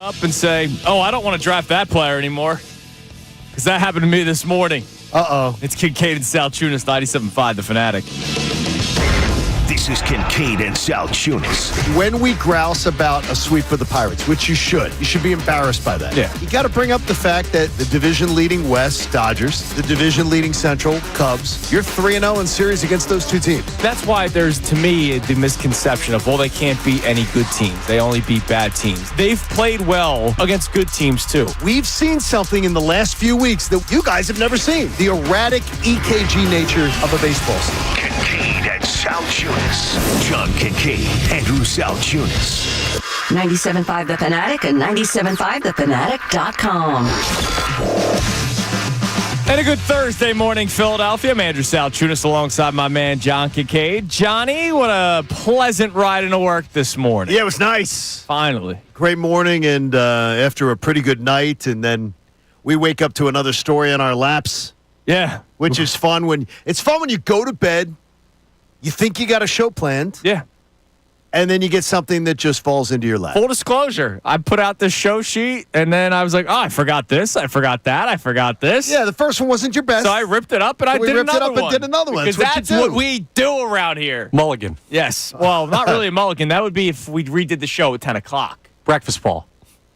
Up and say, oh, I don't want to draft that player anymore. Because that happened to me this morning. Uh-oh. It's Kincade Salciunas, 97.5, The Fanatic. This is Kincade and Salciunas. When we grouse about a sweep for the Pirates, which you should be embarrassed by that. Yeah. You got to bring up the fact that the division-leading West, Dodgers, the division-leading Central, Cubs, you're 3-0 in series against those two teams. That's why there's, to me, the misconception of, well, they can't beat any good teams. They only beat bad teams. They've played well against good teams, too. We've seen something in the last few weeks that you guys have never seen. The erratic EKG nature of a baseball season. Kincade and Salciunas. John Kincade, Andrew Salciunas. 97.5 The Fanatic and 97.5thefanatic.com. And a good Thursday morning, Philadelphia. I'm Andrew Salciunas alongside my man, John Kincade. Johnny, what a pleasant ride into work this morning. Yeah, it was nice. Finally. Great morning, and after a pretty good night, and then we wake up to another story on our laps. Yeah. Which is fun. It's fun when you go to bed, you think you got a show planned. Yeah. And then you get something that just falls into your lap. Full disclosure, I put out this show sheet, and then I was like, oh, I forgot this, I forgot that, I forgot this. Yeah, the first one wasn't your best. So I ripped it up, and I did another one. and did another one. Because that's what we do around here. Mulligan. Yes. Well, not really a mulligan. That would be if we redid the show at 10 o'clock. Breakfast ball.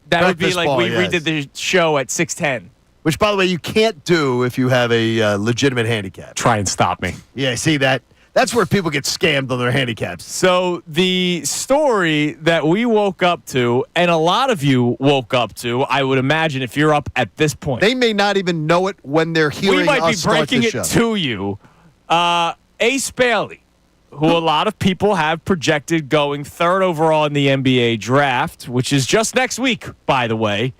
That would be Breakfast like ball, we yes. redid the show at 6:10. Which, by the way, you can't do if you have a legitimate handicap. Try and stop me. Yeah, see that? That's where people get scammed on their handicaps. So the story that we woke up to, and a lot of you woke up to, I would imagine if you're up at this point. They may not even know it when they're hearing We might be us start breaking the it show. to you. Ace Bailey, who a lot of people have projected going third overall in the NBA draft, which is just next week, by the way.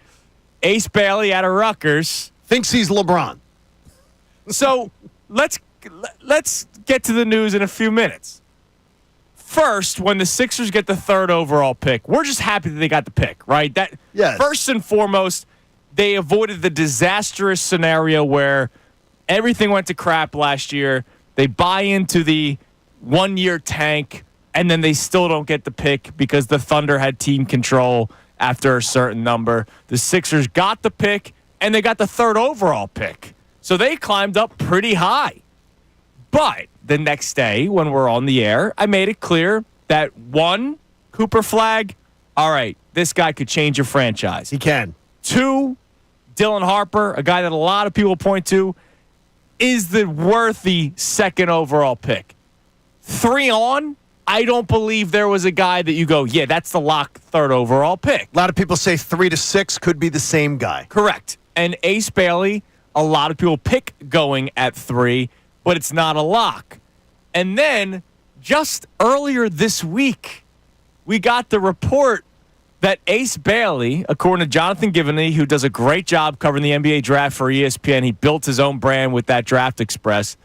Ace Bailey out of Rutgers. Thinks he's LeBron. So let's get to the news in a few minutes. First, when the Sixers get the third overall pick, we're just happy that they got the pick, right? Yes. First and foremost, they avoided the disastrous scenario where everything went to crap last year. They buy into the one-year tank, and then they still don't get the pick because the Thunder had team control after a certain number. The Sixers got the pick, and they got the third overall pick. So they climbed up pretty high. But the next day, when we're on the air, I made it clear that one, Cooper Flag, all right, this guy could change your franchise. He can. Two, Dylan Harper, a guy that a lot of people point to, is the worthy second overall pick. 3 on, I don't believe there was a guy that you go, yeah, that's the lock third overall pick. A lot of people say 3 to 6 could be the same guy. Correct. And Ace Bailey, a lot of people pick going at 3, but it's not a lock. And then just earlier this week, we got the report that Ace Bailey, according to Jonathan Givney, who does a great job covering the NBA draft for ESPN, he built his own brand with that Draft Express.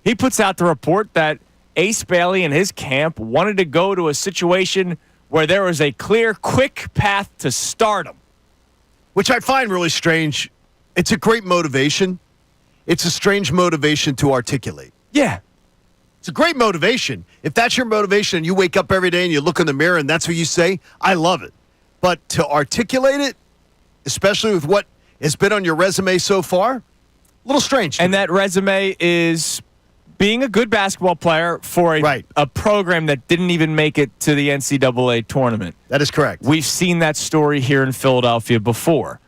He puts out the report that Ace Bailey and his camp wanted to go to a situation where there was a clear, quick path to stardom. Which I find really strange. It's a great motivation. It's a strange motivation to articulate. Yeah. It's a great motivation. If that's your motivation and you wake up every day and you look in the mirror and that's what you say, I love it. But to articulate it, especially with what has been on your resume so far, a little strange. And that resume is being a good basketball player for a program that didn't even make it to the NCAA tournament. That is correct. We've seen that story here in Philadelphia before.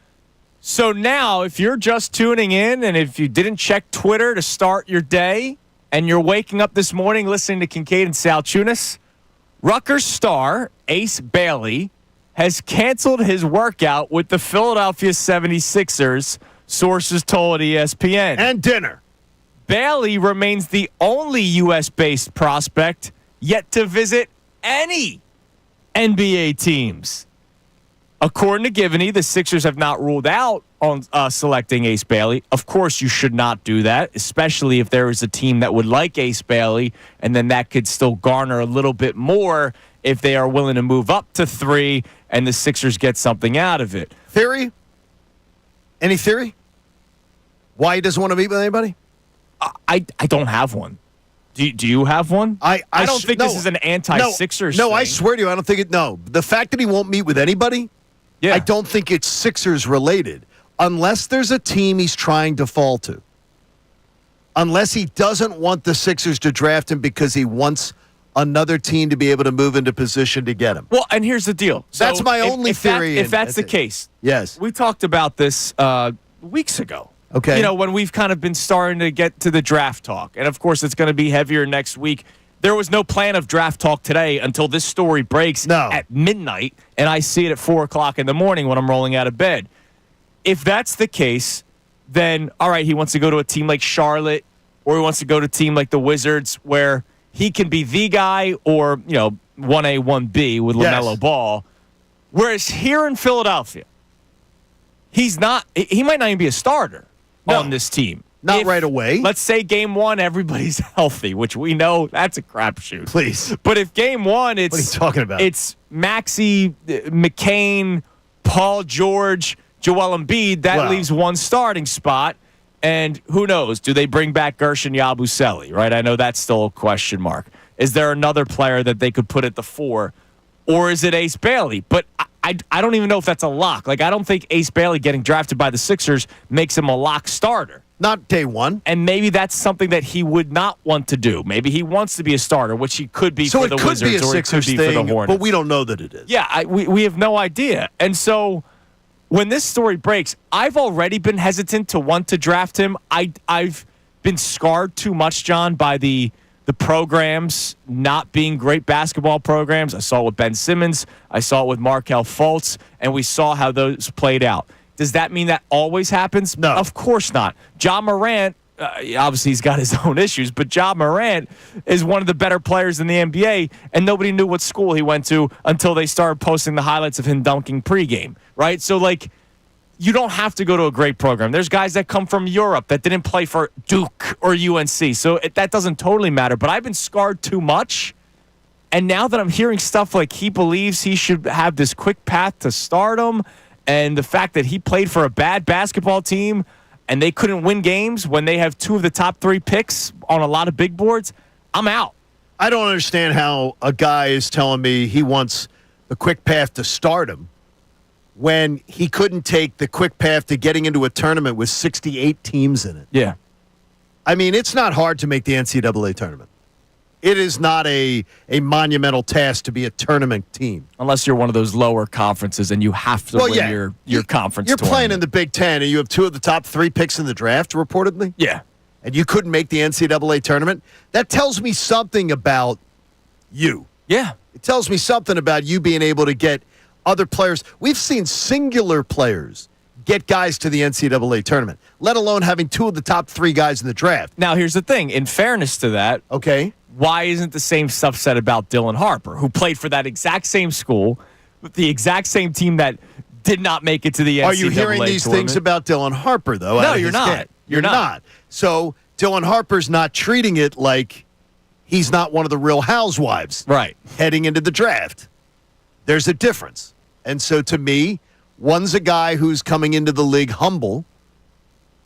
So now, if you're just tuning in and if you didn't check Twitter to start your day and you're waking up this morning listening to Kincade and Salciunas, Rutgers star Ace Bailey has canceled his workout with the Philadelphia 76ers, sources told ESPN. And dinner. Bailey remains the only U.S.-based prospect yet to visit any NBA teams. According to Givney, the Sixers have not ruled out on selecting Ace Bailey. Of course, you should not do that, especially if there is a team that would like Ace Bailey, and then that could still garner a little bit more if they are willing to move up to 3 and the Sixers get something out of it. Theory? Any theory? Why he doesn't want to meet with anybody? I don't have one. Do you have one? I don't think this is an anti-Sixers No, thing. I swear to you, I don't think it. No. The fact that he won't meet with anybody Yeah. I don't think it's Sixers related, unless there's a team he's trying to fall to. Unless he doesn't want the Sixers to draft him because he wants another team to be able to move into position to get him. Well, and here's the deal. So That's my only theory. If that's the case, yes. we talked about this weeks ago. Okay. When we've kind of been starting to get to the draft talk. And, of course, it's going to be heavier next week. There was no plan of draft talk today until this story breaks at midnight, and I see it at 4 o'clock in the morning when I'm rolling out of bed. If that's the case, then, all right, he wants to go to a team like Charlotte, or he wants to go to a team like the Wizards where he can be the guy, or, 1A, 1B with LaMelo Ball. Whereas here in Philadelphia, he's not. He might not even be a starter on this team. Not right away. Let's say game one, everybody's healthy, which we know that's a crapshoot. Please. But if game one, it's what are you talking about? It's Maxey, McCain, Paul George, Joel Embiid. That leaves one starting spot. And who knows? Do they bring back Gershon Yabusele, right? I know that's still a question mark. Is there another player that they could put at the 4? Or is it Ace Bailey? But I don't even know if that's a lock. Like, I don't think Ace Bailey getting drafted by the Sixers makes him a lock starter. Not day one. And maybe that's something that he would not want to do. Maybe he wants to be a starter, which he could be for the Wizards, or it could be for the Hornets. But we don't know that it is. Yeah, we have no idea. And so when this story breaks, I've already been hesitant to want to draft him. I've been scarred too much, John, by the programs not being great basketball programs. I saw it with Ben Simmons. I saw it with Markelle Fultz, and we saw how those played out. Does that mean that always happens? No. Of course not. Ja Morant, obviously he's got his own issues, but Ja Morant is one of the better players in the NBA, and nobody knew what school he went to until they started posting the highlights of him dunking pregame, right? So, you don't have to go to a great program. There's guys that come from Europe that didn't play for Duke or UNC, so that doesn't totally matter. But I've been scarred too much, and now that I'm hearing stuff like he believes he should have this quick path to stardom, and the fact that he played for a bad basketball team and they couldn't win games when they have 2 of the top 3 picks on a lot of big boards, I'm out. I don't understand how a guy is telling me he wants the quick path to stardom when he couldn't take the quick path to getting into a tournament with 68 teams in it. Yeah. I mean, it's not hard to make the NCAA tournament. It is not a monumental task to be a tournament team. Unless you're one of those lower conferences and you have to win your conference You're tournament. playing in the Big Ten, and you have 2 of the top 3 picks in the draft, reportedly? Yeah. And you couldn't make the NCAA tournament? That tells me something about you. Yeah. It tells me something about you being able to get other players. We've seen singular players get guys to the NCAA tournament, let alone having 2 of the top 3 guys in the draft. Now, here's the thing. In fairness to that, Okay. why isn't the same stuff said about Dylan Harper, who played for that exact same school with the exact same team that did not make it to the NCAA Are you hearing these tournament? things about Dylan Harper, though? No, out of you're his not. head? You're not. So Dylan Harper's not treating it like he's not one of the real housewives Right. heading into the draft. There's a difference. And so to me, one's a guy who's coming into the league humble.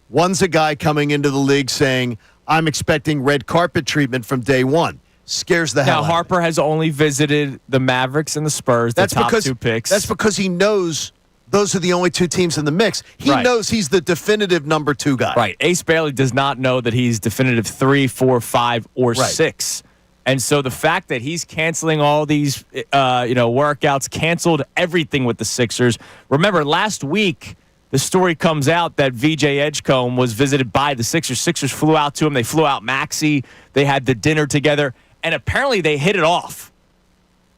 One's a guy coming into the league saying, I'm expecting red carpet treatment from day one. Scares the hell out of me. Now, Harper has only visited the Mavericks and the Spurs, the top 2 picks. That's because he knows those are the only 2 teams in the mix. He Right. knows he's the definitive number 2 guy. Right. Ace Bailey does not know that he's definitive 3, 4, 5, or Right. 6. And so the fact that he's canceling all these, workouts, canceled everything with the Sixers. Remember, last week, the story comes out that VJ Edgecombe was visited by the Sixers. Sixers flew out to him. They flew out Maxey. They had the dinner together. And apparently they hit it off.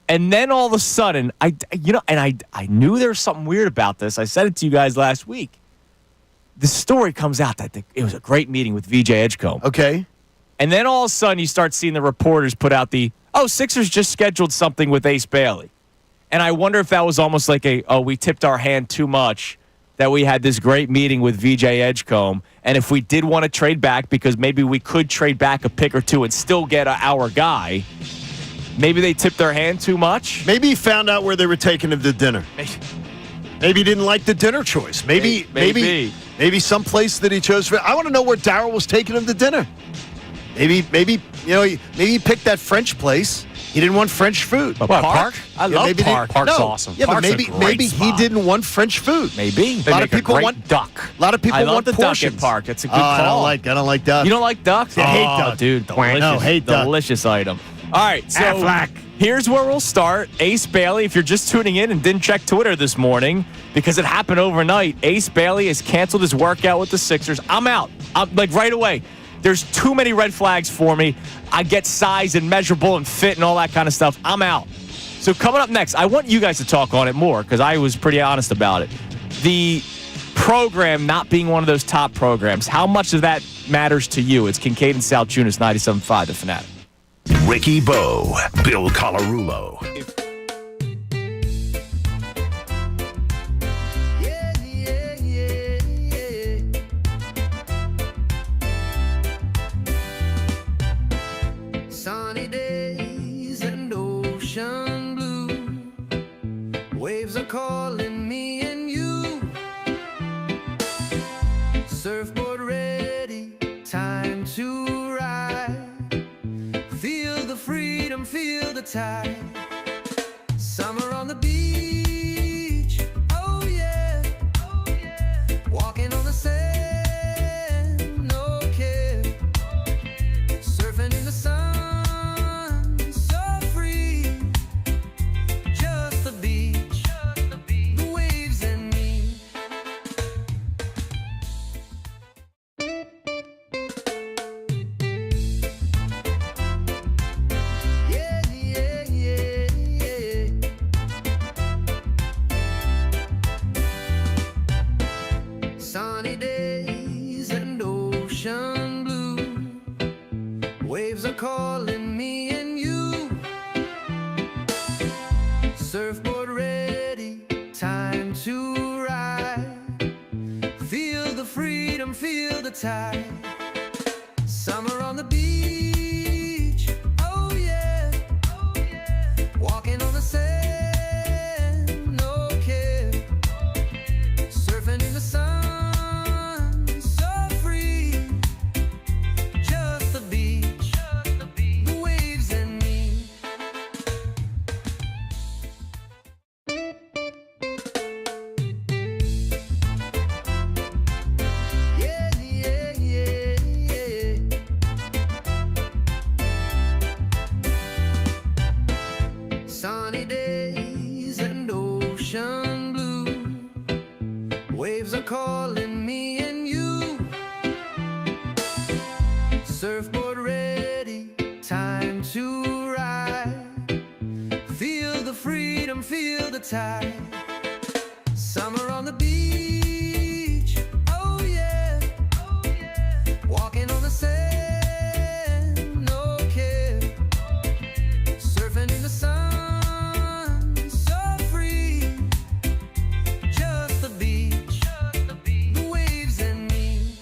And then all of a sudden, I knew there was something weird about this. I said it to you guys last week. The story comes out that it was a great meeting with VJ Edgecombe. Okay. And then all of a sudden you start seeing the reporters put out Sixers just scheduled something with Ace Bailey. And I wonder if that was almost like we tipped our hand too much, that we had this great meeting with VJ Edgecombe. And if we did want to trade back, because maybe we could trade back a pick or 2 and still get our guy, maybe they tipped their hand too much. Maybe he found out where they were taking him to dinner. Maybe he didn't like the dinner choice. Maybe someplace that he chose for. I want to know where Darryl was taking him to dinner. Maybe he picked that French place. He didn't want French food. What, Park? I love maybe Park. Park's awesome. Yeah, Park's but a great maybe he spot. didn't want French food. Maybe. A lot of people want duck. A lot of people I love want the portions. duck at Park. It's a good I call. don't like duck. You don't like duck? I hate Oh, duck. dude, delicious. No, hate duck. Delicious item. All right, so Aflac. here's where we'll start. Ace Bailey, if you're just tuning in and didn't check Twitter this morning, because it happened overnight, Ace Bailey has canceled his workout with the Sixers. I'm out. I'm like right away. There's too many red flags for me. I get size and measurable and fit and all that kind of stuff. I'm out. So coming up next, I want you guys to talk on it more because I was pretty honest about it. The program not being one of those top programs, how much of that matters to you? It's Kincade and Salciunas, 97.5, The Fanatic. Ricky Bo, Bill Colarulo. Sunny days and ocean blue. Waves are calling me and you. Surfboard ready, time to ride. Feel the freedom, feel the tide. Summer on the beach, oh yeah, oh yeah. Walking on the sand, no care. Surfing in the sun, so free. Just the beach, the waves and me. Yeah, yeah, yeah, yeah. Sunny days and ocean blue. Waves are calling me and you. Surfboard ready, time to ride. Feel the freedom, feel the tide. Summer on the beach, oh yeah, oh yeah. Walking on the sand, no care. Surfing in the sun, so free. Just the beach, the waves and me. Yeah, yeah, yeah, yeah. Sunny days and ocean blue. Waves are calling me and you. Surfboard ready, time to ride. Feel the freedom, feel the tide. Summer on the beach, oh yeah, oh yeah. Walking on the sand, no care. Surfing in the sun, so free. Just the beach, the waves and me.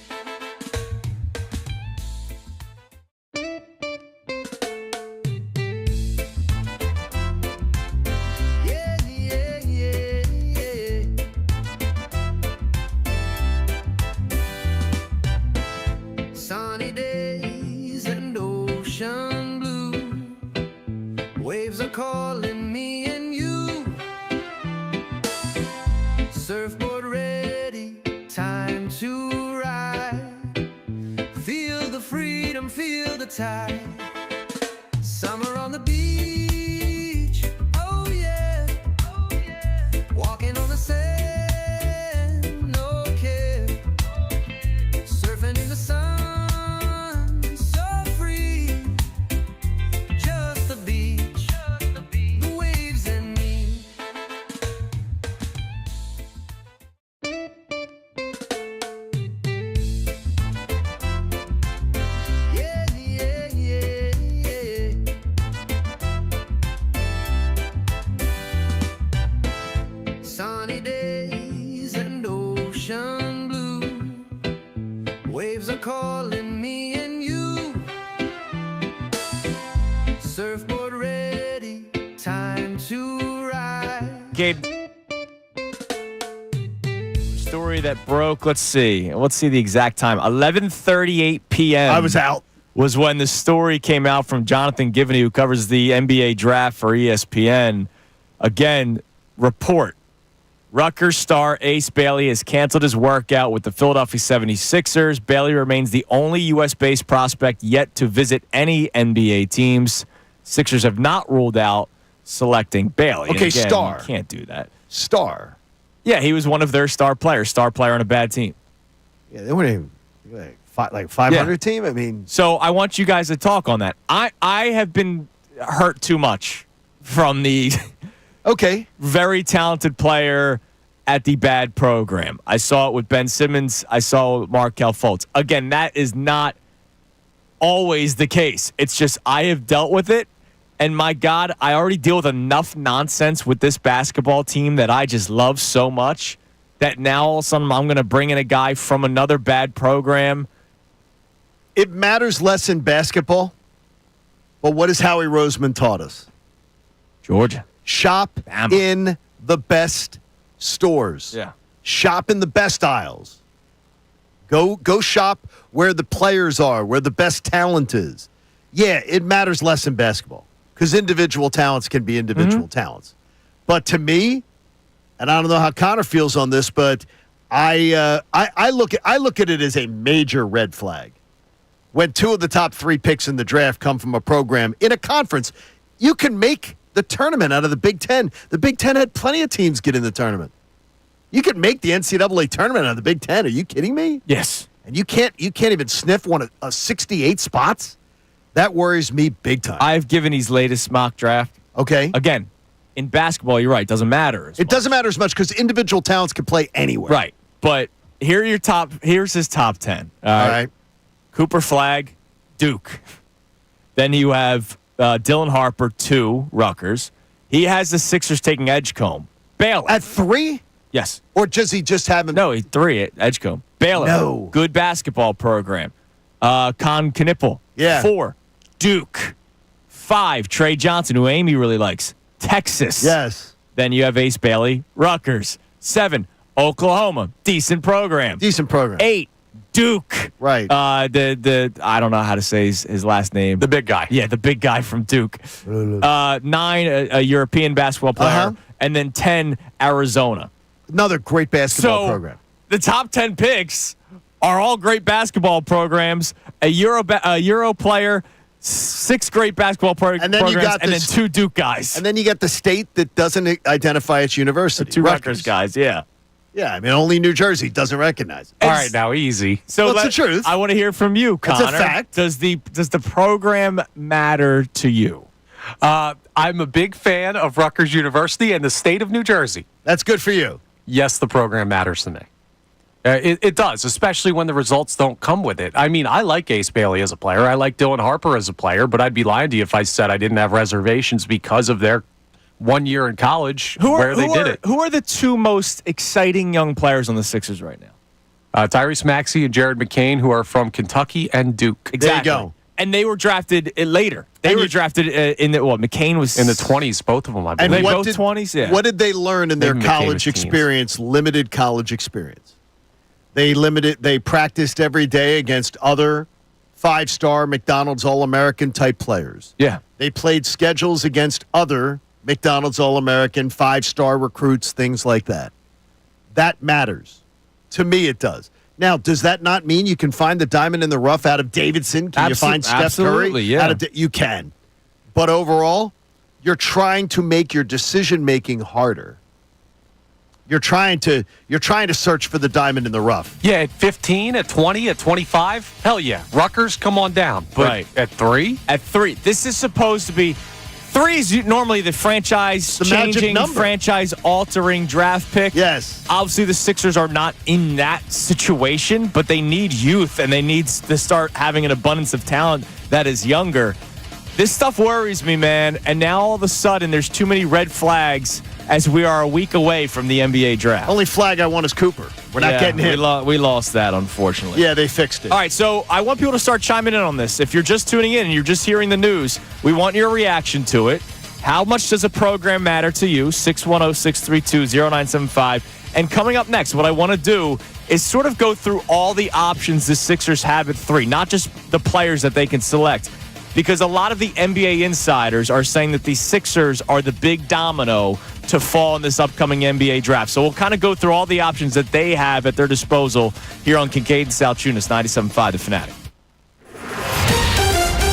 Yeah, yeah, yeah, yeah. Sunny days and ocean blue. Waves are calling me and you. Surfboard ready, time to ride. Feel the freedom, feel the tide. Summer on the beach, oh yeah, oh yeah. Walking on the sand, no care. Surfing in the sun, so free. Just the beach, the waves and me. Yeah, yeah, yeah, yeah. Sunny days and ocean blue. Waves are calling me and you. Surfboard ready, time to ride. Gabe, story that broke. Let's see the exact time. 11:38 p.m. I was out. was when the story came out from Jonathan Givney, who covers the NBA draft for ESPN. Again, report. Rutgers star Ace Bailey has canceled his workout with the Philadelphia 76ers. Bailey remains the only U.S.-based prospect yet to visit any NBA teams. Sixers have not ruled out selecting Bailey. Okay, again, star. You can't do that. Star. Yeah, he was one of their star players on a bad team. Yeah, they weren't even like 500 team. I mean, So I want you guys to talk on that. I have been hurt too much from the okay. very talented player at the bad program. I saw it with Ben Simmons. I saw it with Markelle Fultz. Again, that is not always the case. It's just I have dealt with it. And my God, I already deal with enough nonsense with this basketball team that I just love so much that now all of a sudden I'm going to bring in a guy from another bad program. It matters less in basketball, but what has Howie Roseman taught us? Georgia. Shop Bama. in the best stores. Yeah. Shop in the best aisles. Go shop where the players are, where the best talent is. Yeah, it matters less in basketball because individual talents can be individual talents. But to me, and I don't know how Connor feels on this, but I look at it as a major red flag. When 2 of the top 3 picks in the draft come from a program in a conference, you can make the tournament out of the Big Ten. The Big Ten had plenty of teams get in the tournament. You could make the NCAA tournament out of the Big Ten. Are you kidding me? Yes. And you can't even sniff one of 68 spots? That worries me big time. I've given his latest mock draft. Okay. Again, in basketball, you're right. It doesn't matter. It doesn't matter as much because individual talents can play anywhere. Right. But here's his top 10. All right. Cooper Flagg, Duke. Then you have Dylan Harper, 2, Rutgers. He has the Sixers taking Edgecombe. Baylor. At 3? Yes. Or does he just have him? No, he's 3 at Edgecombe. Baylor. No. Good basketball program. Con Knippel. Yeah. 4, Duke. 5, Trey Johnson, who Amy really likes. Texas. Yes. Then you have Ace Bailey, Rutgers. 7, Oklahoma. Decent program. Decent program. 8, Duke. Right. The I don't know how to say his last name. The big guy. Yeah, the big guy from Duke. 9, a European basketball player. Uh-huh. And then 10, Arizona. Another great basketball So program. the top 10 picks are all great basketball programs. A Euro player, 6 great basketball programs, And then you got and then this- 2 Duke guys. And then you got the state that doesn't identify its university. 2 Rutgers guys, yeah. Yeah, I mean, only New Jersey doesn't recognize it. All right, now easy. So Well, it's the truth. I want to hear from you, It's a Connor. fact. Does the program matter to you? I'm a big fan of Rutgers University and the state of New Jersey. That's good for you. Yes, the program matters to me. It does, especially when the results don't come with it. I mean, I like Ace Bailey as a player. I like Dylan Harper as a player, but I'd be lying to you if I said I didn't have reservations because of their 1 year in college where they did it. Who are the 2 most exciting young players on the Sixers right now? Tyrese Maxey and Jared McCain, who are from Kentucky and Duke. There you go. And they were drafted later. They were drafted in the McCain was In the 20s, both of them, I And believe. They what both did, 20s? Yeah. What did they learn in their Maybe McCain college was teens. experience, limited college experience? They practiced every day against other 5-star McDonald's All-American type players. Yeah. They played schedules against other McDonald's All-American 5-star recruits, things like that. That matters. To me, it does. Now, does that not mean you can find the diamond in the rough out of Davidson? Can you find Steph absolutely, Curry? yeah. You can. But overall, you're trying to make your decision-making harder. You're trying to search for the diamond in the rough. Yeah, at 15, at 20, at 25, hell yeah. Rutgers, come on down. But Right. at 3? At 3. This is supposed to be 3 is normally the franchise-changing, magic number. franchise-altering draft pick. Yes. Obviously, the Sixers are not in that situation, but they need youth, and they need to start having an abundance of talent that is younger. This stuff worries me, man, and now all of a sudden there's too many red flags as we are a week away from the NBA draft. Only flag I want is Cooper. We're not getting him. We lost that, unfortunately. Yeah, they fixed it. All right, so I want people to start chiming in on this. If you're just tuning in and you're just hearing the news, we want your reaction to it. How much does a program matter to you? 610-632-0975. And coming up next, what I want to do is sort of go through all the options the Sixers have at 3, not just the players that they can select. Because a lot of the NBA insiders are saying that the Sixers are the big domino to fall in this upcoming NBA draft. So we'll kind of go through all the options that they have at their disposal here on Kincade Salciunas, 97.5 The Fanatic.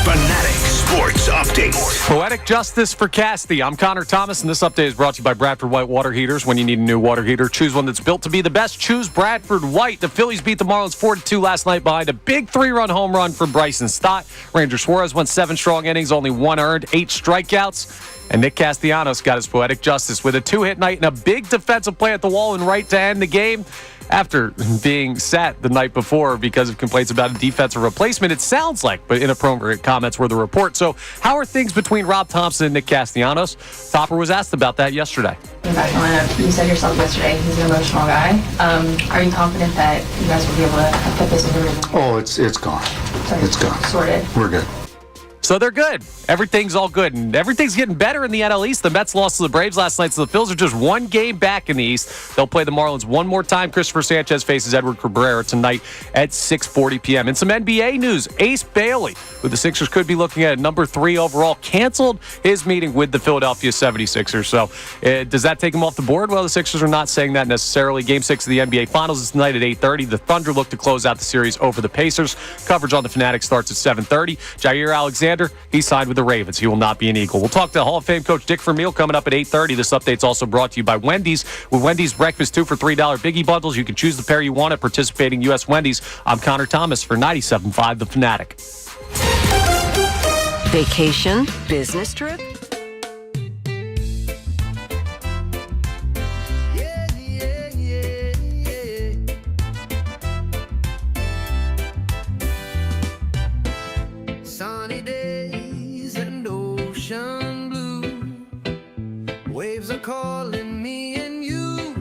Fanatic Sports Update. Poetic justice for Casti. I'm Connor Thomas, and this update is brought to you by Bradford White Water Heaters. When you need a new water heater, choose one that's built to be the best. Choose Bradford White. The Phillies beat the Marlins 4-2 last night behind a big 3-run home run from Bryson Stott. Ranger Suarez went 7 strong innings, only 1 earned, 8 strikeouts. And Nick Castellanos got his poetic justice with a 2-hit night and a big defensive play at the wall and right to end the game. After being sat the night before because of complaints about a defensive replacement, it sounds like, but inappropriate comments were the report. So how are things between Rob Thompson and Nick Castellanos? Topper was asked about that yesterday. You said yourself yesterday he's an emotional guy. Are you confident that you guys will be able to put this in the resume? Oh, it's gone. It's gone. Sorted. We're good. So they're good. Everything's all good. And everything's getting better in the NL East. The Mets lost to the Braves last night, so the Phils are just 1 game back in the East. They'll play the Marlins one more time. Christopher Sanchez faces Edward Cabrera tonight at 6:40 p.m. In some NBA news, Ace Bailey, who the Sixers could be looking at number 3 overall, canceled his meeting with the Philadelphia 76ers. So does that take him off the board? Well, the Sixers are not saying that necessarily. Game 6 of the NBA Finals is tonight at 8:30. The Thunder look to close out the series over the Pacers. Coverage on the Fanatic starts at 7:30. Jair Alexander, he signed with the Ravens. He will not be an Eagle. We'll talk to Hall of Fame coach Dick Vermile coming up at 8:30. This update's also brought to you by Wendy's. With Wendy's breakfast 2 for $3 biggie bundles, you can choose the pair you want at participating U.S. Wendy's. I'm Connor Thomas for 97.5 The Fanatic. Vacation? Business trip? Yeah, yeah, yeah, yeah. Sunny days and ocean blue. Waves are calling me and you.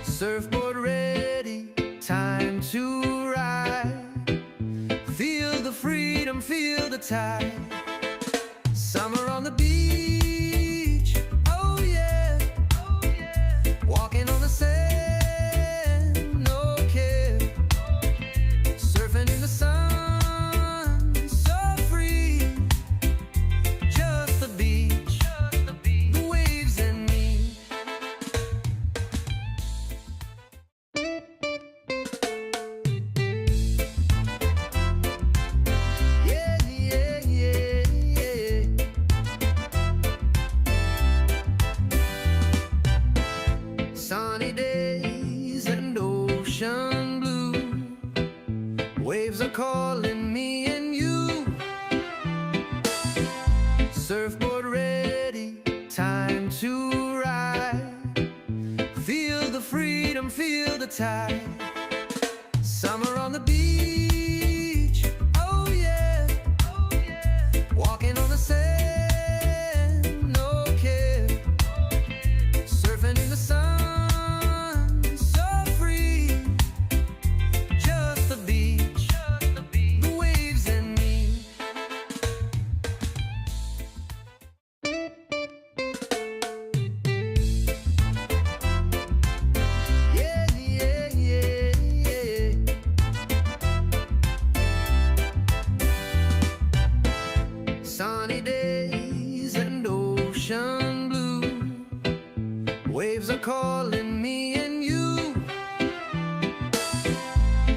Surfboard ready, time to ride. Feel the freedom, feel the tide. Summer on the beach, oh yeah, oh yeah. Walking on the sand, no care. Surfing in the sun, so free. Just the beach, the waves and me. Yeah, yeah, yeah, yeah. Sunny days and ocean blue. Waves are calling me and you. Surfboard ready, time to ride. Feel the freedom, feel the tide. Summer on the beach, oh yeah, oh yeah. Walking on the sand, no care. Surfing in the sun, so free. Just the beach, the waves and me. Yeah, yeah, yeah, yeah. Sunny days and ocean blue. Waves are calling me and you.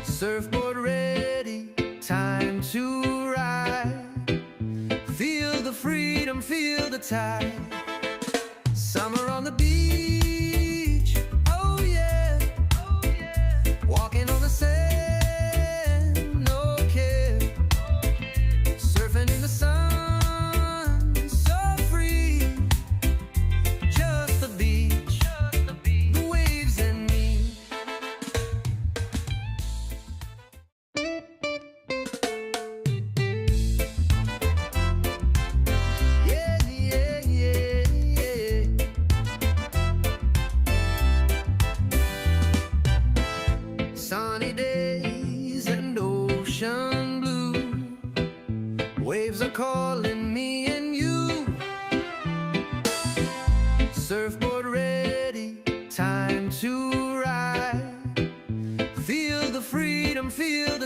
Surfboard ready, time to ride. Feel the freedom, feel the tide. Summer on the beach, oh yeah, oh yeah. Walking on the sand, no care. Surfing in the sun, so free. Just the beach, the waves and me. Yeah, yeah, yeah, yeah. Sunny days and ocean blue. Waves are calling me and you. Surfboard ready, time to ride.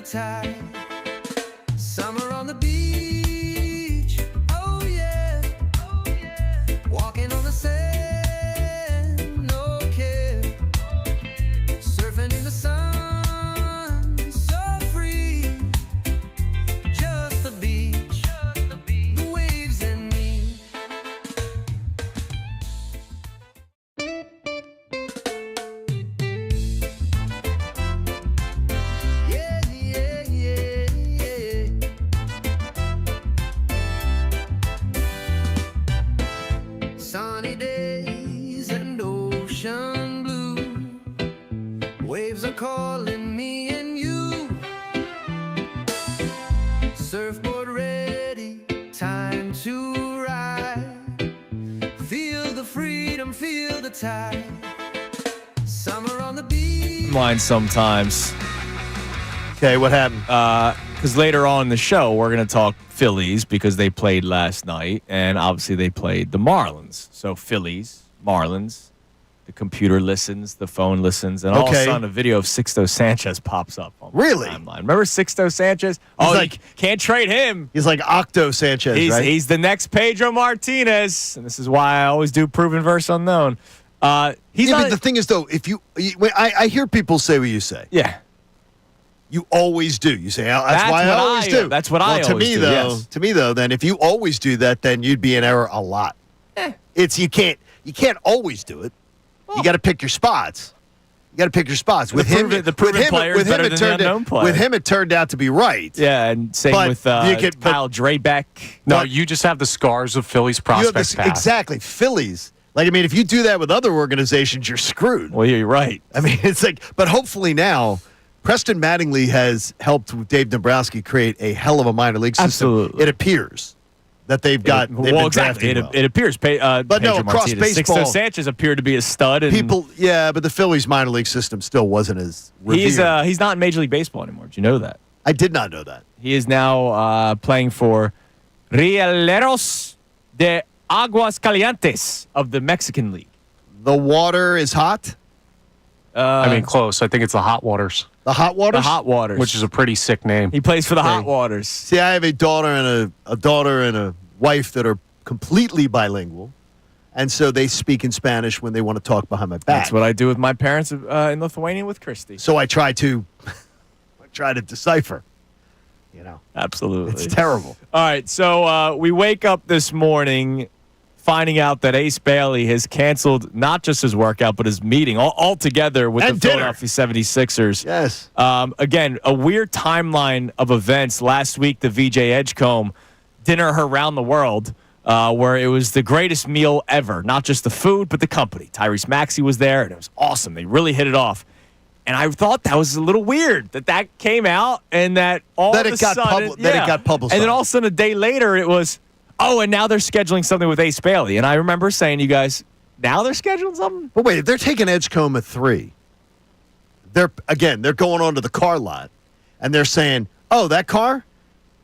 tide. Summer on the beach, oh yeah, walking on the sand, no care, surfing in the sun, so free, just the beach, the waves and me. Yeah, yeah, yeah, yeah. Sunny days and ocean blue. Waves are calling me and you. Surfboard ready, time to ride. Feel the freedom, feel the tide. Summer on the beach. Line sometimes. Okay, what happened? Because later on in the show, we're going to talk Phillies because they played last night, and obviously they played the Marlins. So Phillies, Marlins, the computer listens, the phone listens, and all of a Okay. sudden a video of Sixto Sanchez pops up on Really? my timeline. Remember Sixto Sanchez? Oh, like- you can't trade him. He's like Octo Sanchez, He's, right? he's the next Pedro Martinez, and this is why I always do proven versus unknown. He's yeah, not. but the thing is, though, if I hear people say what you say. Yeah. You always do. You say, that's That's why I what always I- do. that's what I to always me, do, though, yes. To me, though, then if you always do that, then you'd be in error a lot. It's you can't always do it. You got to pick your spots. You got to pick your spots. With him, the proven player is with him, better it than turned the unknown player. With him, it turned out to be right. Yeah, and same But with you could- but- Kyle Drabeck. No, But- you just have the scars of Phillies You have prospect this, past. exactly Phillies. Like I mean, if you do that with other organizations, you're screwed. Well, you're right. I mean, it's like, but hopefully now, Preston Mattingly has helped Dave Dombrowski create a hell of a minor league system. Absolutely. It appears that they've got. They've been exactly. drafting well. It appears. But no, Pedro across Martinez. baseball- Sixto Sanchez appeared to be a stud. And People, yeah, but the Phillies minor league system still wasn't as revered. he's not in Major League Baseball anymore. Do you know that? I did not know that. He is now playing for Rieleros de Aguas Calientes of the Mexican League. The water is hot. I mean, close. I think it's the Hot Waters, The hot water. The Hot Waters. which is a pretty sick name. He plays for the Hot Waters. See, I have a daughter and a wife that are completely bilingual, and so they speak in Spanish when they want to talk behind my back. That's what I do with my parents in Lithuania with Christy. So I try to decipher. You know, Absolutely. it's terrible. All right, so we wake up this morning finding out that Ace Bailey has canceled not just his workout, but his meeting altogether with And the dinner. Philadelphia 76ers. Yes. Again, a weird timeline of events. Last week, the VJ Edgecombe dinner around the world, where it was the greatest meal ever. Not just the food, but the company. Tyrese Maxey was there, and it was awesome. They really hit it off. And I thought that was a little weird that came out and that all That of it a got sudden, that it got publicized. And then all of a sudden, a day later, it was, oh, and now they're scheduling something with Ace Bailey. And I remember saying to you guys, now they're scheduling something? But wait, if they're taking Edgecombe at 3, they're going onto the car lot, and they're saying, "Oh, that car,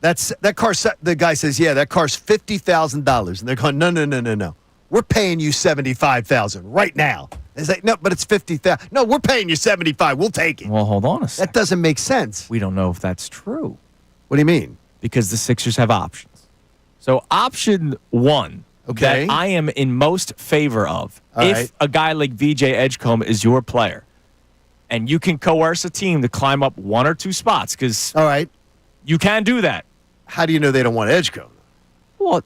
that car." The guy says, "Yeah, that car's $50,000," and they're going, "No, we're paying you $75,000 right now." It's like, no, but it's $50,000. No, we're paying you $75,000. We'll take it. Well, hold on a That second. doesn't make sense. We don't know if that's true What do you mean? because the Sixers have options. So option one Okay. that I am in most favor of, All if right. a guy like VJ Edgecombe is your player, and you can coerce a team to climb up 1 or 2 spots, because All right. you can do that. How do you know they don't want Edgecombe? Well,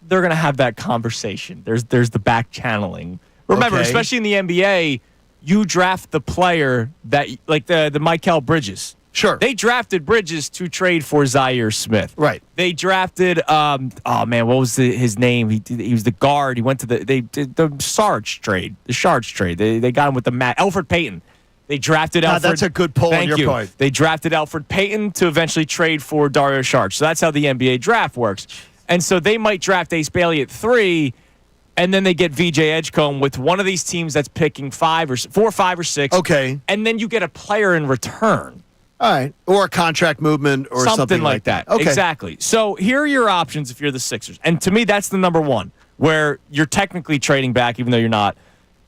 they're going to have that conversation. There's the back channeling. Remember, Okay. especially in the NBA, you draft the player that, like the Michael Bridges. Sure. They drafted Bridges to trade for Zaire Smith. Right. They drafted, what was his name? He was the guard. He went to the Sarge trade. The Shards trade. They got him with Alfred Payton. They drafted God, Alfred. that's a good pull on Thank your you. part. They drafted Alfred Payton to eventually trade for Dario Saric. So that's how the NBA draft works. And so they might draft Ace Bailey at 3, and then they get VJ Edgecombe with one of these teams that's picking 4, 5, or 6. Okay. And then you get a player in return. All right. Or a contract movement or something like that. Okay. Exactly. So here are your options if you're the Sixers. And to me, that's the number one, where you're technically trading back, even though you're not.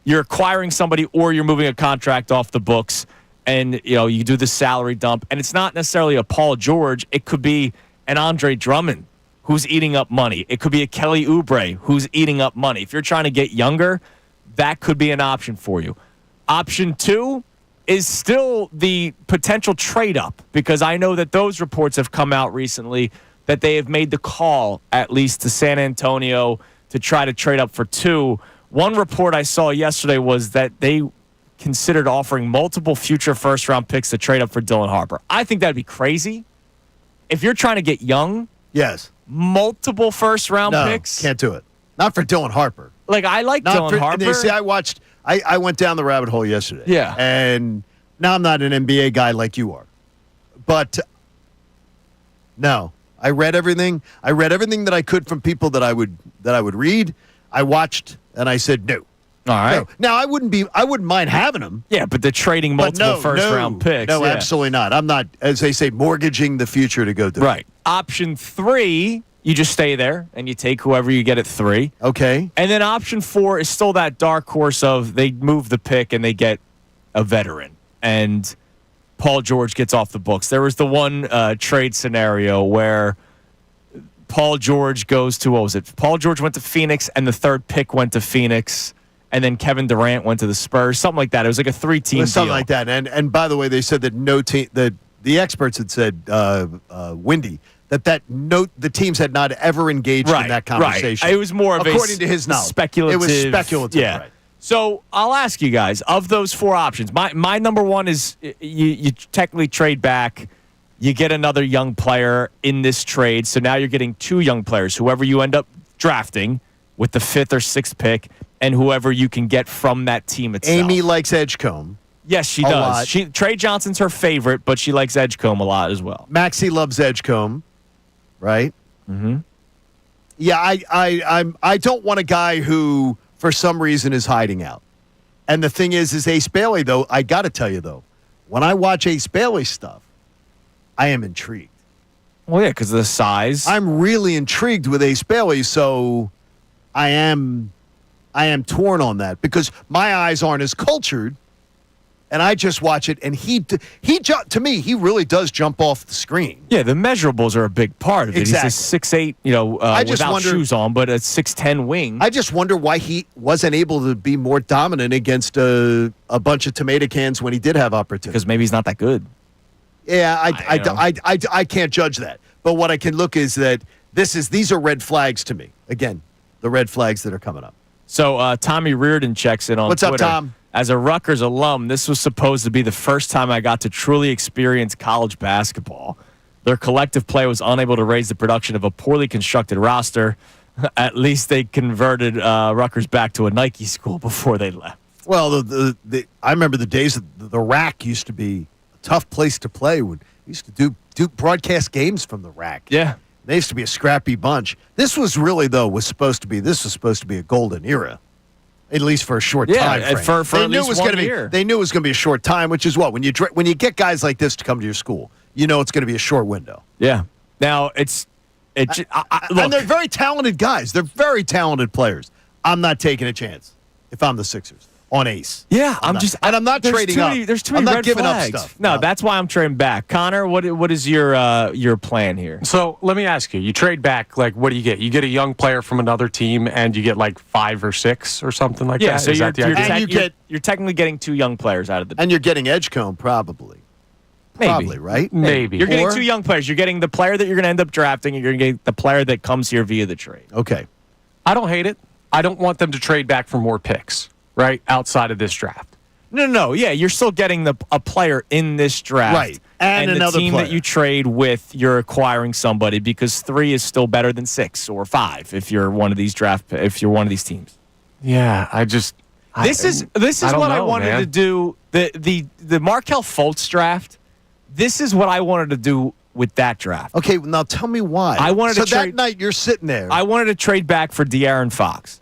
You're acquiring somebody or you're moving a contract off the books. and you do the salary dump, and it's not necessarily a Paul George. It could be an Andre Drummond who's eating up money. It could be a Kelly Oubre who's eating up money. If you're trying to get younger, that could be an option for you. Option 2 is still the potential trade up, because I know that those reports have come out recently that they have made the call, at least to San Antonio, to try to trade up for 2. One report I saw yesterday was that they considered offering multiple future first-round picks to trade up for Dylan Harper. I think that'd be crazy. If you're trying to get young, yes, multiple first-round no, picks. Can't do it. Not for Dylan Harper. Like, I like Dylan Harper. They say I went down the rabbit hole yesterday. Yeah. And now I'm not an NBA guy like you are. But no, I read everything. I read everything that I could from people that I would read. I watched and I said no. All right. No. Now I wouldn't mind having them. Yeah, but they're trading multiple first-round picks. No, yeah. absolutely not. I'm not, as they say, mortgaging the future to go do right. Option 3, you just stay there and you take whoever you get at 3. Okay. And then option 4 is still that dark horse of they move the pick and they get a veteran. And Paul George gets off the books. There was the one trade scenario where Paul George goes to, what was it? Paul George went to Phoenix and the 3rd pick went to Phoenix. And then Kevin Durant went to the Spurs, something like that. It was like a 3-team deal. Something like that. And by the way, they said that no team, that the experts had said, Windy, the teams had not ever engaged in that conversation. Right. It was more of according to his knowledge. Speculative. It was speculative. Yeah. Right. So I'll ask you guys, of those 4 options, my number one is you technically trade back. You get another young player in this trade. So now you're getting 2 young players, whoever you end up drafting with the 5th or 6th pick, and whoever you can get from that team itself. Amy likes Edgecombe. Yes, she does. Trey Johnson's her favorite, but she likes Edgecombe a lot as well. Maxie loves Edgecombe, right? Mm-hmm. Yeah, I don't want a guy who, for some reason, is hiding out. And the thing is Ace Bailey, though, I got to tell you, though, when I watch Ace Bailey stuff, I am intrigued. Well, yeah, because of the size. I'm really intrigued with Ace Bailey, so I am torn on that because my eyes aren't as cultured, and I just watch it, and he to me, he really does jump off the screen. Yeah, the measurables are a big part of it. Exactly. He's a 6'8", without shoes on, but a 6'10" wing. I just wonder why he wasn't able to be more dominant against a bunch of tomato cans when he did have opportunity. Because maybe he's not that good. Yeah, I can't judge that. But what I can look is that these are red flags to me. Again, the red flags that are coming up. So Tommy Reardon checks in on What's Twitter. up, Tom? As a Rutgers alum, this was supposed to be the first time I got to truly experience college basketball. Their collective play was unable to raise the production of a poorly constructed roster. At least they converted Rutgers back to a Nike school before they left. Well, I remember the days that the rack used to be a tough place to play. We used to do broadcast games from the rack. Yeah. They used to be a scrappy bunch. This was really, though, was supposed to be a golden era, at least for a short time frame. For at least 1 year. They knew it was going to be a short time, which is what? When you get guys like this to come to your school, you know it's going to be a short window. Yeah. Now, look. And they're very talented guys. They're very talented players. I'm not taking a chance if I'm the Sixers on Ace. Yeah, I'm not trading up. There's too many I'm not red giving flags. up stuff. No, that's why I'm trading back. Connor, what is your plan here? So let me ask you: you trade back, like, what do you get? You get a young player from another team, and you get like 5 or 6 or something like that. So Is that the idea? you're technically getting 2 young players out of the. And you're getting Edgecombe probably. Maybe. Probably, right? Maybe. You're getting 2 young players. You're getting the player that you're going to end up drafting, and you're going to get the player that comes here via the trade. Okay. I don't hate it. I don't want them to trade back for more picks, right, outside of this draft. No. Yeah, you're still getting a player in this draft. Right. And another the team player that you trade with, you're acquiring somebody because 3 is still better than 6 or 5 if you're one of these teams. Yeah, This is what I wanted to do. The Markelle Fultz draft. This is what I wanted to do with that draft. Okay, now tell me why. I wanted to that trade. night you're sitting there. I wanted to trade back for De'Aaron Fox.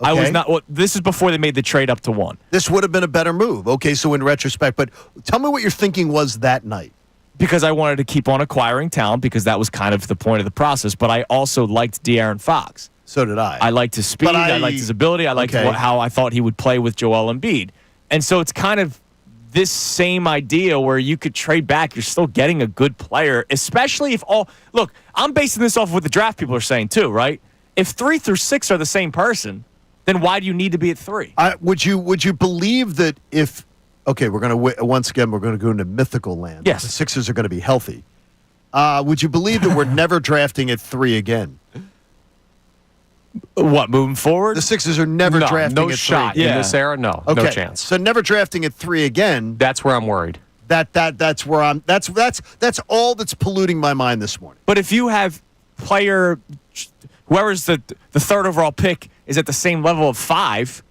Okay. I was not. Well, this is before they made the trade up to 1. This would have been a better move. Okay, so in retrospect, but tell me what your thinking was that night. Because I wanted to keep on acquiring talent because that was kind of the point of the process. But I also liked De'Aaron Fox. So did I. I liked his speed. I liked his ability. I liked how I thought he would play with Joel Embiid. And so it's kind of this same idea where you could trade back, you're still getting a good player, especially if look, I'm basing this off of what the draft people are saying too, right? If 3 through 6 are the same person, then why do you need to be at 3? Would you believe that if we're going to once again we're going to go into mythical land. Yes. The Sixers are going to be healthy. Would you believe that we're never drafting at 3 again? What, moving forward? The Sixers are never drafting no at shot 3. in Yeah. this era. No, Okay. no chance. So never drafting at 3 again. That's where I'm worried. That's where I'm. That's all that's polluting my mind this morning. But if you have whoever's the third overall pick is at the same level of 5.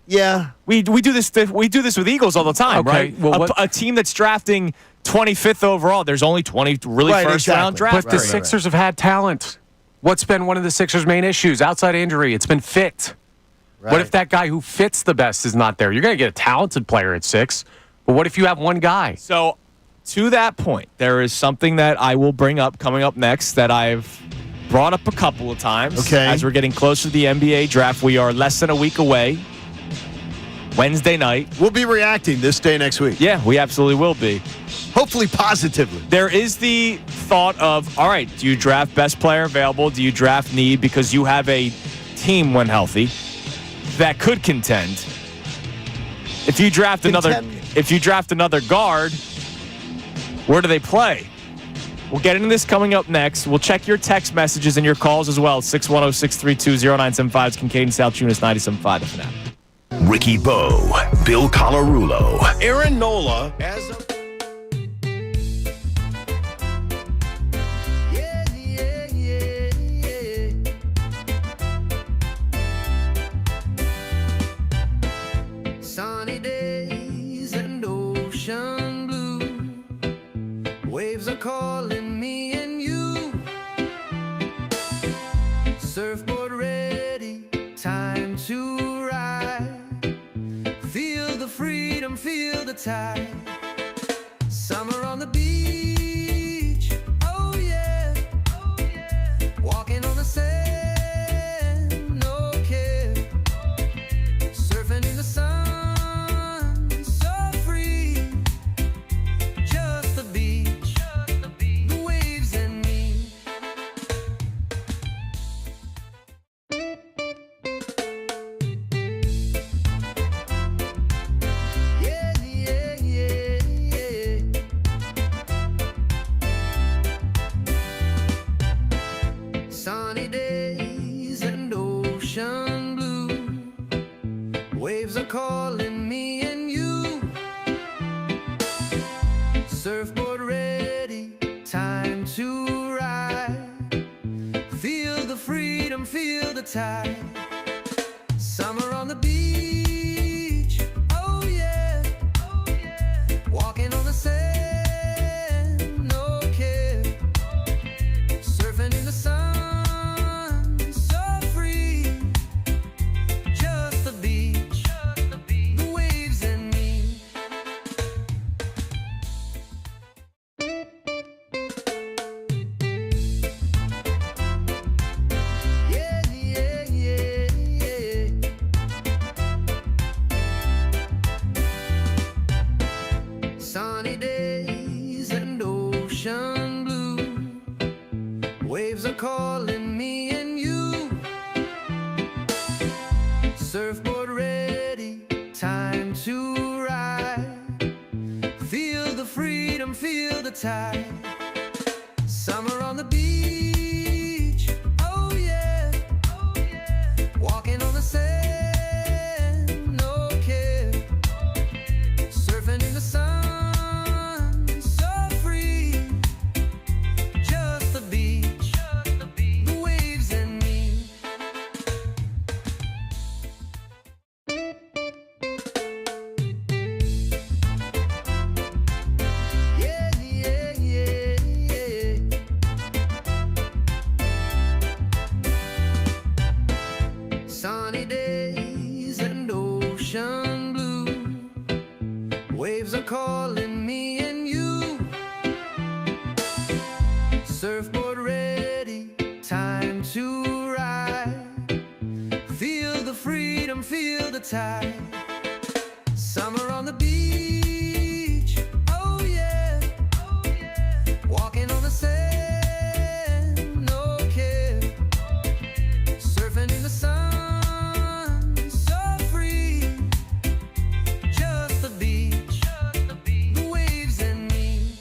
Yeah. We do this with Eagles all the time, Okay, right? well, A team that's drafting 25th overall, there's only 20 really Right, first round exactly. draft But the picks. Sixers have had talent. What's been one of the Sixers' main issues outside injury? It's been fit. Right. What if that guy who fits the best is not there? You're going to get a talented player at 6, but what if you have one guy? So, to that point, there is something that I will bring up coming up next that I've brought up a couple of times. Okay. As we're getting closer to the NBA draft, we are less than a week away. Wednesday night. We'll be reacting this day next week. Yeah, we absolutely will be. Hopefully positively. There is the thought of, all right, do you draft best player available? Do you draft need because you have a team when healthy that could contend? If you draft another guard, where do they play? We'll get into this coming up next. We'll check your text messages and your calls as well. 610-632-0975. It's Kincade Salciunas 97.5 for now. Ricky Bo, Bill Colarulo, Aaron Nola as a Yeah, yeah, yeah, yeah. Sunny days and ocean blue. Waves are calling me and you. Surfboard ready, time to ride. Feel the freedom, feel the tide. Summer on the beach, oh yeah, oh yeah. Walking on the sand, no care. Surfing in the sun, so free. Just the beach, the waves and me. Yeah, yeah, yeah, yeah. Sunny days and ocean blue. Waves are calling me and you. Surfboard ready, time to ride. Feel the freedom, feel the tide. Summer on the beach, oh yeah, oh yeah. Walking on the sand, no care. Surfing in the sun, so free. Just the beach, the waves and me. Yeah, yeah, yeah, yeah. Sunny days and ocean blue. Waves are calling me and you. Surfboard ready, time to ride. Feel the freedom, feel the tide. Summer on the beach, oh yeah, oh yeah. Walking on the sand, no care. Surfing in the sun, so free. Just the beach, the waves and me. Yeah, yeah, yeah, yeah. Sunny days and ocean blue. Waves are calling me and you. Surfboard ready, time to ride. Feel the freedom, feel the tide. Summer on the the beach. Oh yeah. Walking on the sand, no care. Surfing in the sun, so free. Just the beach, the waves and me.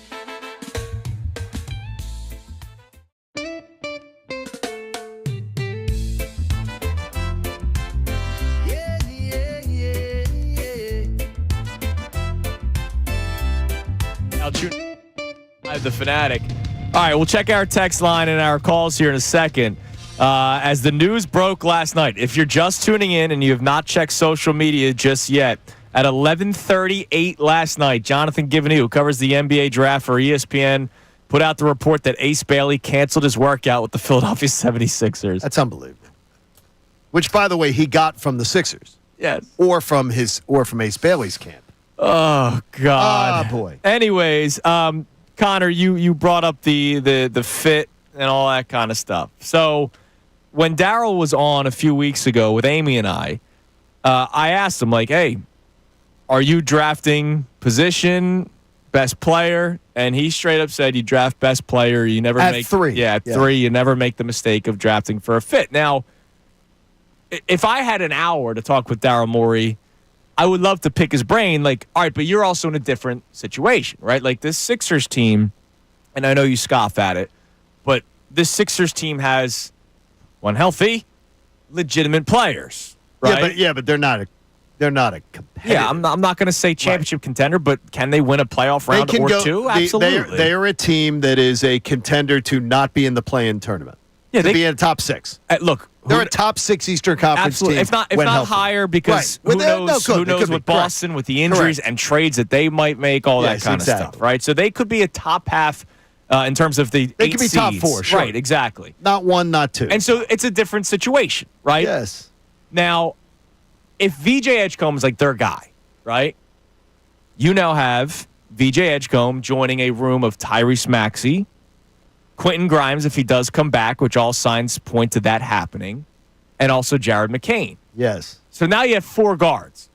Yeah, yeah, yeah, yeah. Salciunas, the Fanatic. All right, we'll check our text line and our calls here in a second. As the news broke last night, if you're just tuning in and you have not checked social media just yet, at 11:38 last night, Jonathan Givney, who covers the NBA draft for ESPN, put out the report that Ace Bailey canceled his workout with the Philadelphia 76ers. That's unbelievable. Which, by the way, he got from the Sixers. Yes. Or from Ace Bailey's camp. Oh, God. Ah, boy. Anyways, Connor, you brought up the fit and all that kind of stuff. So when Daryl was on a few weeks ago with Amy and I asked him, like, hey, are you drafting position, best player? And he straight up said you draft best player. You never At make 3. Yeah, at 3. You never make the mistake of drafting for a fit. Now, if I had an hour to talk with Daryl Morey, I would love to pick his brain. Like, all right, but you're also in a different situation, right? Like this Sixers team, and I know you scoff at it, but this Sixers team has one healthy, legitimate players, right? Yeah, but they're not a competitor. Yeah, I'm not going to say championship contender, but can they win a playoff round or two? Absolutely. They are a team that is a contender to not be in the play-in tournament. Yeah, to be in the top 6. Look, they're a top 6 Eastern Conference absolutely. team. If not when healthy. higher, because Right. who Well, knows? no, Who it knows could be. with Boston, with the injuries Correct. and trades that they might make, all that Yes, kind of exactly. stuff, right? So they could be a top half in terms of the They 8 could be top seeds. 4, sure. Right? Exactly. Not 1, not 2. And so it's a different situation, right? yes. Now, if VJ Edgecombe is like their guy, right? You now have VJ Edgecombe joining a room of Tyrese Maxey, Quentin Grimes if he does come back, which all signs point to that happening, and also Jared McCain. Yes. So now you have 4 guards.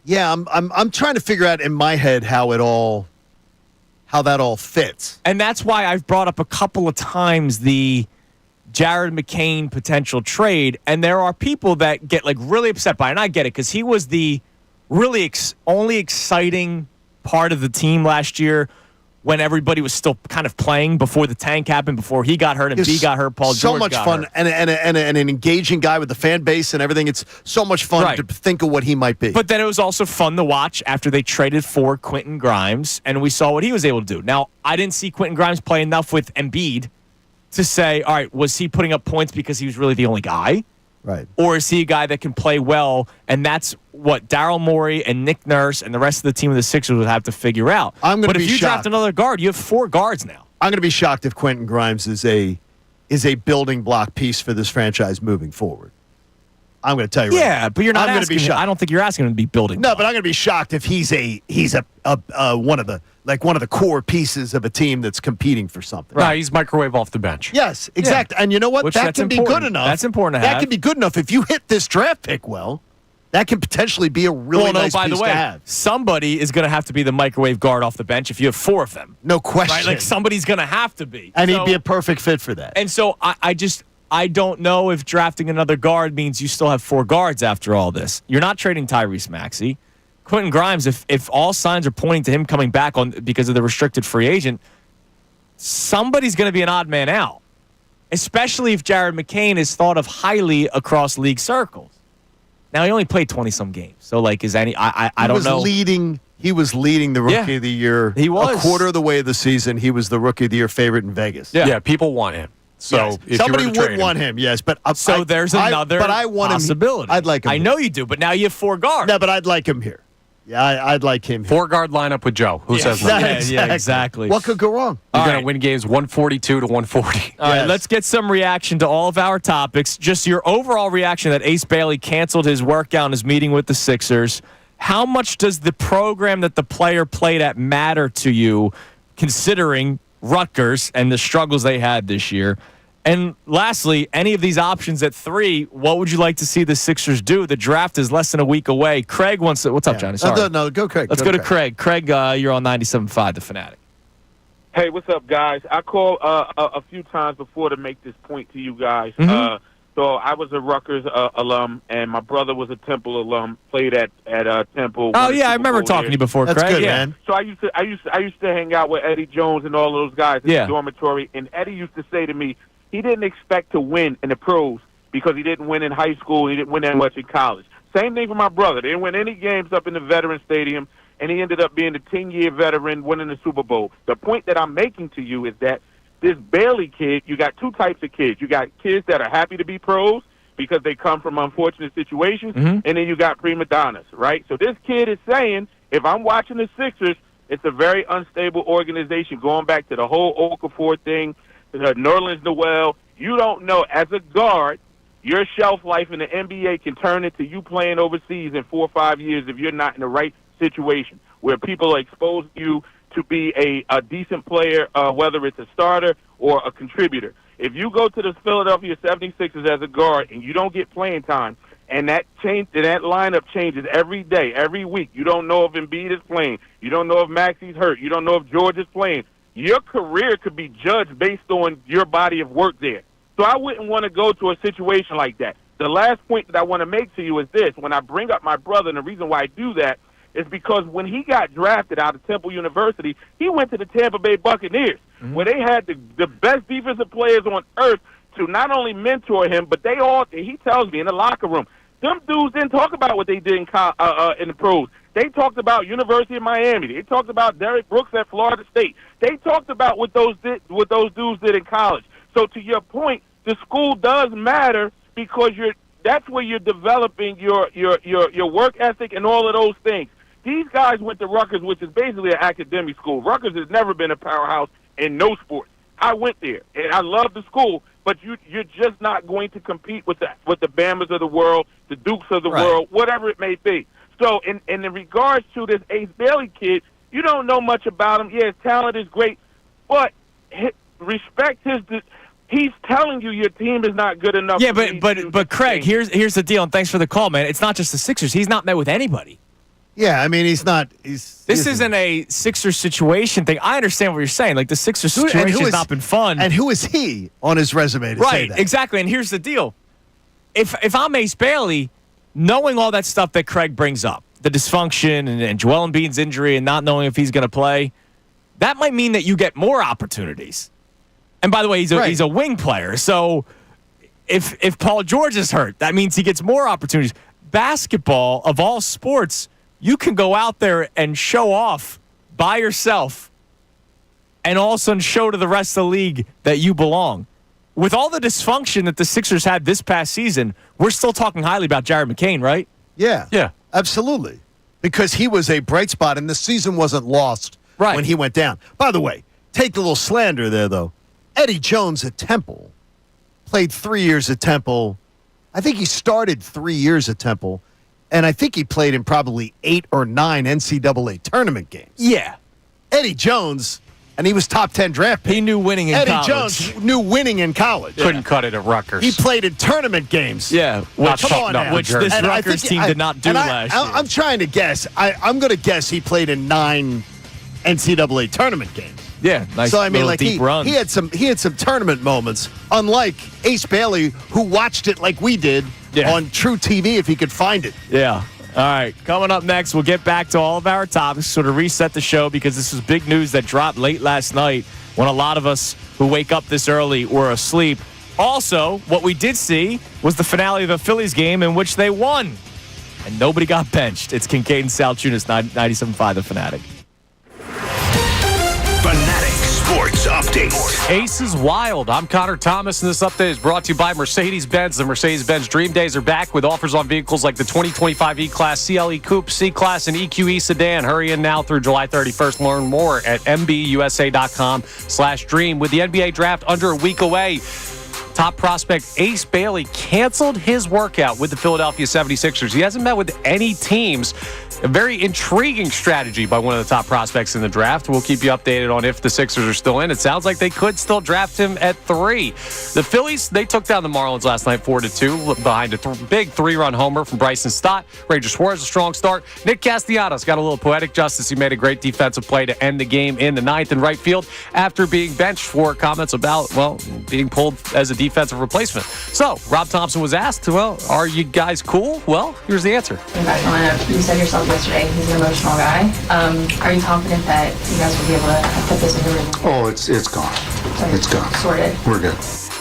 Yeah, I'm trying to figure out in my head how that all fits. And that's why I've brought up a couple of times the Jared McCain potential trade. And there are people that get like really upset by it. And I get it because he was the really only exciting part of the team last year when everybody was still kind of playing before the tank happened, before he got hurt and B got hurt, Paul so George much got fun hurt. and an engaging guy with the fan base and everything. It's so much fun Right. to think of what he might be. But then it was also fun to watch after they traded for Quentin Grimes, and we saw what he was able to do. Now, I didn't see Quentin Grimes play enough with Embiid to say, all right, was he putting up points because he was really the only guy? right. Or is he a guy that can play well? And that's what Daryl Morey and Nick Nurse and the rest of the team of the Sixers would have to figure out. I'm gonna But if be you draft shocked. another guard, you have 4 guards now. I'm going to be shocked if Quentin Grimes is a building block piece for this franchise moving forward. I'm going to tell you. Yeah, right but you're not I'm gonna asking be him. shocked. I don't think you're asking him to be building. No, block. but I'm going to be shocked if he's one of the core pieces of a team that's competing for something. Right, he's microwave off the bench. Yes, exactly. And you know what? Which that that's can be important. good enough. That's important to That have. can be good enough if you hit this draft pick well. That can potentially be a really Well, no, nice by piece the way, to have. somebody is going to have to be the microwave guard off the bench if you have 4 of them. No question. Right? Like somebody's going to have to be. and So- he'd be a perfect fit for that. And so I don't know if drafting another guard means you still have 4 guards after all this. You're not trading Tyrese Maxey. Quentin Grimes, if all signs are pointing to him coming back on because of the restricted free agent, somebody's going to be an odd man out, especially if Jared McCain is thought of highly across league circles. Now, he only played 20-some games. So, like, is any – I don't know. He was leading the Rookie of the Year. He was. A quarter of the way of the season, he was the Rookie of the Year favorite in Vegas. Yeah, people want him. So Yes. if Somebody you were to would trade want him, yes. But So there's another but I want possibility. I'd like him. I here. know you do, but now you have 4 guards. No, but I'd like him here. Yeah, I'd like him here. 4-guard lineup with Joe. Who says Yeah, no? yeah, exactly. What could go wrong? You're All going right. to win games 142 to 140. All right, Yes. let's get some reaction to all of our topics. Just your overall reaction that Ace Bailey canceled his workout and his meeting with the Sixers. How much does the program that the player played at matter to you, considering Rutgers and the struggles they had this year? And lastly, any of these options at 3, what would you like to see the Sixers do? The draft is less than a week away. Craig wants to. What's up, Johnny? Sorry. No, go Craig. Let's go to Craig. Craig, you're on 97.5, The Fanatic. Hey, what's up, guys? I called a few times before to make this point to you guys. So I was a Rutgers alum, and my brother was a Temple alum. Played at Temple. Oh yeah, I remember talking to you before, That's Craig. good, yeah. man. So I used to hang out with Eddie Jones and all of those guys in the dormitory. And Eddie used to say to me, he didn't expect to win in the pros because he didn't win in high school. He didn't win that much in college. Same thing for my brother. They didn't win any games up in the Veterans Stadium, and he ended up being a 10-year veteran, winning the Super Bowl. The point that I'm making to you is that this Bailey kid, you got two types of kids. You got kids that are happy to be pros because they come from unfortunate situations, and then you got prima donnas, right? So this kid is saying, if I'm watching the Sixers, it's a very unstable organization, going back to the whole Okafor thing, the Nerlens Noel. You don't know, as a guard, your shelf life in the NBA can turn into you playing overseas in 4 or 5 years if you're not in the right situation, where people are exposing you to be a decent player, whether it's a starter or a contributor. If you go to the Philadelphia 76ers as a guard and you don't get playing time, and that lineup changes every day, every week, you don't know if Embiid is playing, you don't know if Maxi's hurt, you don't know if George is playing, your career could be judged based on your body of work there. So I wouldn't want to go to a situation like that. The last point that I want to make to you is this. When I bring up my brother, and the reason why I do that is because when he got drafted out of Temple University, he went to the Tampa Bay Buccaneers, where they had the best defensive players on earth to not only mentor him, but he tells me in the locker room, them dudes didn't talk about what they did in the pros. They talked about University of Miami. They talked about Derrick Brooks at Florida State. They talked about what those dudes did in college. So to your point, the school does matter because that's where you're developing your work ethic and all of those things. These guys went to Rutgers, which is basically an academic school. Rutgers has never been a powerhouse in no sport. I went there, and I love the school, but you're just not going to compete with the Bamas of the world, the Dukes of the world, whatever it may be. So in regards to this Ace Bailey kid, you don't know much about him. Yeah, his talent is great, but respect he's telling you your team is not good enough. Yeah, but Craig, here's the deal, and thanks for the call, man. It's not just the Sixers. He's not met with anybody. Yeah, I mean, This isn't a Sixers situation thing. I understand what you're saying. Like, the Sixers situation has not been fun. And who is he on his resume to say that? Right, exactly. And here's the deal. If I'm Ace Bailey, knowing all that stuff that Craig brings up, the dysfunction and Joel Embiid's injury and not knowing if he's going to play, that might mean that you get more opportunities. And by the way, he's a wing player. So if Paul George is hurt, that means he gets more opportunities. Basketball, of all sports, you can go out there and show off by yourself and all of a sudden show to the rest of the league that you belong. With all the dysfunction that the Sixers had this past season, we're still talking highly about Jared McCain, right? Yeah. Yeah. Absolutely. Because he was a bright spot, and the season wasn't lost when he went down. By the way, take a little slander there, though. Eddie Jones at Temple played 3 years at Temple. I think he started 3 years at Temple. And I think he played in probably 8 or 9 NCAA tournament games. Yeah. Eddie Jones, and he was top 10 draft pick. He knew winning in Eddie college. Jones knew winning in college. Couldn't cut it at Rutgers. He played in tournament games. Yeah. Which this And I Rutgers think- team did not do last year. I'm trying to guess. I'm going to guess he played in 9 NCAA tournament games. Yeah, nice. So I mean, little like deep run. he had some tournament moments, unlike Ace Bailey, who watched it like we did on True TV if he could find it. Yeah. All right. Coming up next, we'll get back to all of our topics, sort of reset the show because this is big news that dropped late last night when a lot of us who wake up this early were asleep. Also, what we did see was the finale of the Phillies game in which they won, and nobody got benched. It's Kincade and Salciunas, 97.5 The Fanatic. Fanatic Sports Update. Ace is wild. I'm Connor Thomas, and this update is brought to you by Mercedes-Benz. The Mercedes-Benz Dream Days are back with offers on vehicles like the 2025 E-Class, CLE Coupe, C-Class, and EQE Sedan. Hurry in now through July 31st. Learn more at mbusa.com/dream. With the NBA draft under a week away, top prospect Ace Bailey canceled his workout with the Philadelphia 76ers. He hasn't met with any teams. A very intriguing strategy by one of the top prospects in the draft. We'll keep you updated on if the Sixers are still in. It sounds like they could still draft him at 3. The Phillies, they took down the Marlins last night 4-2 behind a big 3-run homer from Bryson Stott. Ranger Suarez, a strong start. Nick Castellanos got a little poetic justice. He made a great defensive play to end the game in the 9th in right field after being benched for comments about, well, being pulled as a defensive replacement. So, Rob Thompson was asked, well, are you guys cool? Well, here's the answer. You said yourself yesterday, he's an emotional guy. Are you confident that you guys will be able to put this in the room? Oh, it's gone. It's gone. Sorted. We're good.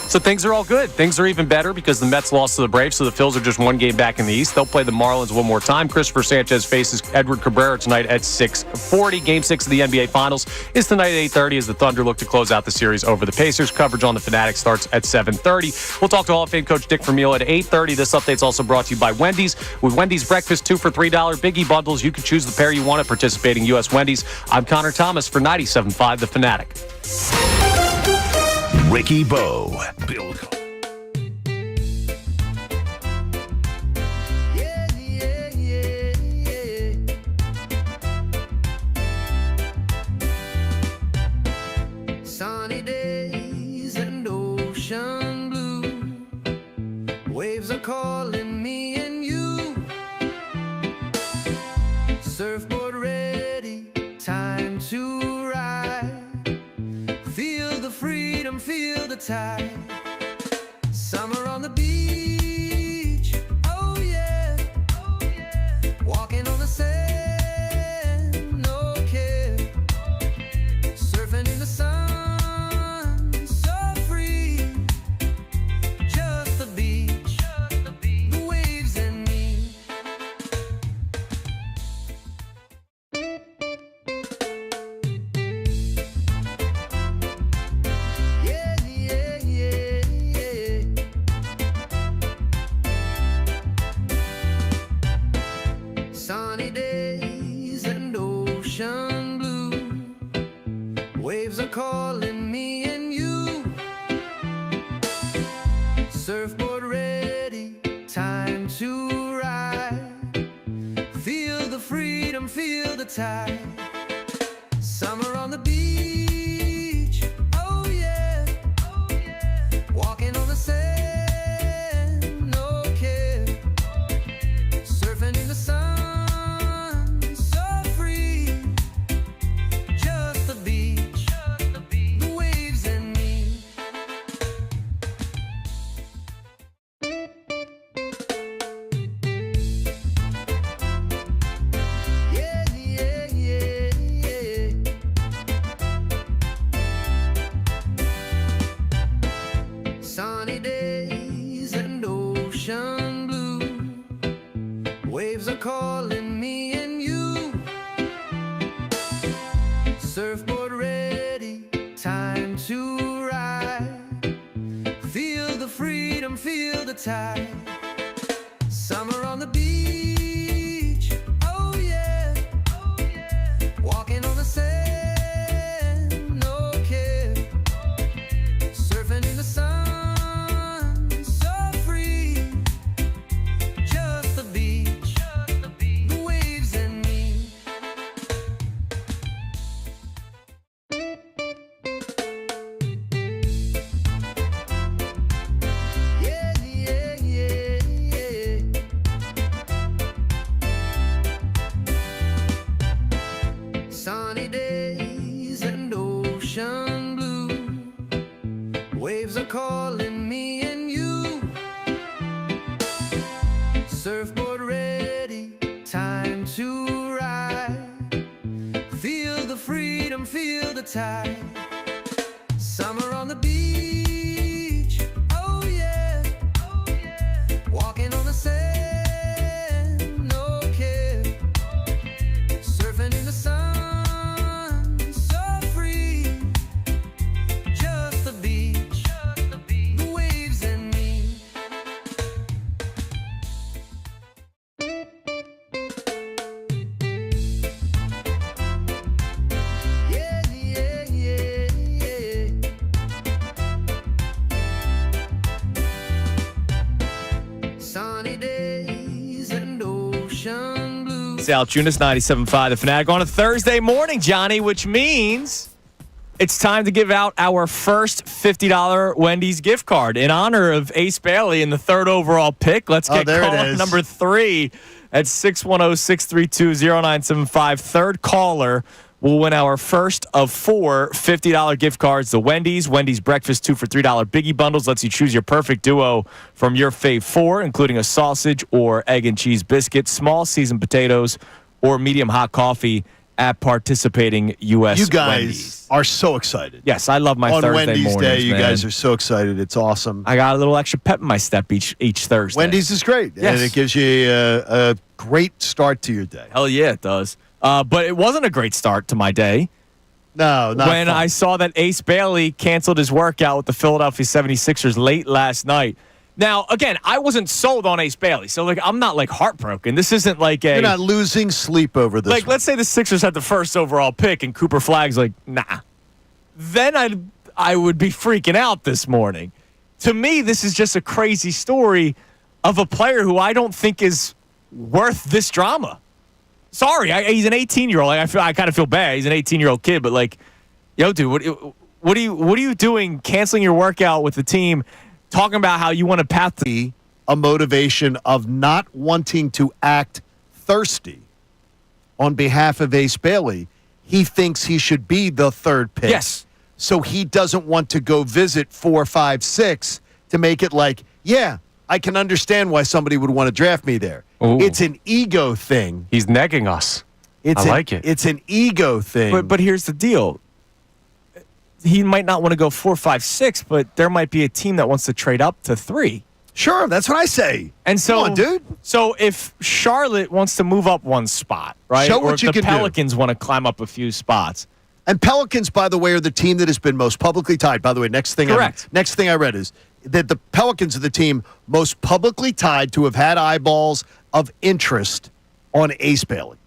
So things are all good. Things are even better because the Mets lost to the Braves, so the Phils are just one game back in the East. They'll play the Marlins one more time. Christopher Sanchez faces Edward Cabrera tonight at 6:40. Game 6 of the NBA Finals is tonight at 8:30 as the Thunder look to close out the series over the Pacers. Coverage on the Fanatic starts at 7:30. We'll talk to Hall of Fame coach Dick Vermile at 8:30. This update's also brought to you by Wendy's. With Wendy's breakfast 2 for $3 Biggie Bundles, you can choose the pair you want at participating U.S. Wendy's. I'm Connor Thomas for 97.5 The Fanatic. Ricky Bo. Bill. Yeah, yeah, yeah, yeah. Sunny days and ocean blue. Waves are calling me and you. Surfboard ready, time to ride. Feel the freedom, feel the tide. Summer on the beach, oh yeah, oh yeah. Walking on the sand, no care. Surfing in the sun, so free. Just the beach, the waves and me. Yeah, yeah, yeah, yeah. Sunny days and ocean blue. Waves are calling me and you. Surfboard ready, time to ride. Feel the freedom, feel the tide. Summer on the beach, oh yeah, oh yeah. Walking on the sand, no care. Surfing in the sun, so free. Just the beach, the waves and me. Yeah, yeah, yeah, yeah. Sunny days and ocean blue. Waves are calling me and you. Surfboard ready, time to ride. Feel the freedom, feel the tide. Summer on the beach, oh yeah, oh yeah. Walking on the sand, no care. Surfing in the sun, so free. Just the beach, the waves and me. Yeah, yeah, yeah, yeah. Sunny days and ocean blue. Waves are calling me and you. Surfboard ready, time to ride. Feel the freedom, feel the tide. Summer on the beach, oh yeah, oh yeah. Walking on the sand, no care. Surfing in the sun, so free. Just the beach, the waves and me. Yeah, yeah, yeah, yeah. Salciunas, 97.5 The Fanatic on a Thursday morning, Johnny, which means it's time to give out our first $50 Wendy's gift card in honor of Ace Bailey in the third overall pick. Let's get caller number 3 at 610-632-0975. Third caller will win our first of 4 $50 gift cards. The Wendy's Breakfast 2 for $3 Biggie Bundles lets you choose your perfect duo from your fave 4, including a sausage or egg and cheese biscuit, small seasoned potatoes, or medium hot coffee at participating U.S. You guys Wendy's. are so excited. Yes, I love my on Thursday Wendy's mornings, Day. You man. guys are so excited. It's awesome. I got a little extra pep in my step each Thursday. Wendy's is great, Yes. and it gives you a great start to your day. Hell yeah, it does. But it wasn't a great start to my day. No, not when fun. I saw that Ace Bailey canceled his workout with the Philadelphia 76ers late last night. Now, again, I wasn't sold on Ace Bailey, so I'm not heartbroken. This isn't You're not losing sleep over this. let's say the Sixers had the first overall pick and Cooper Flagg's nah. Then I would be freaking out this morning. To me, this is just a crazy story of a player who I don't think is worth this drama. Sorry, he's an 18-year-old. I kind of feel bad. He's an 18-year-old kid, but dude, what are you doing? Canceling your workout with the team, talking about how you want to path to a motivation of not wanting to act thirsty on behalf of Ace Bailey. He thinks he should be the third pick. Yes. So he doesn't want to go visit 4, 5, 6 to make it yeah, I can understand why somebody would want to draft me there. Ooh. It's an ego thing. He's negging us. I like it. It's an ego thing. But here's the deal. He might not want to go 4, 5, 6, but there might be a team that wants to trade up to 3. Sure, that's what I say. And so, come on, dude. So if Charlotte wants to move up one spot, right? Show or what if you the can do. Pelicans want to climb up a few spots. And Pelicans, by the way, are the team that has been most publicly tied. By the way, next thing I read is that the Pelicans are the team most publicly tied to have had eyeballs of interest on Ace Bailey.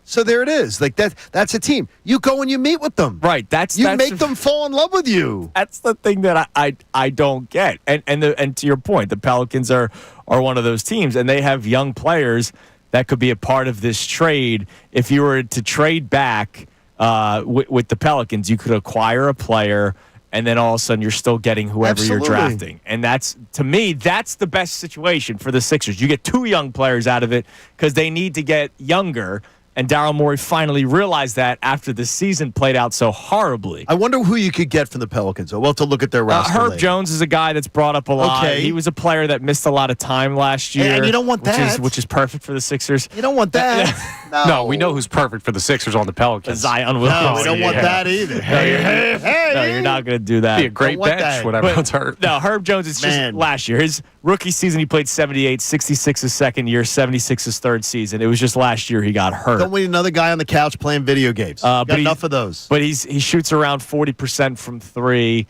So there it is. That's a team. You go and you meet with them. Right. You make them fall in love with you. That's the thing that I don't get. And to your point, the Pelicans are one of those teams, and they have young players that could be a part of this trade. If you were to trade back with the Pelicans, you could acquire a player, and then all of a sudden you're still getting whoever you're drafting. And to me, that's the best situation for the Sixers. You get 2 young players out of it because they need to get younger. And Daryl Morey finally realized that after the season played out so horribly. I wonder who you could get from the Pelicans. We'll have to look at their roster Herb later. Jones is a guy that's brought up a lot. Okay. He was a player that missed a lot of time last year. And you don't want that. Which is perfect for the Sixers. You don't want that. No, we know who's perfect for the Sixers on the Pelicans. Zion Williamson. No, we don't want that either. No, you're not going to do that. Be a great bench that. when everyone's hurt. No, Herb Jones is just last year. His rookie season, he played 78, 66 his second year, 76 his third season. It was just last year he got hurt. Don't we need another guy on the couch playing video games? Got enough of those. But he shoots around 40% from 3.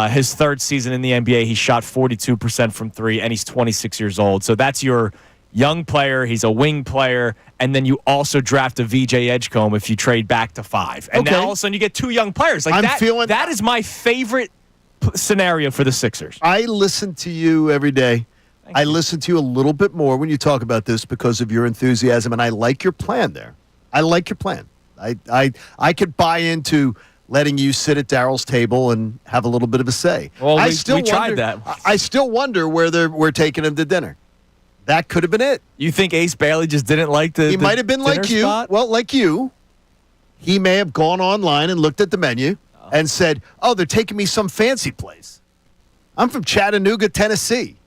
His third season in the NBA, he shot 42% from 3, and he's 26 years old. So that's your young player. He's a wing player. And then you also draft a VJ Edgecombe if you trade back to 5. And now all of a sudden you get 2 young players. That is my favorite scenario for the Sixers. I listen to you every day. I listen to you a little bit more when you talk about this because of your enthusiasm, and I like your plan there. I like your plan. I could buy into letting you sit at Daryl's table and have a little bit of a say. Well, we tried that. I still wonder where we're taking him to dinner. That could have been it. You think Ace Bailey just didn't like the He might have been like you. Spot? Well, like you. He may have gone online and looked at the menu and said, oh, they're taking me some fancy place. I'm from Chattanooga, Tennessee.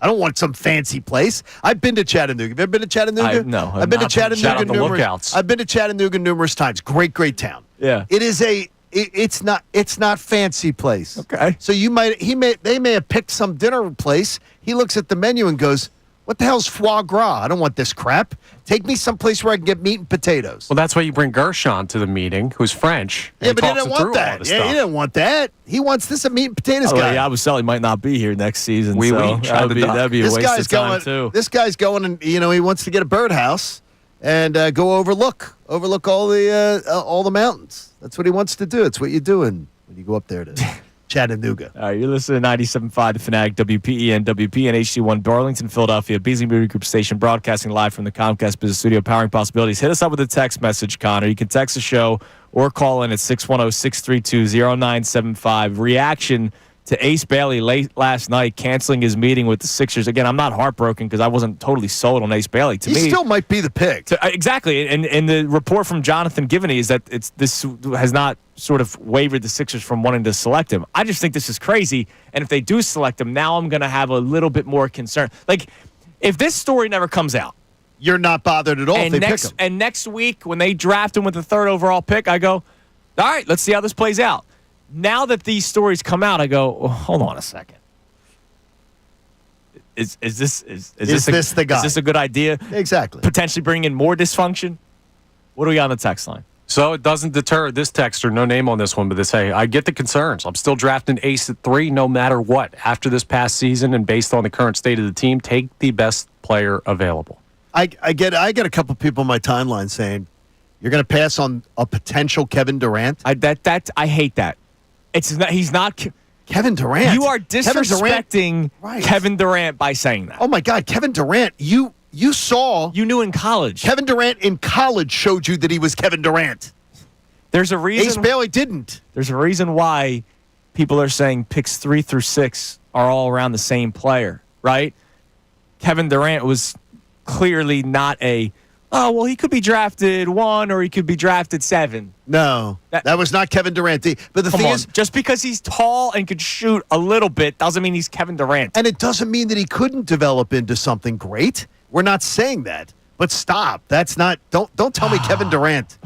I don't want some fancy place. I've been to Chattanooga. Have you ever been to Chattanooga? No. I've been to Chattanooga numerous. I've been to Chattanooga numerous times. Great town. Yeah. It is it's not fancy place. Okay. So they may have picked some dinner place. He looks at the menu and goes, what the hell's foie gras? I don't want this crap. Take me someplace where I can get meat and potatoes. Well, that's why you bring Gershon to the meeting, who's French. Yeah, but he didn't want that. Yeah, he didn't want that. He wants this a meat and potatoes guy. Yeah, Abusele might not be here next season. That'd be a waste of time, too. This guy's going and, he wants to get a birdhouse and go overlook all the mountains. That's what he wants to do. It's what you're doing when you go up there to Chattanooga. All right, you're listening to 97.5 The Fanatic, WPEN, WPN, HD1, Darlington, Philadelphia, Beasley Media Group Station, broadcasting live from the Comcast Business Studio, powering possibilities. Hit us up with a text message, Connor. You can text the show or call in at 610-632-0975. Reaction to Ace Bailey late last night, canceling his meeting with the Sixers. Again, I'm not heartbroken because I wasn't totally sold on Ace Bailey. To He me, still might be the pick. Exactly. And the report from Jonathan Givney is that this has not sort of wavered the Sixers from wanting to select him. I just think this is crazy. And if they do select him, now I'm going to have a little bit more concern. Like, if this story never comes out, you're not bothered at all if they pick him. And next week, when they draft him with the 3rd overall pick, I go, all right, let's see how this plays out. Now that these stories come out, I go, oh, hold on a second. Is this the guy? Is this a good idea? Exactly. Potentially bring in more dysfunction? What do we got on the text line? So it doesn't deter this texter, no name on this one, but they say, I get the concerns. I'm still drafting Ace at 3 no matter what. After this past season and based on the current state of the team, take the best player available. I get a couple people on my timeline saying, you're going to pass on a potential Kevin Durant? I hate that. He's not Kevin Durant. You are disrespecting Kevin Durant by saying that. Oh my God, Kevin Durant! You knew in college. Kevin Durant in college showed you that he was Kevin Durant. There's a reason Ace Bailey didn't. There's a reason why people are saying picks 3 through 6 are all around the same player, right? Kevin Durant was clearly not he could be drafted 1 or he could be drafted 7. No, that was not Kevin Durant. But the thing is, just because he's tall and could shoot a little bit doesn't mean he's Kevin Durant. And it doesn't mean that he couldn't develop into something great. We're not saying that. But stop. That's not. Don't tell me Kevin Durant.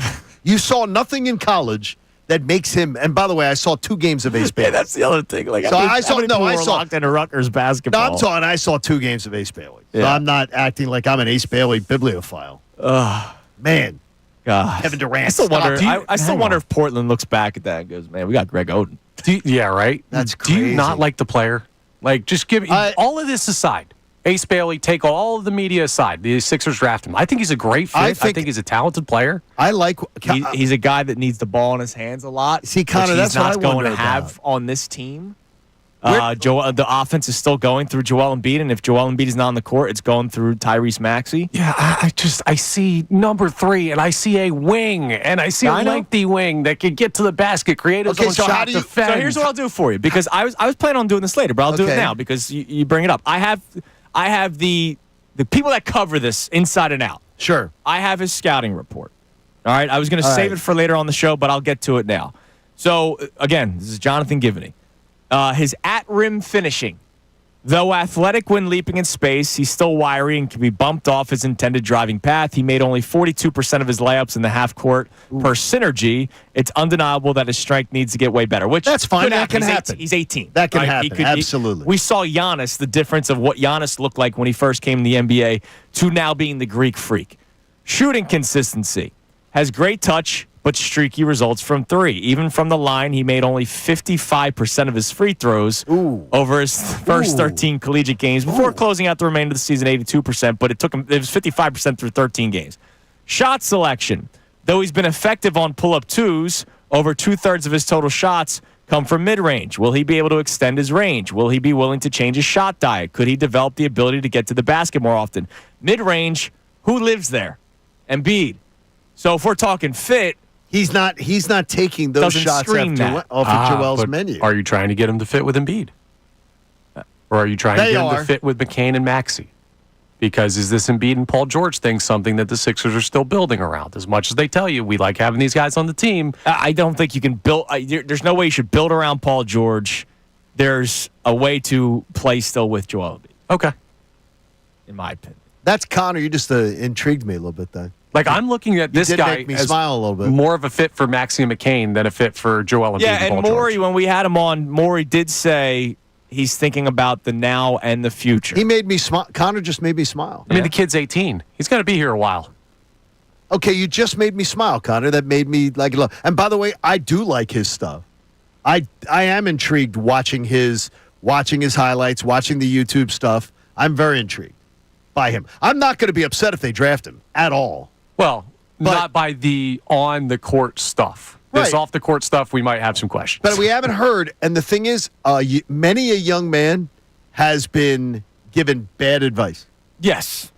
You saw nothing in college that makes him. And by the way, I saw 2 games of Ace Bailey. Yeah, that's the other thing. Like, so I saw locked into Rutgers basketball. No, I'm talking. I saw 2 games of Ace Bailey. So I'm not acting like I'm an Ace Bailey bibliophile. Man, God, Kevin Durant. I still wonder if Portland looks back at that and goes, "Man, we got Greg Oden." Right. That's crazy. Do you not like the player? Like, just give all of this aside. Ace Bailey, take all of the media aside. The Sixers draft him. I think he's a great fit. I think he's a talented player. I like. He's a guy that needs the ball in his hands a lot. See, Connor, that's not what I going to have about. on this team. The offense is still going through Joel Embiid, and if Joel Embiid is not on the court, it's going through Tyrese Maxey. Yeah, I see number 3, and I see a wing, and I see a lengthy wing that can get to the basket, create his own shot, defend. So here's what I'll do for you, because I was planning on doing this later, but I'll do it now because you bring it up. I have the people that cover this inside and out. Sure. I have his scouting report. All right, I was going to save it for later on the show, but I'll get to it now. So again, this is Jonathan Givney. His at-rim finishing. Though athletic when leaping in space, he's still wiry and can be bumped off his intended driving path. He made only 42% of his layups in the half court per synergy. It's undeniable that his strength needs to get way better. Which that's fine. That can happen. He's 18. That can happen. Absolutely. We saw Giannis, the difference of what Giannis looked like when he first came in the NBA to now being the Greek freak. Shooting consistency. Has great touch, but streaky results from 3. Even from the line, he made only 55% of his free throws over his first 13 collegiate games before closing out the remainder of the season 82%, but it was 55% through 13 games. Shot selection. Though he's been effective on pull-up 2s, over 2/3 of his total shots come from mid-range. Will he be able to extend his range? Will he be willing to change his shot diet? Could he develop the ability to get to the basket more often? Mid-range, who lives there? Embiid. So if we're talking fit, he's not taking those shots off of Joel's menu. Are you trying to get him to fit with Embiid? Or are you trying to get him to fit with McCain and Maxey? Because is this Embiid and Paul George thing something that the Sixers are still building around? As much as they tell you, we like having these guys on the team. I don't think you can build there's no way you should build around Paul George. There's a way to play still with Joel Embiid. Okay. In my opinion. That's Connor. You just intrigued me a little bit there. Like, I'm looking at this guy make me smile a little bit. More of a fit for Maxey and McCain than a fit for Joel Embiid and Paul Morey, George. when we had him on, Morey did say he's thinking about the now and the future. He made me smile. Connor just made me smile. I mean, the kid's 18. He's going to be here a while. Okay, you just made me smile, Connor. That made me like it. And by the way, I do like his stuff. I am intrigued watching his highlights, watching the YouTube stuff. I'm very intrigued by him. I'm not going to be upset if they draft him at all. Well, not by the on-the-court stuff. This Right. off-the-court stuff, we might have some questions. But we haven't heard. And the thing is, many a young man has been given bad advice. Yes.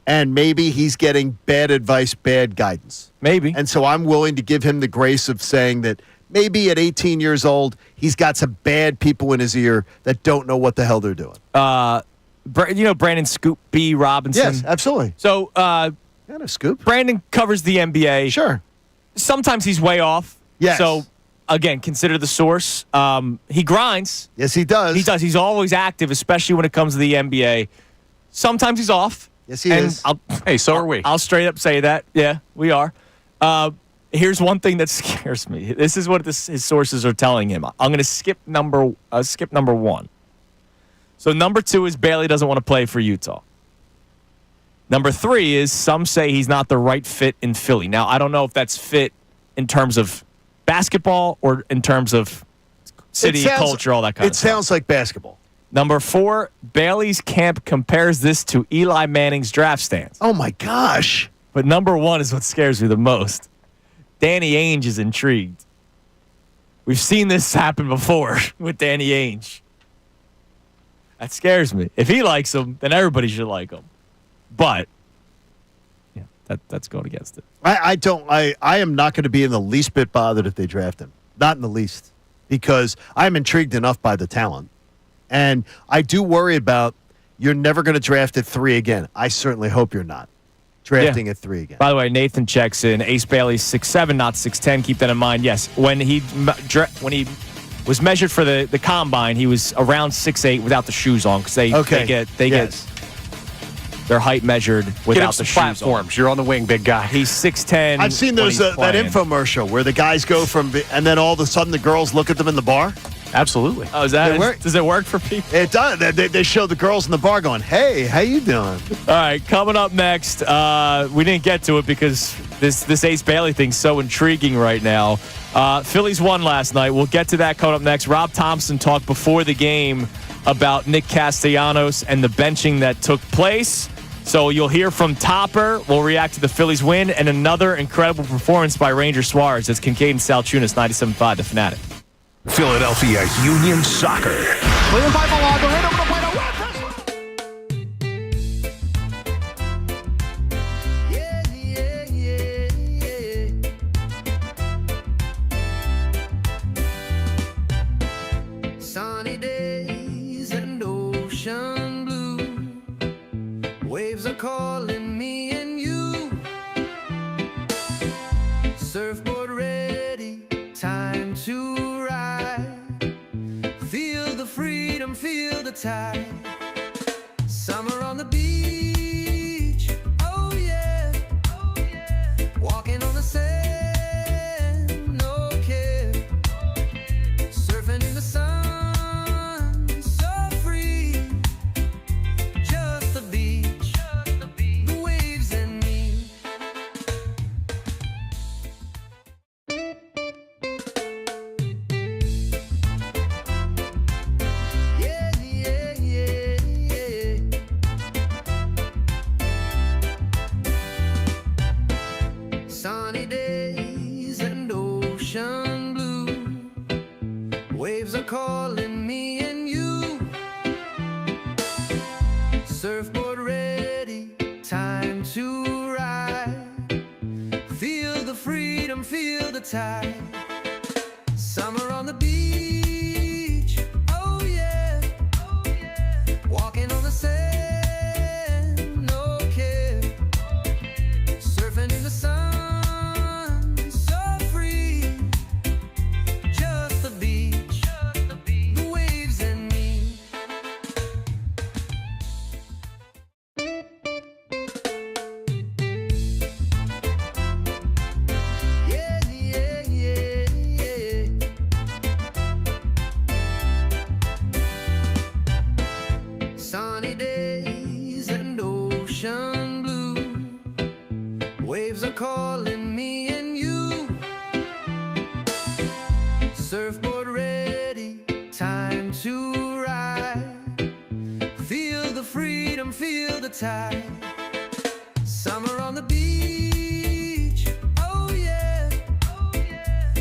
And maybe he's getting bad advice, bad guidance. Maybe. And so I'm willing to give him the grace of saying that maybe at 18 years old, he's got some bad people in his ear that don't know what the hell they're doing. Brandon Scoop B. Robinson? Yes, absolutely. So, Got a scoop. Brandon covers the NBA. Sure. Sometimes he's way off. Yes. So, again, consider the source. He grinds. Yes, he does. He does. He's always active, especially when it comes to the NBA. Sometimes he's off. Yes, he is. Hey, so are we. I'll straight up say that. Yeah, we are. Here's one thing that scares me. This is what his sources are telling him. I'm going to skip number one. So number 2 is Bailey doesn't want to play for Utah. Number 3 is some say he's not the right fit in Philly. Now, I don't know if that's fit in terms of basketball or in terms of city culture, all that kind of stuff. It sounds like basketball. Number 4, Bailey's camp compares this to Eli Manning's draft stance. Oh, my gosh. But number 1 is what scares me the most. Danny Ainge is intrigued. We've seen this happen before with Danny Ainge. That scares me. If he likes him, then everybody should like him. But yeah, that's going against it. I am not going to be in the least bit bothered if they draft him. Not in the least. Because I'm intrigued enough by the talent. And I do worry about you're never going to draft at 3 again. I certainly hope you're not drafting at 3 again. By the way, Nathan checks in. Ace Bailey's 6'7", not 6'10". Keep that in mind. Yes, when he was measured for the combine, he was around 6'8" without the shoes on because they get their height measured without the shoes platforms. on. You're on the wing, big guy. He's 6'10". I've seen those that infomercial where the guys go and then all of a sudden the girls look at them in the bar. Absolutely. Oh, does it work for people? It does. They show the girls in the bar going, "Hey, how you doing?" All right, coming up next, we didn't get to it because this Ace Bailey thing's so intriguing right now. Phillies won last night. We'll get to that coming up next. Rob Thompson talked before the game about Nick Castellanos and the benching that took place. So you'll hear from Topper. We'll react to the Phillies win and another incredible performance by Ranger Suarez. It's Kincade Salciunas, 97.5, The Fanatic. Philadelphia Union Soccer. William Piper hit over the plate. Sunny days and ocean blue. Waves are calling me and you. Surfboard ready, time to ride. Feel the freedom, feel the tide. Summer on the beach, oh yeah, oh yeah. Walking on the sand, no care. Surfing in the sun, so free. Just the beach, the waves and me. Yeah, yeah, yeah, yeah. Sunny days and ocean blue. Waves are calling me and you. Surfboard ready, time to ride. Feel the freedom, feel the tide. Summer on the beach, oh yeah, oh yeah. Walking on the sand, no care. Surfing in the sun, so free. Just the beach, the waves and me. Yeah, yeah, yeah, yeah. Sunny days and ocean blue. Waves are calling me and you. Surfboard ready, time to ride. Feel the freedom, feel the tide. Summer on the beach, oh yeah, oh yeah.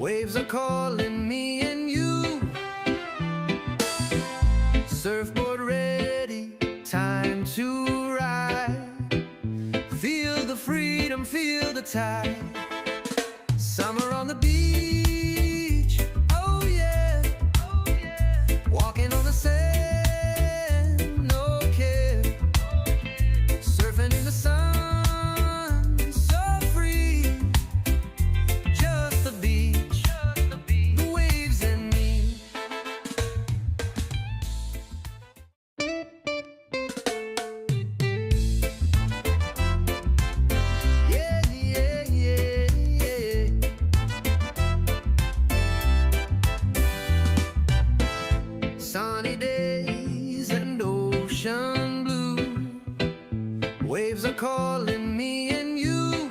Waves are calling me and you. Surfboard ready, time to ride. Feel the freedom, feel the tide. Summer on the beach, oh yeah, walking on the sand, no care, surfing in the sun, so free, just the beach, the waves and me. Yeah, yeah, yeah, yeah. Sunny days and ocean blue. Waves are calling me and you.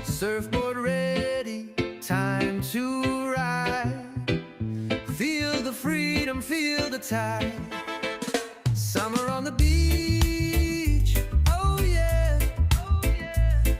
Surfboard ready, time to ride. Feel the freedom, feel the tide. Summer on the beach, oh yeah,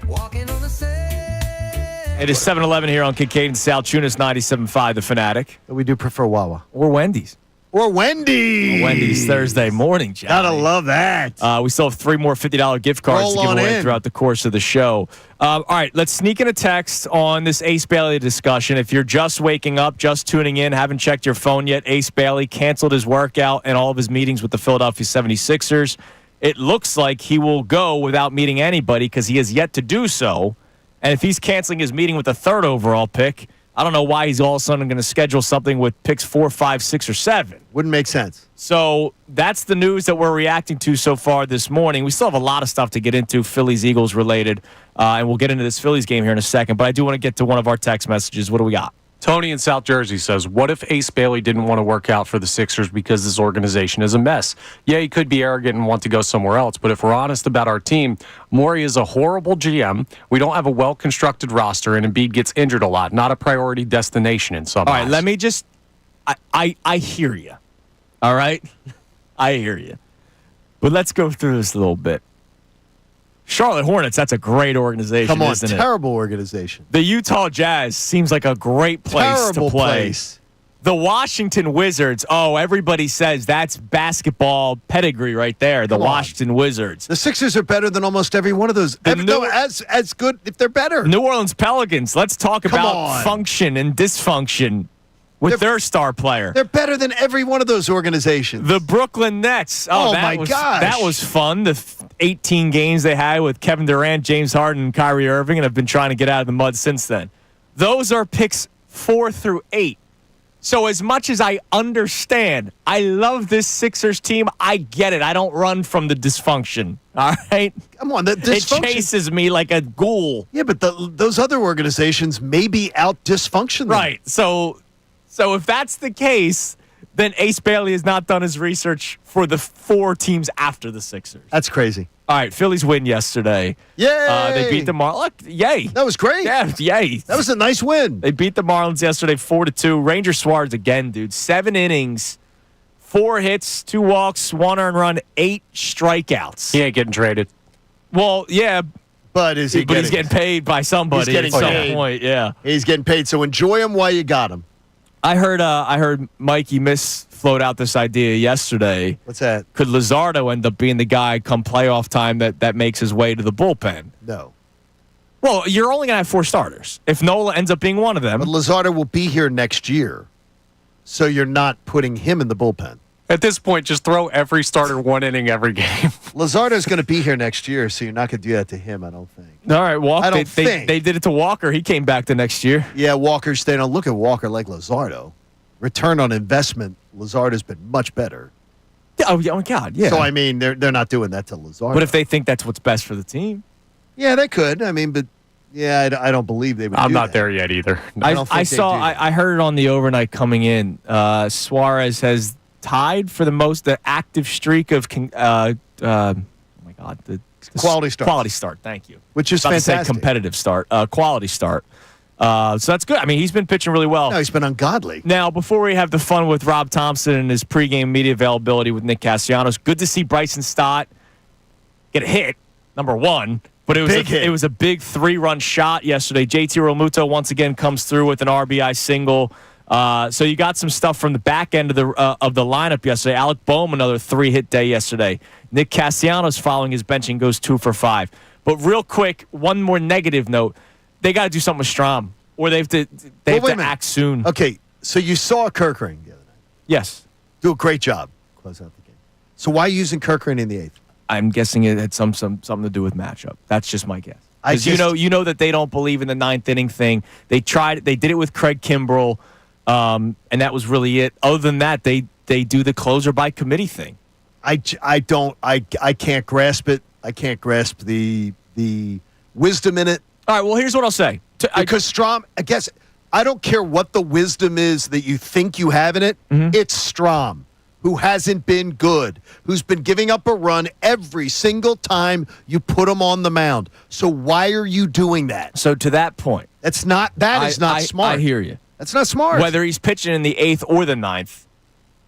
walking on the sand. It is 7-Eleven here on Kincade Salciunas 97.5, The Fanatic. We do prefer Wawa. Or Wendy's. Or Wendy's. Wendy's Thursday morning, Johnny. Gotta love that. We still have 3 more $50 gift cards Roll to give on away in. throughout the course of the show. All right, let's sneak in a text on this Ace Bailey discussion. If you're just waking up, just tuning in, haven't checked your phone yet, Ace Bailey canceled his workout and all of his meetings with the Philadelphia 76ers. It looks like he will go without meeting anybody because he has yet to do so. And if he's canceling his meeting with the 3rd overall pick, I don't know why he's all of a sudden going to schedule something with picks 4, 5, 6, or 7. Wouldn't make sense. So that's the news that we're reacting to so far this morning. We still have a lot of stuff to get into, Phillies-Eagles related, and we'll get into this Phillies game here in a second. But I do want to get to one of our text messages. What do we got? Tony in South Jersey says, what if Ace Bailey didn't want to work out for the Sixers because this organization is a mess? Yeah, he could be arrogant and want to go somewhere else, but if we're honest about our team, Morey is a horrible GM. We don't have a well-constructed roster, and Embiid gets injured a lot. Not a priority destination in some All right, eyes. let me just I hear you. All right? I hear you. But let's go through this a little bit. Charlotte Hornets, that's a great organization, Come on, isn't it? terrible organization. The Utah Jazz seems like a great place Terrible to play. place. The Washington Wizards, everybody says that's basketball pedigree right there, the Come on. Washington Wizards. The Sixers are better than almost every one of those. As good if they're better. New Orleans Pelicans, let's talk about on. function and dysfunction with their star player. They're better than every one of those organizations. The Brooklyn Nets. Oh, my gosh. That was fun. The 18 games they had with Kevin Durant, James Harden, and Kyrie Irving, and have been trying to get out of the mud since then. Those are picks 4 through 8. So as much as I understand, I love this Sixers team, I get it. I don't run from the dysfunction. All right? Come on. The It dysfunction. chases me like a ghoul. Yeah, but those other organizations may be out dysfunctional. Right. So if that's the case, then Ace Bailey has not done his research for the 4 teams after the Sixers. That's crazy. All right, Phillies win yesterday. Yay! They beat the Marlins. Look, yay. That was great. Yeah, yay. That was a nice win. They beat the Marlins yesterday 4-2. Ranger Suarez again, dude. 7 innings, 4 hits, 2 walks, 1 earned run, 8 strikeouts. He ain't getting traded. Well, yeah, But is he but he's getting paid by somebody He's getting at some paid. point, yeah. He's getting paid, so enjoy him while you got him. I heard Mikey Miss float out this idea yesterday. What's that? Could Luzardo end up being the guy come playoff time that makes his way to the bullpen? No. Well, you're only going to have 4 starters. If Nola ends up being one of them. But Luzardo will be here next year, so you're not putting him in the bullpen. At this point, just throw every starter 1 inning every game. Luzardo's going to be here next year, so you're not going to do that to him, I don't think. All right, Walker. I don't think. They did it to Walker. He came back the next year. Yeah, Walker's staying on. Look at Walker like Luzardo. Return on investment, Luzardo's been much better. Oh, my God, yeah. So, I mean, they're not doing that to Luzardo. But if they think that's what's best for the team? Yeah, they could. I mean, but, yeah, I don't believe they would I'm do not that. there yet either. I don't think I they saw. do that. I heard it on the overnight coming in. Suarez has tied for the active streak of. Oh my God, the Quality start. Quality start. Thank you. Which is About to say fantastic. competitive start. Quality start. So that's good. I mean, he's been pitching really well. No, he's been ungodly. Now, before we have the fun with Rob Thompson and his pregame media availability with Nick Castellanos, good to see Bryson Stott get a hit, number 1, But it was Big hit. it was a big 3-run shot yesterday. JT Realmuto once again comes through with an RBI single. So you got some stuff from the back end of the lineup yesterday. Alec Boehm, another 3-hit day yesterday. Nick Castellanos following his benching goes 2 for 5. But real quick, one more negative note. They got to do something with Strahm, or they have to act soon. Okay, so you saw Kerkering the other night. Yes. Do a great job. Close out the game. So why using Kerkering in the 8th? I'm guessing it had something to do with matchup. That's just my guess. Because you know that they don't believe in the 9th inning thing. They did it with Craig Kimbrell, and that was really it. Other than that, they do the closer by committee thing. I can't grasp it. I can't grasp the wisdom in it. All right, well, here's what I'll say. Because Strahm, I guess, I don't care what the wisdom is that you think you have in it. Mm-hmm. It's Strahm, who hasn't been good, who's been giving up a run every single time you put him on the mound. So why are you doing that? So to that point. That is not smart. I hear you. That's not smart. Whether he's pitching in the 8th or the 9th,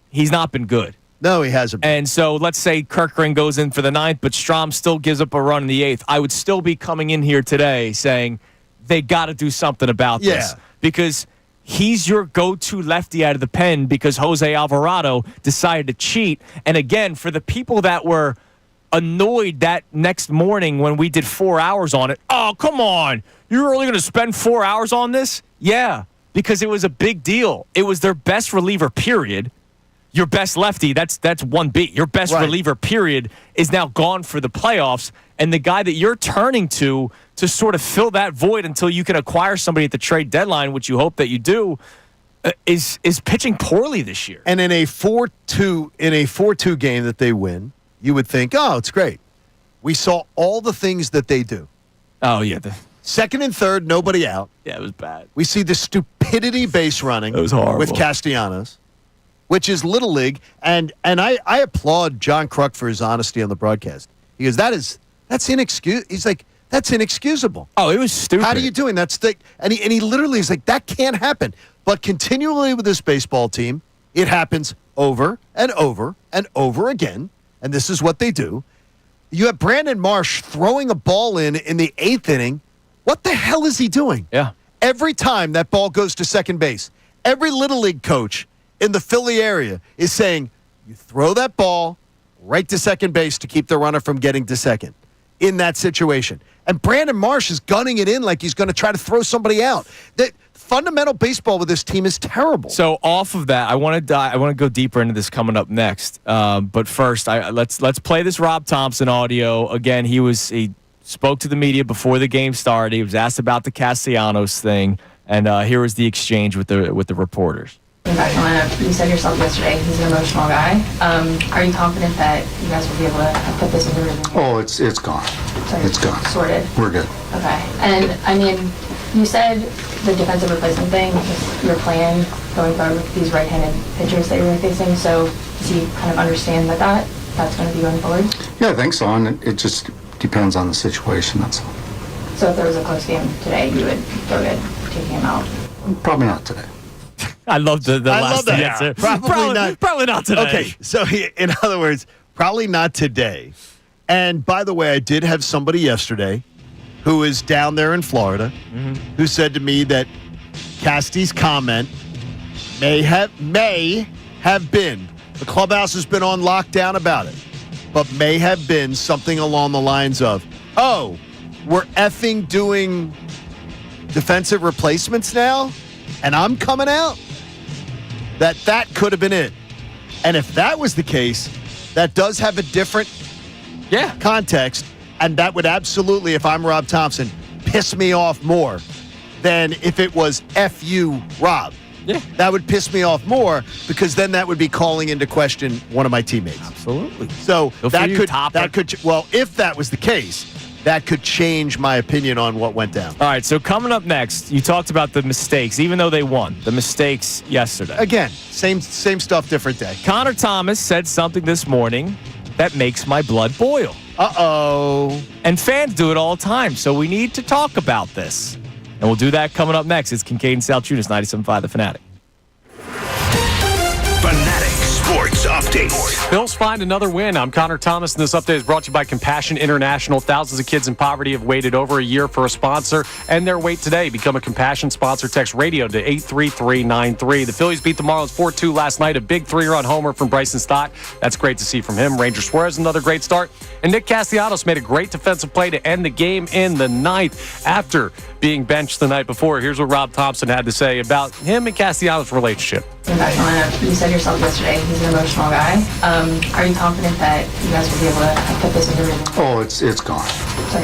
he's not been good. No, he hasn't been. And so let's say Kerkering goes in for the 9th, but Strahm still gives up a run in the 8th. I would still be coming in here today saying they got to do something about this. Because he's your go-to lefty out of the pen because Jose Alvarado decided to cheat. And again, for the people that were annoyed that next morning when we did 4 hours on it, oh, come on. You're really going to spend 4 hours on this? Yeah, because it was a big deal. It was their best reliever, period. Your best lefty, that's one beat. Your best reliever, period, is now gone for the playoffs. And the guy that you're turning to sort of fill that void until you can acquire somebody at the trade deadline, which you hope that you do, is pitching poorly this year. And in a 4-2 game that they win, you would think, oh, it's great. We saw all the things that they do. Oh, yeah. Second and third, nobody out. Yeah, it was bad. We see the stupidity base running it was horrible. with Castellanos, which is Little League. And I applaud John Kruk for his honesty on the broadcast. He goes, that's inexcusable. He's like, that's inexcusable. Oh, it was stupid. How do you do it? And he literally is like, that can't happen. But continually with this baseball team, it happens over and over and over again. And this is what they do. You have Brandon Marsh throwing a ball in the 8th inning. What the hell is he doing? Yeah. Every time that ball goes to second base, every Little League coach in the Philly area is saying, you throw that ball right to second base to keep the runner from getting to second in that situation. And Brandon Marsh is gunning it in like he's going to try to throw somebody out. That fundamental baseball with this team is terrible. So off of that, I want to go deeper into this coming up next. But first, let's play this Rob Thompson audio again. He spoke to the media before the game started. He was asked about the Castellanos thing, and here was the exchange with the reporters. Back in the lineup, you said yourself yesterday he's an emotional guy. Are you confident that you guys will be able to put this in the rhythm? Oh, it's gone. It's gone. Sorted. We're good. Okay. And I mean, you said the defensive replacement thing is your plan going forward with these right-handed pitchers that you're facing. So does he kind of understand that's going to be going forward? Yeah, I think so. And it just depends on the situation. That's all. So if there was a close game today, you would go good taking him out? Probably not today. I love the last answer. Probably not today. Okay, so in other words, probably not today. And by the way, I did have somebody yesterday who is down there in Florida who said to me that Casty's comment may have been, the clubhouse has been on lockdown about it, but may have been something along the lines of, oh, we're effing doing defensive replacements now, and I'm coming out? That could have been it. And if that was the case, that does have a different context, and that would absolutely, if I'm Rob Thompson, piss me off more than if it was F you, Rob. Yeah. That would piss me off more because then that would be calling into question one of my teammates. Absolutely. So if that was the case, that could change my opinion on what went down. All right, so coming up next, you talked about the mistakes, even though they won. The mistakes yesterday. Again, same stuff, different day. Connor Thomas said something this morning that makes my blood boil. Uh-oh. And fans do it all the time, so we need to talk about this. And we'll do that coming up next. It's Kincade Salciunas, 97.5 The Fanatic. Fanatic Sports update. Bills find another win. I'm Connor Thomas, and this update is brought to you by Compassion International. Thousands of kids in poverty have waited over a year for a sponsor, and their wait today. Become a Compassion sponsor. Text radio to 83393. The Phillies beat the Marlins 4-2 last night. A big 3-run homer from Bryson Stott. That's great to see from him. Ranger Suarez, another great start. And Nick Castellanos made a great defensive play to end the game in the ninth after being benched the night before. Here's what Rob Thompson had to say about him and Castellanos' relationship. You said yourself yesterday he's an emotional guy. Are you confident that you guys will be able to put this into rhythm? Oh, it's gone.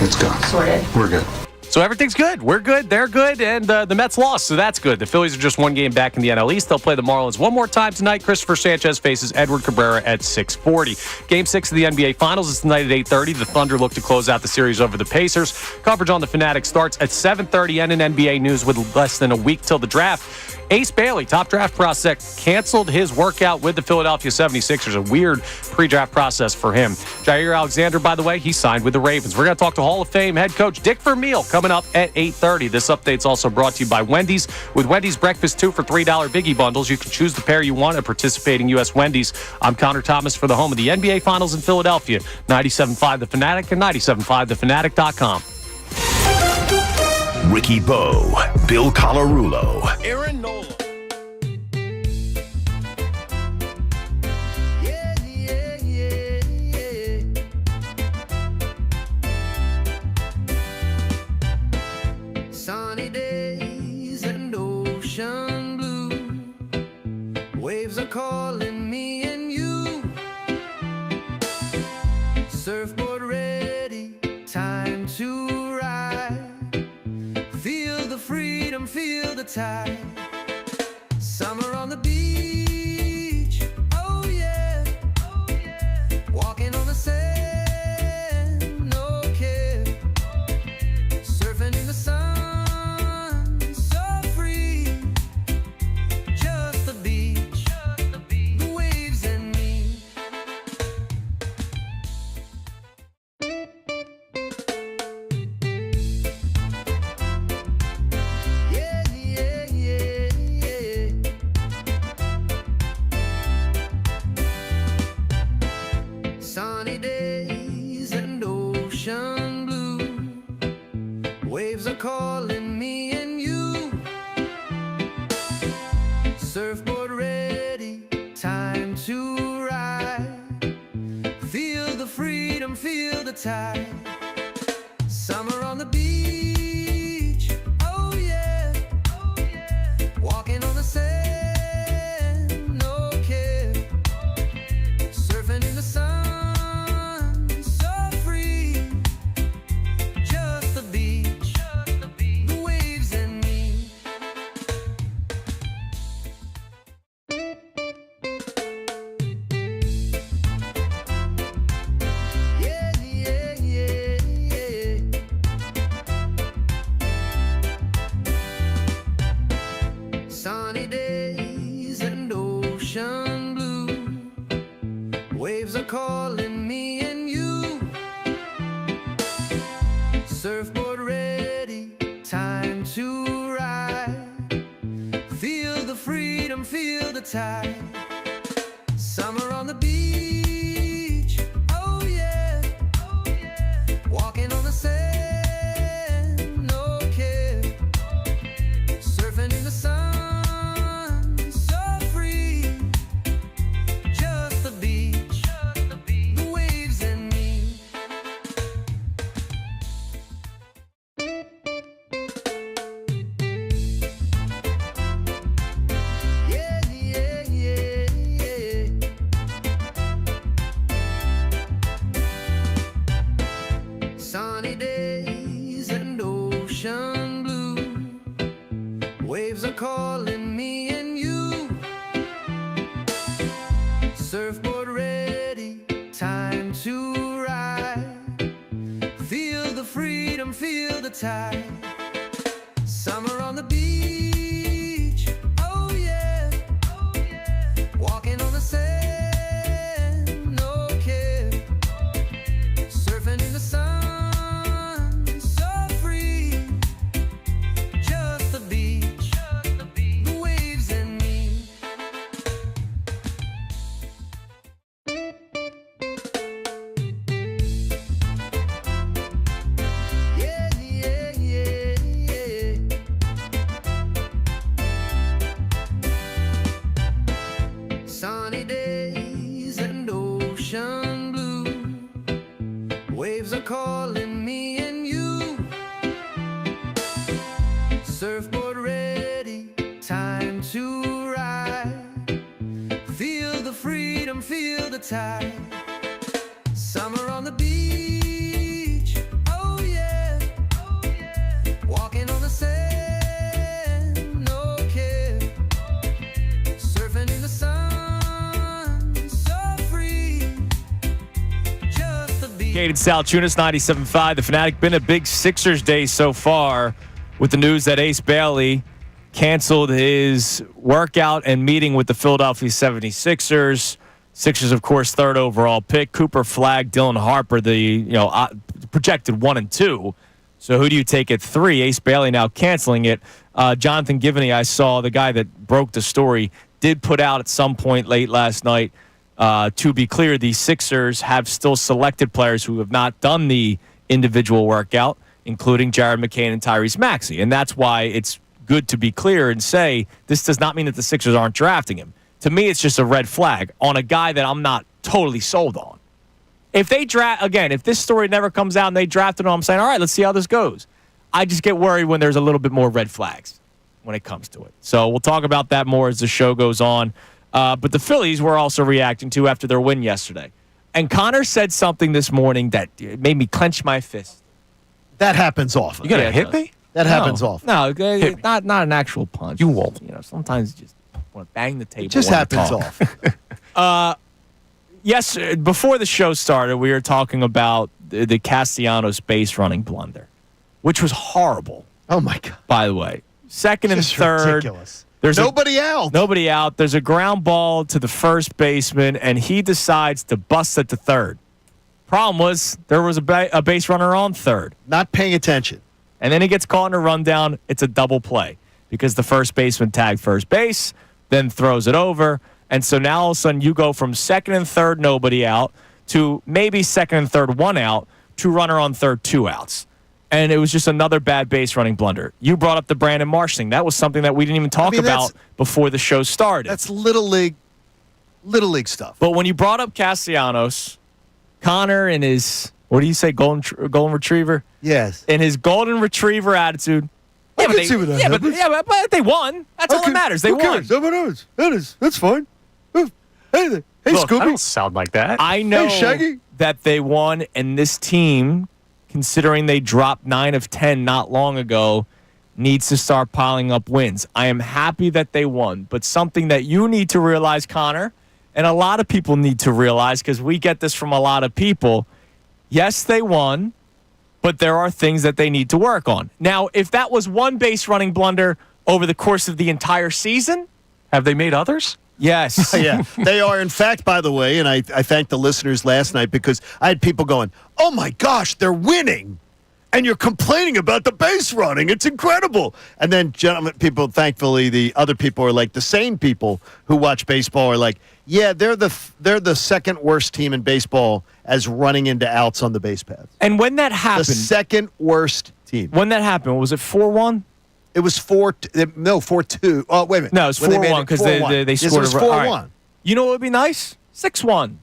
It's gone. Sorted. We're good. So everything's good. We're good. They're good. And the Mets lost, so that's good. The Phillies are just one game back in the NL East. They'll play the Marlins one more time tonight. Christopher Sanchez faces Edward Cabrera at 6:40. Game 6 of the NBA Finals is tonight at 8:30. The Thunder look to close out the series over the Pacers. Coverage on the Fanatic starts at 7:30. And in NBA news, with less than a week till the draft, Ace Bailey, top draft prospect, canceled his workout with the Philadelphia 76ers. A weird pre-draft process for him. Jair Alexander, by the way, he signed with the Ravens. We're going to talk to Hall of Fame head coach Dick Vermile coming up at 8:30. This update's also brought to you by Wendy's. With Wendy's Breakfast 2 for $3 Biggie Bundles, you can choose the pair you want at participating U.S. Wendy's. I'm Connor Thomas for the home of the NBA Finals in Philadelphia. 97.5 The Fanatic and 97.5thefanatic.com. Ricky Bo, Bill Colarulo, Aaron Nola. Sunny days and ocean blue. Waves are calling me and you. Surfboard ready, time to ride. Feel the freedom, feel the tide. Summer on the beach, oh yeah, oh yeah. Walking on the sand, no care. Surfing in the sun, so free. Just the beach, the waves and me. Yeah, yeah, yeah, yeah. Sunny days and ocean blue. Waves are calling me and you. Surfboard ready, time to ride. Feel the freedom, feel the tide. Summer on the beach, oh yeah, oh yeah. Walking on the sand, no care. Surfing in the sun, so free. Just the beach, the waves and me. Yeah, yeah, yeah, yeah. Sunny days and ocean blue. Waves are calling me and you. Surfboard ready, time to ride. Feel the freedom, feel the tide. Summer on the beach, oh yeah, oh yeah. Walking on the sand, no care. Surfing in the sun, so free. Just the beach, the waves and me. Yeah, yeah, yeah, yeah. Sunny days and ocean blue. Waves are calling me and you. Surfboard ready, time to ride. Feel the freedom, feel the tide. Summer on the beach, oh yeah, oh yeah. Walking on the sand, no care. Surfing in the sun, so free. Just the beach, the waves and me. tide. Summer on the beach, oh yeah, walking on the sand, no care, surfing in the sun, so free, just the beach. Kincade Salciunas, 97.5. The Fanatic. Been a big Sixers day so far with the news that Ace Bailey canceled his workout and meeting with the Philadelphia 76ers. Sixers, of course, third overall pick. Cooper Flagg, Dylan Harper, the projected 1 and 2. So who do you take at 3? Ace Bailey now canceling it. Jonathan Givney, I saw, the guy that broke the story, did put out at some point late last night. To be clear, the Sixers have still selected players who have not done the individual workout, including Jared McCain and Tyrese Maxey. And that's why it's good to be clear and say this does not mean that the Sixers aren't drafting him. To me, it's just a red flag on a guy that I'm not totally sold on. If they draft, again, if this story never comes out and they drafted him, I'm saying, all right, let's see how this goes. I just get worried when there's a little bit more red flags when it comes to it. So we'll talk about that more as the show goes on. But the Phillies were also reacting to after their win yesterday. And Connor said something this morning that made me clench my fist. That happens often. You got to hit me? That happens often. No, not an actual punch. You won't. Sometimes you just want to bang the table. It just happens often. Yes, before the show started, we were talking about the Castellanos base running blunder, which was horrible. Oh, my God. By the way. Second and Just third. ridiculous. There's nobody out. Nobody out. There's a ground ball to the first baseman, and he decides to bust it to third. Problem was, there was a base runner on third. Not paying attention. And then he gets caught in a rundown. It's a double play because the first baseman tagged first base, then throws it over. And so now all of a sudden you go from second and third, nobody out, to maybe second and third, 1 out, to runner on third, 2 outs. And it was just another bad base running blunder. You brought up the Brandon Marsh thing. That was something that we didn't even talk about before the show started. That's little league stuff. But when you brought up Castellanos, Connor and his, what do you say, golden retriever? Yes. And his golden retriever attitude. I can see what that happens. But they won. That's all that matters. They won. That's fine. Hey, Look, Scooby. I don't sound like that. I know Hey, Shaggy. that they won, and this team, considering they dropped 9 of 10 not long ago, needs to start piling up wins. I am happy that they won, but something that you need to realize, Connor, and a lot of people need to realize, because we get this from a lot of people, yes, they won, but there are things that they need to work on. Now, if that was one base running blunder over the course of the entire season, have they made others? Yes. Yeah, they are. In fact, by the way, and I thanked the listeners last night because I had people going, oh, my gosh, they're winning. And you're complaining about the base running. It's incredible. And then, gentlemen, people, thankfully, the other people are like the sane people who watch baseball are like, yeah, they're the second worst team in baseball as running into outs on the base paths. And when that happened, the second worst team. When that happened, was it 4-1? It was 4-2. Oh, wait a minute. No, it was 4-1 because they scored. Yes, it was 4-1. Right. You know what would be nice? 6-1.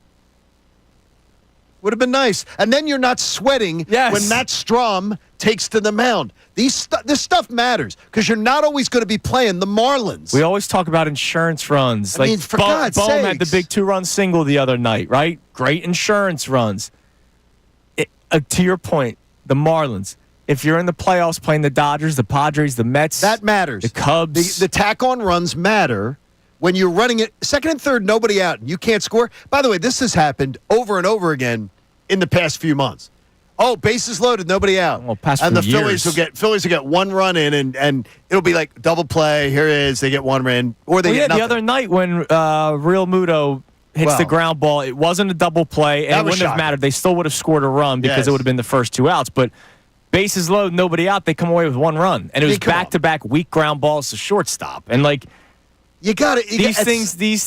Would have been nice. And then you're not sweating when Matt Strom takes to the mound. This stuff matters because you're not always going to be playing the Marlins. We always talk about insurance runs. I mean, for God's sakes. Bohm had the big 2-run single the other night, right? Great insurance runs. To your point, the Marlins. If you're in the playoffs playing the Dodgers, the Padres, the Mets. That matters. The Cubs. The tack-on runs matter. When you're running it, second and third, nobody out, and you can't score. By the way, this has happened over and over again in the past few months. Oh, bases loaded, nobody out. Well, past and the few Phillies will get 1 run in, and it'll be like double play. Here it is. They get 1 run, or they get nothing. The other night when Real Muto hits the ground ball, it wasn't a double play, and it wouldn't have mattered. They still would have scored a run because it would have been the first 2 outs. But bases loaded, nobody out. They come away with 1 run, and it was back-to-back weak ground balls to shortstop, and like. You got it. These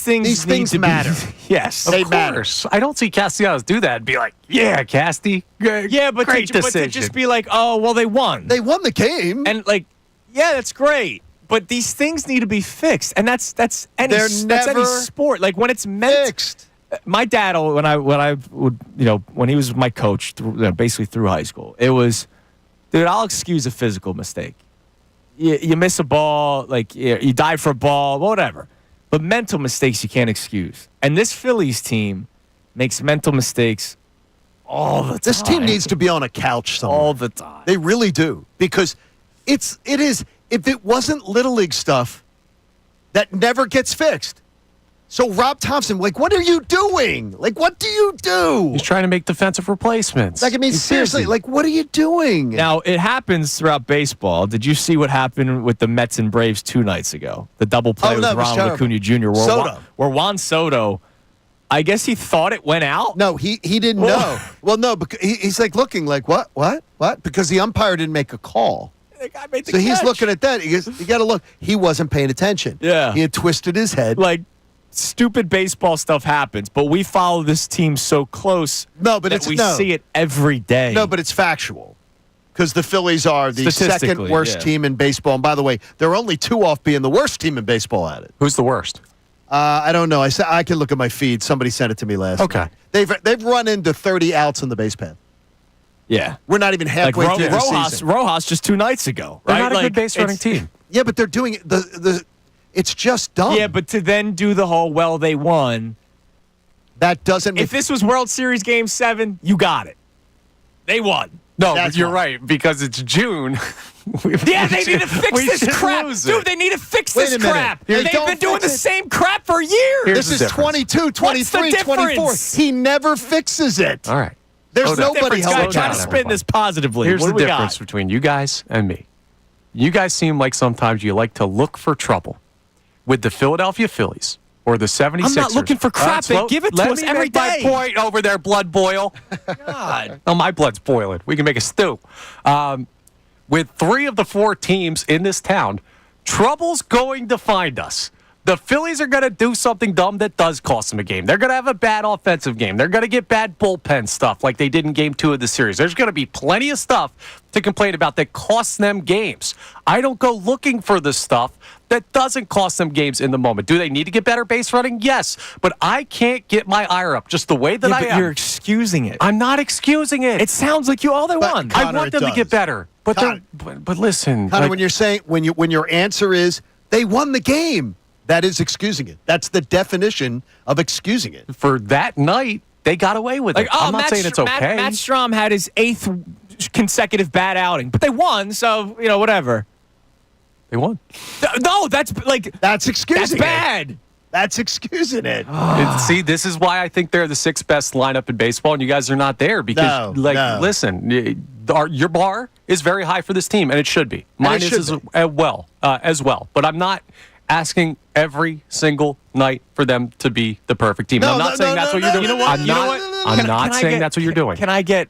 things matter. Yes, they matter. I don't see Castellanos do that and be like, "Yeah, Casty, yeah," but great decision. But to just be like, "Oh, well, they won. They won the game," and like, yeah, that's great. But these things need to be fixed, and that's any sport. Like when it's fixed. My dad, when I would, when he was my coach, basically through high school, it was, dude, I'll excuse a physical mistake. You miss a ball, like you dive for a ball, whatever. But mental mistakes you can't excuse. And this Phillies team makes mental mistakes all the time. This team needs to be on a couch somewhere. All the time. They really do. Because it is, if it wasn't Little League stuff, that never gets fixed. So Rob Thompson, like, what are you doing? Like, what do you do? He's trying to make defensive replacements. Like, I mean, He's seriously, busy. like, what are you doing? Now, it happens throughout baseball. Did you see what happened with the Mets and Braves 2 nights ago? The double play with that was Ronald terrible. Acuna Jr. Soto. Where Juan Soto, I guess he thought it went out. No, he didn't know. Well, no, because he's like looking like, what? Because the umpire didn't make a call. The guy made the So he's catch. looking at that. He goes, you got to look. He wasn't paying attention. Yeah. He had twisted his head. Like, stupid baseball stuff happens, but we follow this team so close No, but that it's we no. see it every day. No, but it's factual. Because the Phillies are the second Statistically, worst yeah. team in baseball. And by the way, they're only 2 off being the worst team in baseball at it. Who's the worst? I don't know. I can look at my feed. Somebody sent it to me last Okay. night. They've run into 30 outs on the base path. Yeah. We're not even halfway Like through the season. Rojas just 2 nights ago. They're right? not a Like, good base running it's- team. Yeah, but they're doing it. It's just dumb. Yeah, but to then do the whole, well, they won. that doesn't make If this was World Series Game 7, you got it. They won. No, That's you're why. right, because it's June. Yeah, they need to fix we this should crap. lose Dude, it. they need to fix Wait this a minute. crap. Here, And they've don't been doing the fix it. same crap for years. Here's This the is difference. 22, 23, What's the 24. difference? He never fixes it. All right. There's Slow down. nobody Difference, held guy. it Try down. to spin this positively. Here's what the do we difference got? between you guys and me. You guys seem like sometimes you like to look for trouble with the Philadelphia Phillies or the 76ers. I'm not looking for crap. They give it to let us me every make my day. point over there, blood boil. God. Oh, my blood's boiling. We can make a stew. With 3 of the 4 teams in this town, trouble's going to find us. The Phillies are going to do something dumb that does cost them a game. They're going to have a bad offensive game. They're going to get bad bullpen stuff like they did in Game 2 of the series. There's going to be plenty of stuff to complain about that costs them games. I don't go looking for the stuff that doesn't cost them games in the moment. Do they need to get better base running? Yes. But I can't get my ire up just the way that Yeah, I but am. you're excusing it. I'm not excusing it. It sounds like you all they But- won. I Connor, want it them to get does. better. But Connor- but listen. Connor, like, when you're saying when your answer is they won the game, that is excusing it. That's the definition of excusing it. for that night, they got away with Like, it. I'm not Matt, saying it's okay. Matt Strom had his 8th consecutive bad outing, but they won, so, whatever. They won. No, that's like That's excusing that's it. bad. That's excusing it. See, this is why I think they're the 6th best lineup in baseball, and you guys are not there because, No. listen, your bar is very high for this team, and it should be. And Mine it is should as well. But I'm not asking every single night for them to be the perfect team. No, I'm no, not saying no, that's no, what you're no, doing. no, no, I'm no, not. no, no, no, I'm no. not Can I saying get- that's what you're doing. Can I get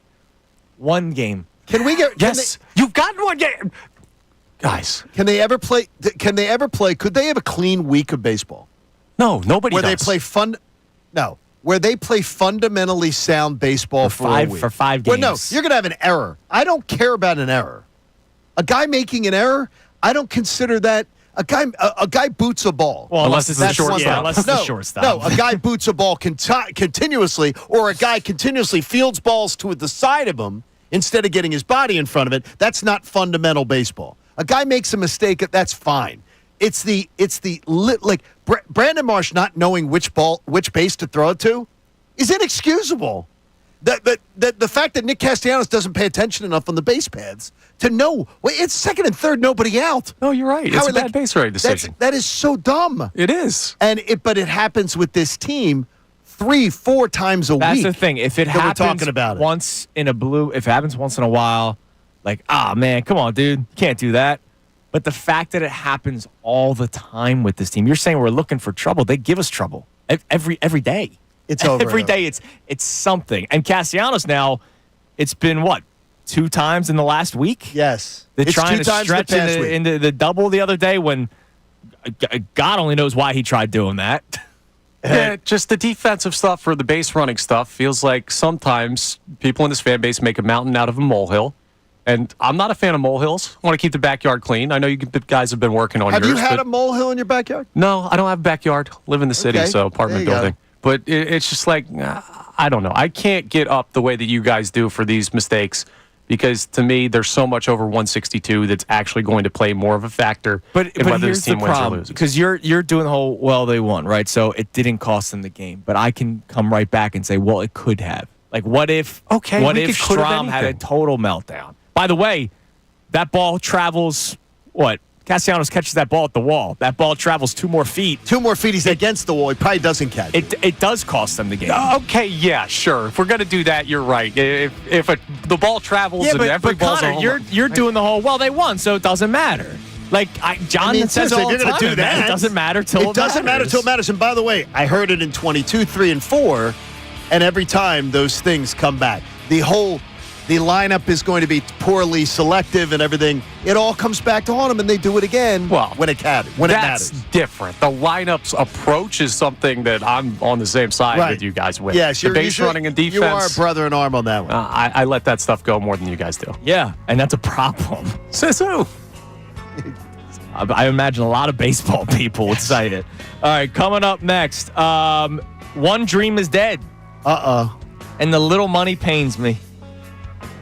one game? Can we get? Yes, you've gotten one game, guys. Can they ever play? Can they ever play? Could they have a clean week of baseball No, nobody where does. they play fun? No, where they play fundamentally sound baseball for a week. For 5 Well, no, games. you're going to have an error. I don't care about an error. A guy making an error, I don't consider that. A guy boots a ball. Well, Unless it's a That's one shortstop. thing. unless it's no, a shortstop. No, a guy boots a ball continuously, or a guy continuously fields balls to the side of him instead of getting his body in front of it. That's not fundamental baseball. A guy makes a mistake, that's fine. It's the Brandon Marsh not knowing which base to throw it to is inexcusable. The fact that Nick Castellanos doesn't pay attention enough on the base paths to know, well, it's 2nd and 3rd, nobody out. No, you're right. It's Howard, a bad base running decision. That is so dumb. It is. But it happens with this team 3-4 times a That's week. the thing. If it that we're happens talking about it. once in a blue, if it happens once in a while, like, man, come on, dude, you can't do that. But the fact that it happens all the time with this team, you're saying we're looking for trouble. They give us trouble every day. It's over. Every day it's something. And Castellanos now, it's been what, 2 times in the last week? Yes. They're It's trying 2 to times stretch the past week. into the double the other day when God only knows why he tried doing that. Yeah, just the defensive stuff for the base running stuff feels like sometimes people in this fan base make a mountain out of a molehill. And I'm not a fan of molehills. I want to keep the backyard clean. I know you guys have been working on Have yours. you had but a molehill in your backyard? No, I don't have a backyard. Live in the city, Okay, so apartment there you go. building. But it's just like, I don't know. I can't get up the way that you guys do for these mistakes because to me, there's so much over 162 that's actually going to play more of a factor But in whether here's this team the wins or problem, loses. because you're doing the whole, well, they won, right? So it didn't cost them the game. But I can come right back and say, well, it could have. Like, what if we if could have Strom had a anything. total meltdown? By the way, that ball travels, what? Castellanos catches that ball at the wall. That ball travels 2 more feet. 2 more feet, he's against the wall. He probably doesn't catch it. It does cost them the game. Okay, yeah, sure. If we're going to do that, you're right. If the ball travels and every ball's a Connor, home you're doing the whole, well, they won, so it doesn't matter. Like John says seriously, all if the you're time, gonna do that, it doesn't matter till it doesn't matter till it matters. And by the way, I heard it in 22, 3, and 4, and every time those things come back. The lineup is going to be poorly selective and everything. It all comes back to haunt them, and they do it again when it matters. That's different. The lineup's approach is something that I'm on the same side with you guys with. Yes, the base running and defense. You are brother in arm on that one. I let that stuff go more than you guys do. Yeah, and that's a problem. Says who? I imagine a lot of baseball people would say it. All right, coming up next, One Dream is Dead. And the little money pains me.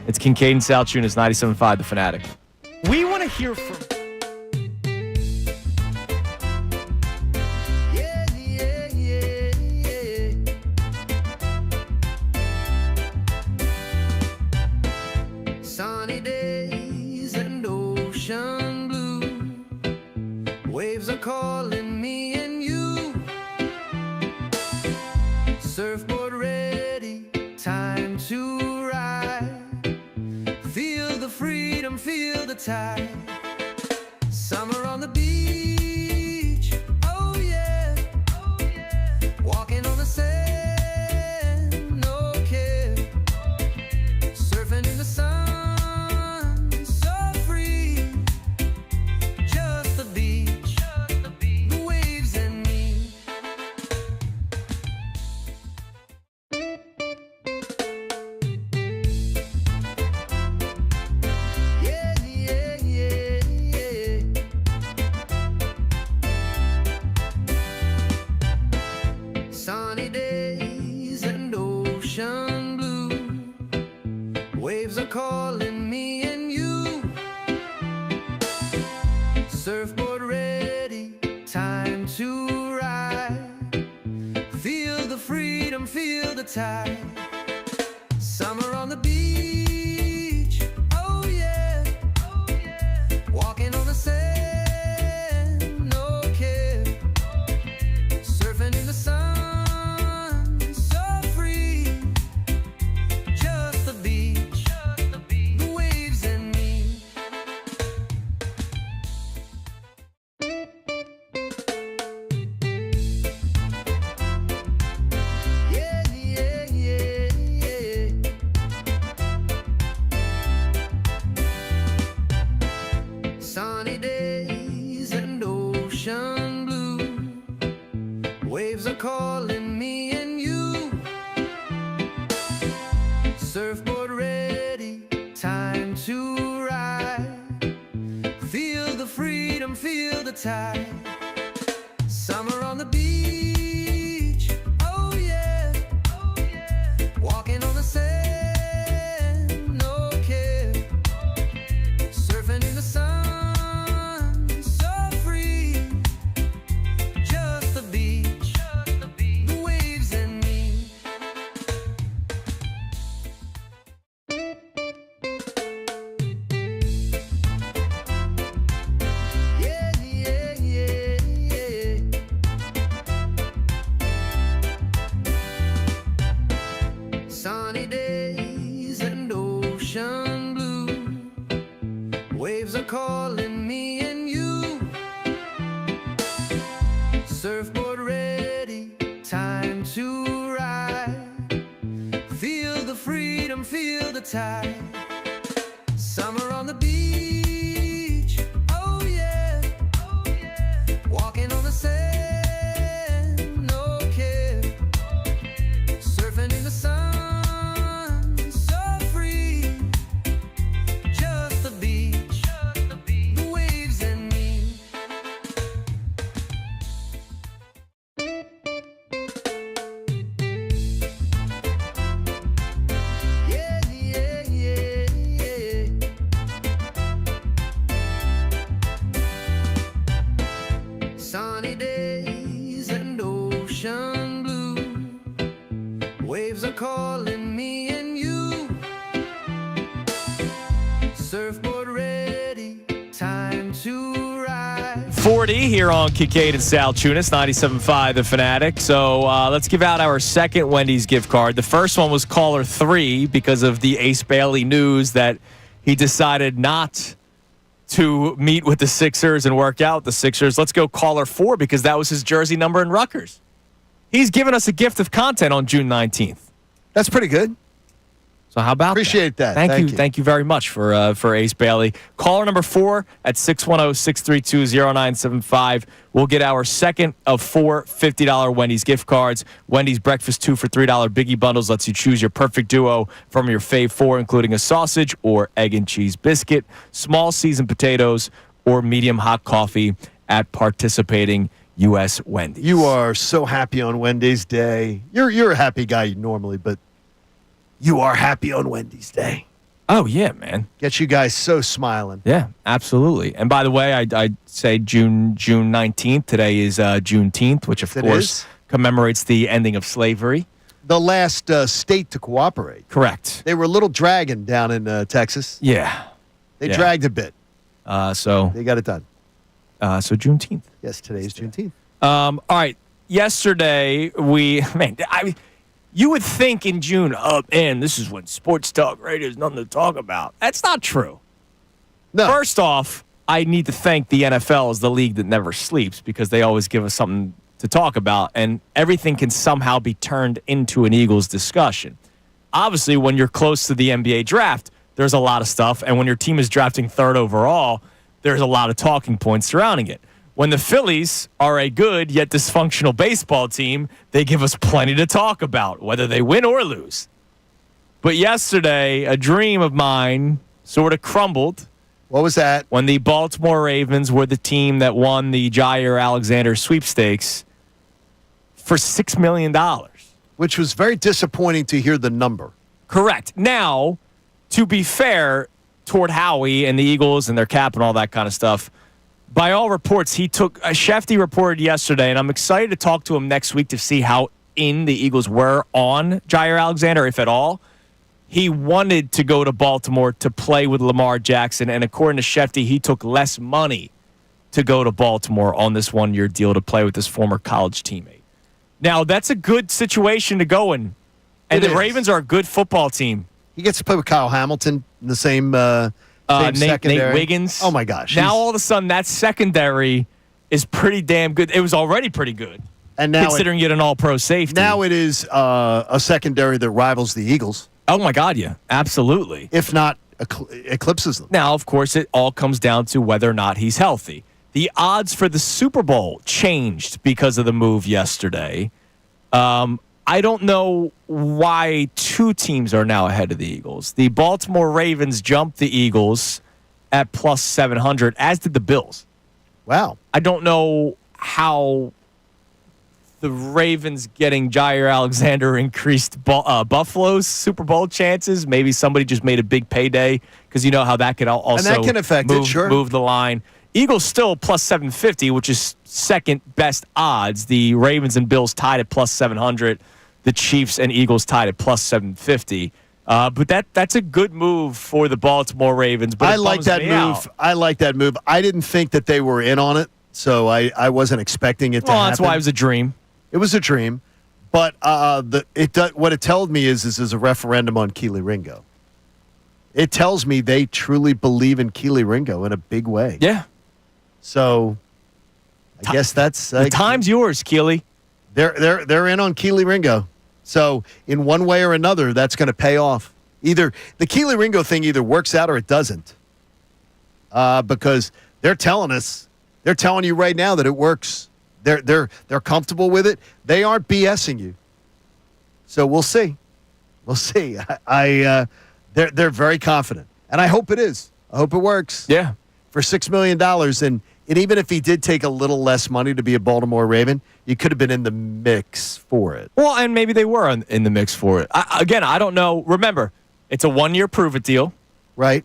It's Kincade Salciunas, 97.5 The Fanatic. We want to hear from... Sunny days and ocean blue. Waves are calling me and you. Surfboard ready, time to ride. Feel the freedom, feel the tide. Summer on the beach, oh yeah, oh yeah. Walking on the sand, no care. Surfing in the sun, so free. Just the beach, the waves and me. Yeah, yeah, yeah, yeah. Sunny days and ocean blue. Waves are calling me and you. Surfboard ready, time to ride. Feel the freedom, feel the tide. Summer on the beach, oh yeah, oh yeah. Walking on the sand, no care. Surfing in the sun, so free. Just the beach, the waves and me. Yeah, yeah, yeah, yeah. Sunny days and ocean blue. Waves are calling me and you. Surfboard ready, time to ride. Feel the freedom, feel the tide. Summer on the beach, oh yeah, oh yeah. Walking on the sand, no care. Surfing in the sun, so free. Just the beach, the waves and me. Yeah, yeah, yeah, yeah. Sunny days and ocean blue. Waves are calling me and you. Surfboard ready, time to ride. Feel the freedom, feel the tide. Summer on the beach, oh yeah, oh yeah. Walking on the sand, no care. Surfing in the sun, so free. Just the beach, the waves and me. Yeah, yeah, yeah, yeah, yeah. Sunny days and ocean blue. Waves are calling me and you. Sunny days and ocean blue. Waves are calling me and you. Surfboard ready, time to ride. Feel the freedom, feel the tide. Summer on the beach, oh yeah, oh yeah. Walking on the sand, no care. Surfing in the sun, so free. Just the beach, the waves and me. Yeah, yeah, yeah, sunny days and ocean blue. Waves are calling me and you. Surfboard ready, time to ride. 40 here on Kincade and Salciunas, 97.5 The Fanatic. So let's give out our second Wendy's gift card. The first one was caller 3 because of the Ace Bailey news that he decided not to meet with the Sixers and work out with the Sixers. Let's go caller 4 because that was his jersey number in Rutgers. He's given us a gift of content on June 19th. That's pretty good. So how about Appreciate that. Thank you. you. Thank you very much for Ace Bailey. Caller number 4 at 610-632-0975. We'll get our second of 4 $50 Wendy's gift cards. Wendy's breakfast 2 for $3 biggie bundles lets you choose your perfect duo from your fave 4, including a sausage or egg and cheese biscuit, small seasoned potatoes, or medium hot coffee at participating U.S. Wendy's. You are so happy on Wendy's Day. You're a happy guy normally, but you are happy on Wendy's Day. Oh, yeah, man. Gets you guys so smiling. Yeah, absolutely. And by the way, I'd say June 19th. Today is Juneteenth, which, of course, commemorates the ending of slavery. The last state to cooperate. Correct. They were a little dragging down in Texas. Yeah. They dragged a bit. So they got it done. So Juneteenth. Yes, today is Juneteenth. All right. Yesterday, you would think in June, this is when sports talk radio is nothing to talk about. That's not true. No. First off, I need to thank the NFL as the league that never sleeps because they always give us something to talk about, and everything can somehow be turned into an Eagles discussion. Obviously, when you're close to the NBA draft, there's a lot of stuff, and when your team is drafting 3rd overall, there's a lot of talking points surrounding it. When the Phillies are a good yet dysfunctional baseball team, they give us plenty to talk about, whether they win or lose. But yesterday, a dream of mine sort of crumbled. What was that? When the Baltimore Ravens were the team that won the Jair Alexander sweepstakes for $6 million. Which was very disappointing to hear the number. Correct. Now, to be fair toward Howie and the Eagles and their cap and all that kind of stuff, by all reports, Shefty reported yesterday, and I'm excited to talk to him next week to see how in the Eagles were on Jair Alexander, if at all. He wanted to go to Baltimore to play with Lamar Jackson, and according to Shefty, he took less money to go to Baltimore on this one-year deal to play with his former college teammate. Now, that's a good situation to go in, and the Ravens are a good football team. He gets to play with Kyle Hamilton in the same Nate Wiggins. Oh, my gosh. Now, all of a sudden, that secondary is pretty damn good. It was already pretty good, and now considering you had an all-pro safety. Now it is a secondary that rivals the Eagles. Oh, my God, yeah. Absolutely. If not eclipses them. Now, of course, it all comes down to whether or not he's healthy. The odds for the Super Bowl changed because of the move yesterday. I don't know why 2 teams are now ahead of the Eagles. The Baltimore Ravens jumped the Eagles at plus 700, as did the Bills. Wow. I don't know how the Ravens getting Jair Alexander increased Buffalo's Super Bowl chances. Maybe somebody just made a big payday because you know how that could also and that can affect move the line. Eagles still plus 750, which is second best odds. The Ravens and Bills tied at plus 700. The Chiefs and Eagles tied at plus 750. But that's a good move for the Baltimore Ravens. But I like that move. Out. I like that move. I didn't think that they were in on it, so I wasn't expecting it to happen. That's why it was a dream. It was a dream. But what it told me is a referendum on Keely Ringo. It tells me they truly believe in Keely Ringo in a big way. Yeah. So I guess that's the time's yours, Keely. They're in on Keely Ringo. So in one way or another, that's going to pay off. Either the Keely Ringo thing either works out or it doesn't. Because they're telling you right now that it works. They're comfortable with it. They aren't BSing you. So we'll see. We'll see. They're very confident, and I hope it is. I hope it works. Yeah. For $6 million, and even if he did take a little less money to be a Baltimore Raven, you could have been in the mix for it. Well, and maybe they were in the mix for it. I don't know. Remember, it's a 1-year prove-it deal. Right.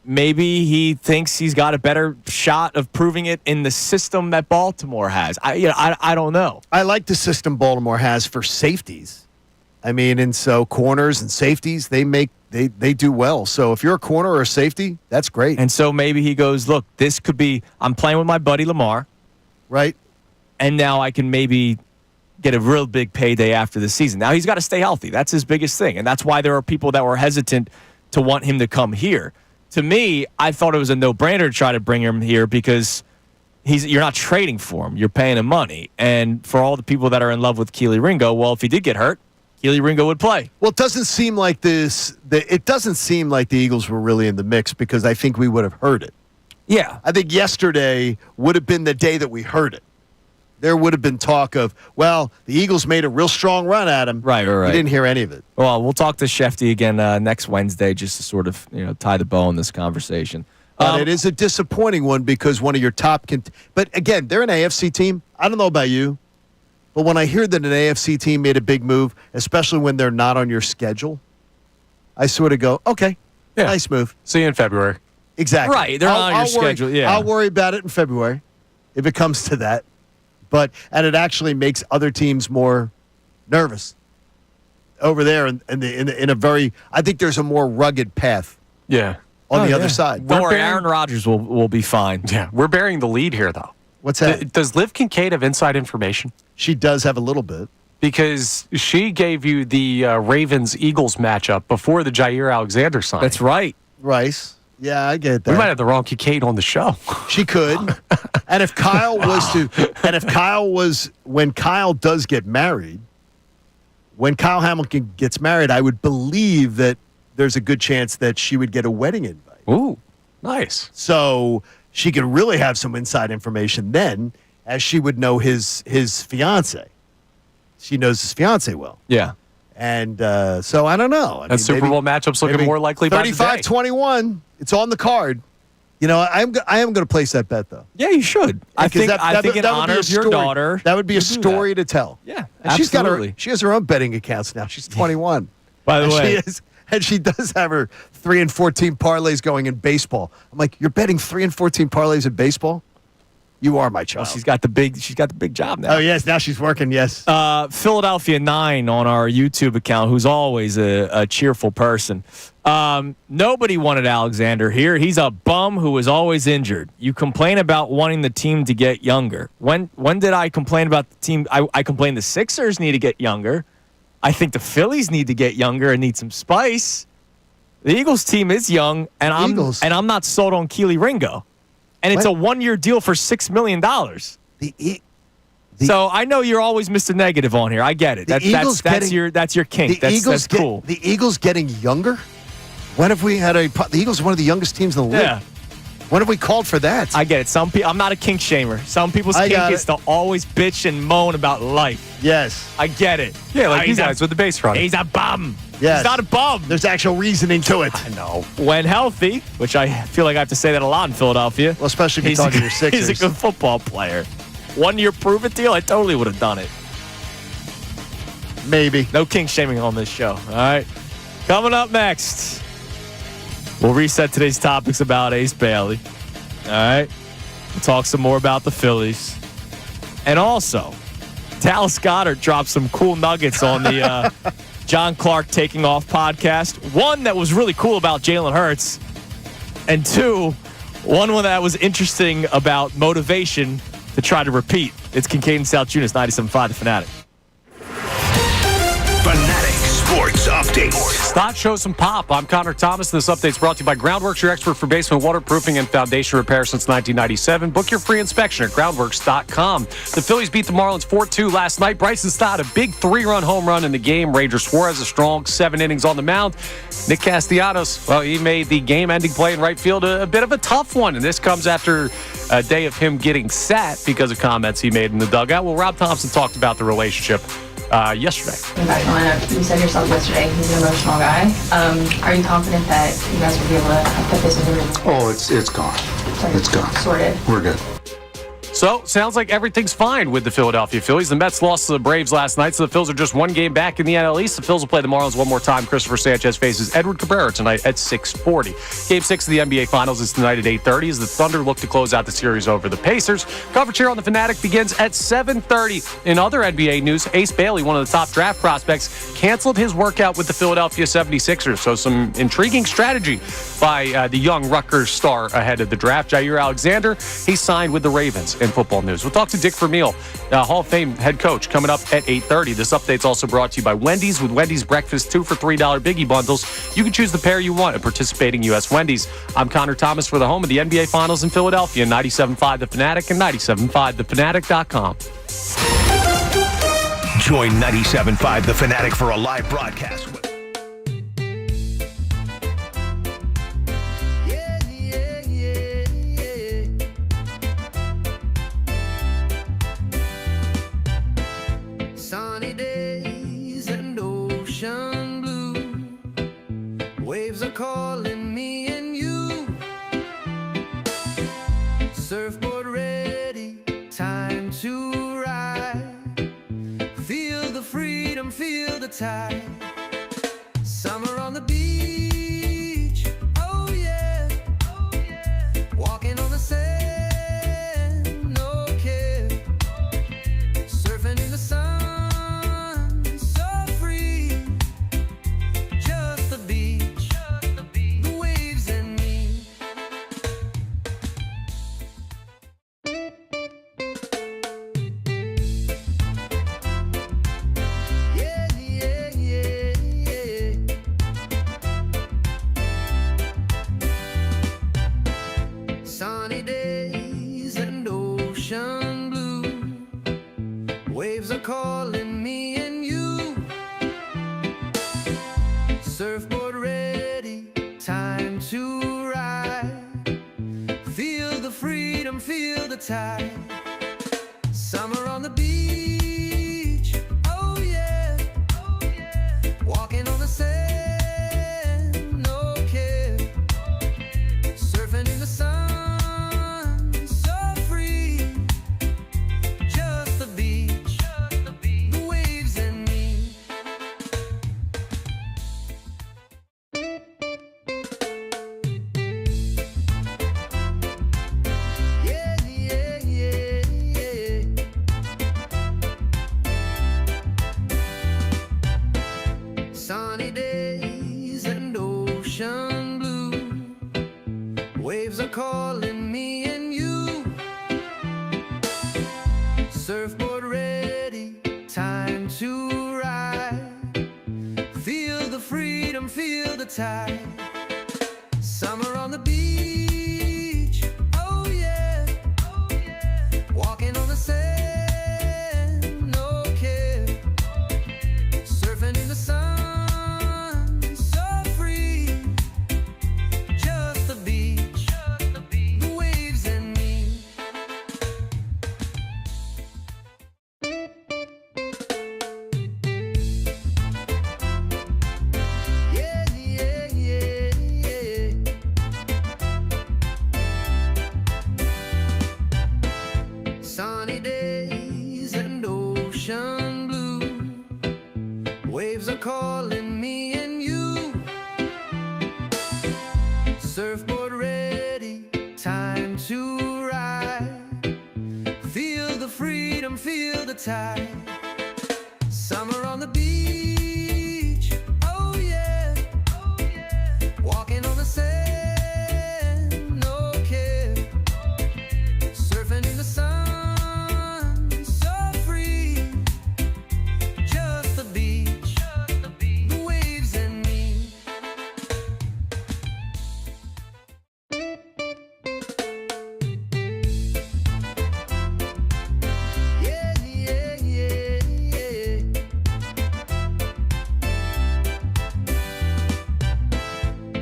maybe he thinks he's got a better shot of proving it in the system that Baltimore has. I don't know. I like the system Baltimore has for safeties. I mean, and so corners and safeties, they do well. So if you're a corner or a safety, that's great. And so maybe he goes, look, this could be, I'm playing with my buddy Lamar. Right. And now I can maybe get a real big payday after the season. Now he's got to stay healthy. That's his biggest thing. And that's why there are people that were hesitant to want him to come here. To me, I thought it was a no-brainer to try to bring him here because you're not trading for him. You're paying him money. And for all the people that are in love with Keely Ringo, well, if he did get hurt, Keely Ringo would play. Well, it doesn't seem like it doesn't seem like the Eagles were really in the mix because I think we would have heard it. Yeah. I think yesterday would have been the day that we heard it. There would have been talk of, well, the Eagles made a real strong run at him. Right. You didn't hear any of it. Well, we'll talk to Shefty again next Wednesday just to sort of tie the bow on this conversation. But it is a disappointing one because one of your top but again, they're an AFC team. I don't know about you. But when I hear that an AFC team made a big move, especially when they're not on your schedule, I sort of go, okay, nice move. See you in February. Exactly. Right, they're not on your schedule. Yeah, I'll worry about it in February if it comes to that. And it actually makes other teams more nervous over there in a very, I think there's a more rugged path. Yeah. On the other side. Don't worry, Aaron Rodgers will be fine. Yeah, we're bearing the lead here, though. What's that? Does Liv Kincade have inside information? She does have a little bit. Because she gave you the Ravens-Eagles matchup before the Jair Alexander signing. That's right. Rice. Yeah, I get that. We might have the wrong Kincade on the show. She could. And if Kyle when Kyle does get married, when Kyle Hamilton gets married, I would believe that there's a good chance that she would get a wedding invite. Ooh, nice. So she could really have some inside information then, as she would know his fiance. She knows his fiance well. Yeah. And so I don't know. That Super Bowl matchup's looking more likely by the day. 35-21. It's on the card. I am going to place that bet, though. Yeah, you should. I think in honor of your daughter. That would be a story to tell. Yeah, and absolutely. she has her own betting accounts now. She's 21. By the way. And she does have her 3 and 14 parlays going in baseball. I'm like, you're betting 3 and 14 parlays in baseball? You are my child. Well, she's got the big job now. Oh yes, now she's working. Yes. Philadelphia 9 on our YouTube account, who's always a cheerful person. Nobody wanted Alexander here. He's a bum who is always injured. You complain about wanting the team to get younger. When did I complain about the team? I complained the Sixers need to get younger. I think the Phillies need to get younger and need some spice. The Eagles team is young, and I'm not sold on Keely Ringo. And it's a 1-year deal for $6 million. So I know you're always Mr. Negative on here. I get it. That's your kink. That's cool. The Eagles getting younger? When have we had the Eagles are one of the youngest teams in the league? Yeah. When have we called for that? I get it. Some people. I'm not a kink shamer. Some people's kink is to always bitch and moan about life. Yes. I get it. Yeah, like you guys with the bass run. He's a bum. Yes. He's not a bum. There's actual reasoning to it. I know. When healthy, which I feel like I have to say that a lot in Philadelphia. Well, especially if you're talking to your Sixers. He's a good football player. 1-year prove-it deal, I totally would have done it. Maybe. No kink shaming on this show. All right. Coming up next, we'll reset today's topics about Ace Bailey. All right. We'll talk some more about the Phillies. And also, Dallas Goedert dropped some cool nuggets on the John Clark Taking Off podcast. One that was really cool about Jalen Hurts. And two, one that was interesting about motivation to try to repeat. It's Kincade Salciunas, 97.5 The Fanatic. Fanatic Sports Update. Stott shows some pop. I'm Connor Thomas. This update's brought to you by Groundworks, your expert for basement waterproofing and foundation repair since 1997. Book your free inspection at groundworks.com. The Phillies beat the Marlins 4-2 last night. Bryson Stott, a big 3-run home run in the game. Ranger Suarez, a strong 7 innings on the mound. Nick Castellanos, well, he made the game-ending play in right field a bit of a tough one, and this comes after a day of him getting sat because of comments he made in the dugout. Well, Rob Thompson talked about the relationship yesterday. You said yourself yesterday he's an emotional guy. Are you confident that you guys will be able to put this into Oh, it's gone. It's gone. Sorted. We're good. So, sounds like everything's fine with the Philadelphia Phillies. The Mets lost to the Braves last night, so the Phils are just one game back in the NL East. The Phils will play the Marlins one more time. Christopher Sanchez faces Edward Cabrera tonight at 6:40. Game 6 of the NBA Finals is tonight at 8:30 as the Thunder look to close out the series over the Pacers. Coverage here on The Fanatic begins at 7:30. In other NBA news, Ace Bailey, one of the top draft prospects, canceled his workout with the Philadelphia 76ers. So some intriguing strategy by the young Rutgers star ahead of the draft. Jair Alexander, he signed with the Ravens. In football news, we'll talk to Dick Vermile, Hall of Fame head coach, coming up at 8:30. This update's also brought to you by Wendy's. With Wendy's breakfast 2 for $3 biggie bundles, you can choose the pair you want at participating U.S. Wendy's. I'm Connor Thomas for the home of the NBA Finals in Philadelphia, 97.5 The Fanatic and 97.5thefanatic.com. Join 97.5 The Fanatic for a live broadcast. Sunny days and ocean blue. Waves are calling me and you. Surfboard ready, time to ride. Feel the freedom, feel the tide. Summer on the beach, oh yeah, oh yeah. Walking on the sand, no care. Surfing in the sun. Sunny days and ocean blue. Waves are calling me and you. Surfboard ready, time to ride. Feel the freedom, feel the tide. Summer on the beach, oh yeah, oh yeah. Walking on the sand, no care. Surfing in the sun. Sunny days and ocean blue. Waves are calling me and you. Surfboard ready, time to ride. Feel the freedom, feel the tide. Summer on the beach, oh yeah, oh yeah. Walking on the sand, no care. Surfing in the sun. Sunny days and ocean blue. Waves are calling me and you. Surfboard ready, time to ride. Feel the freedom, feel the tide. Summer on the beach, oh yeah, oh yeah. Walking on the sand, no care. Surfing in the sun.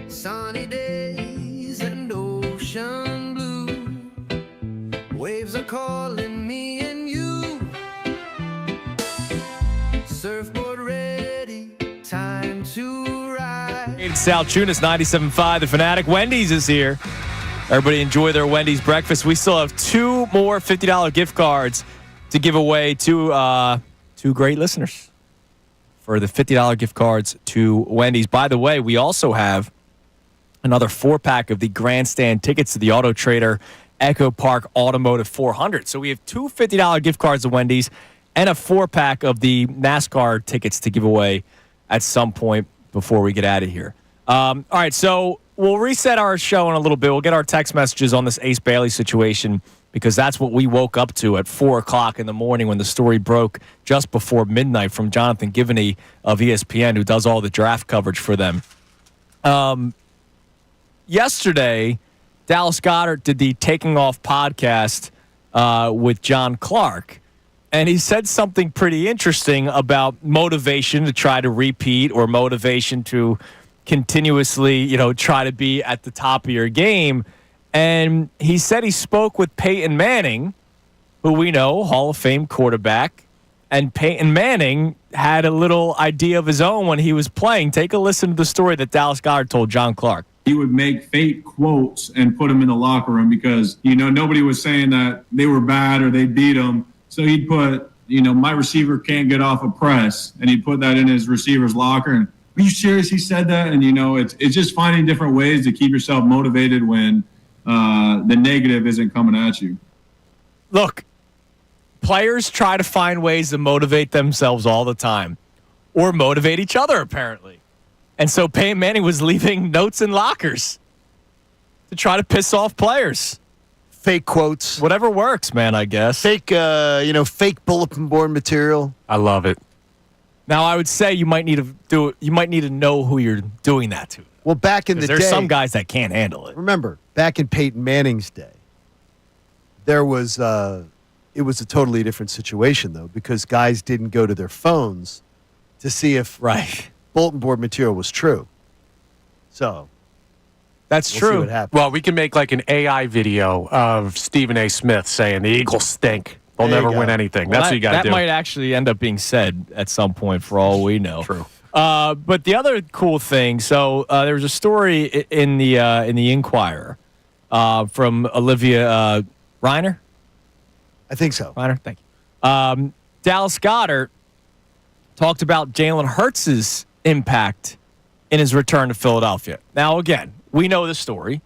Sunny days and ocean blue. Waves are calling me and you. Surfboard ready, time to ride. Kincade Salciunas, 97.5 The Fanatic. Wendy's is here. Everybody enjoy their Wendy's breakfast. We still have 2 more $50 gift cards to give away to 2 great listeners for the $50 gift cards to Wendy's. By the way, we also have another 4-pack of the grandstand tickets to the Auto Trader Echo Park Automotive 400. So we have 2 $50 gift cards to Wendy's and a 4-pack of the NASCAR tickets to give away at some point before we get out of here. All right, so we'll reset our show in a little bit. We'll get our text messages on this Ace Bailey situation because that's what we woke up to at 4 o'clock in the morning when the story broke just before midnight from Jonathan Givney of ESPN, who does all the draft coverage for them. Yesterday, Dallas Goedert did the Taking Off podcast with John Clark, and he said something pretty interesting about motivation to try to repeat or motivation to continuously, try to be at the top of your game. And he said he spoke with Peyton Manning, who we know, Hall of Fame quarterback, and Peyton Manning had a little idea of his own when he was playing. Take a listen to the story that Dallas Goedert told John Clark. He would make fake quotes and put them in the locker room because, nobody was saying that they were bad or they beat them. So he'd put, my receiver can't get off a press, and he'd put that in his receiver's locker. And are you serious he said that? And, it's just finding different ways to keep yourself motivated when the negative isn't coming at you. Look, players try to find ways to motivate themselves all the time or motivate each other, apparently. And so Peyton Manning was leaving notes in lockers to try to piss off players. Fake quotes. Whatever works, man, I guess. Fake, fake bulletin board material. I love it. Now, I would say you might need to do it. You might need to know who you're doing that to. Well, back in the day, there's some guys that can't handle it. Remember, back in Peyton Manning's day, there was it was a totally different situation though, because guys didn't go to their phones to see if bulletin board material was true. So that's we'll true. See what happens. Well, we can make like an AI video of Stephen A. Smith saying the Eagles stink. They'll never win anything. That's what you got to do. That might actually end up being said at some point, for all we know. True. But the other cool thing, so there was a story in the Inquirer from Olivia Reiner. I think so. Reiner, thank you. Dallas Goedert talked about Jalen Hurts' impact in his return to Philadelphia. Now, again, we know the story.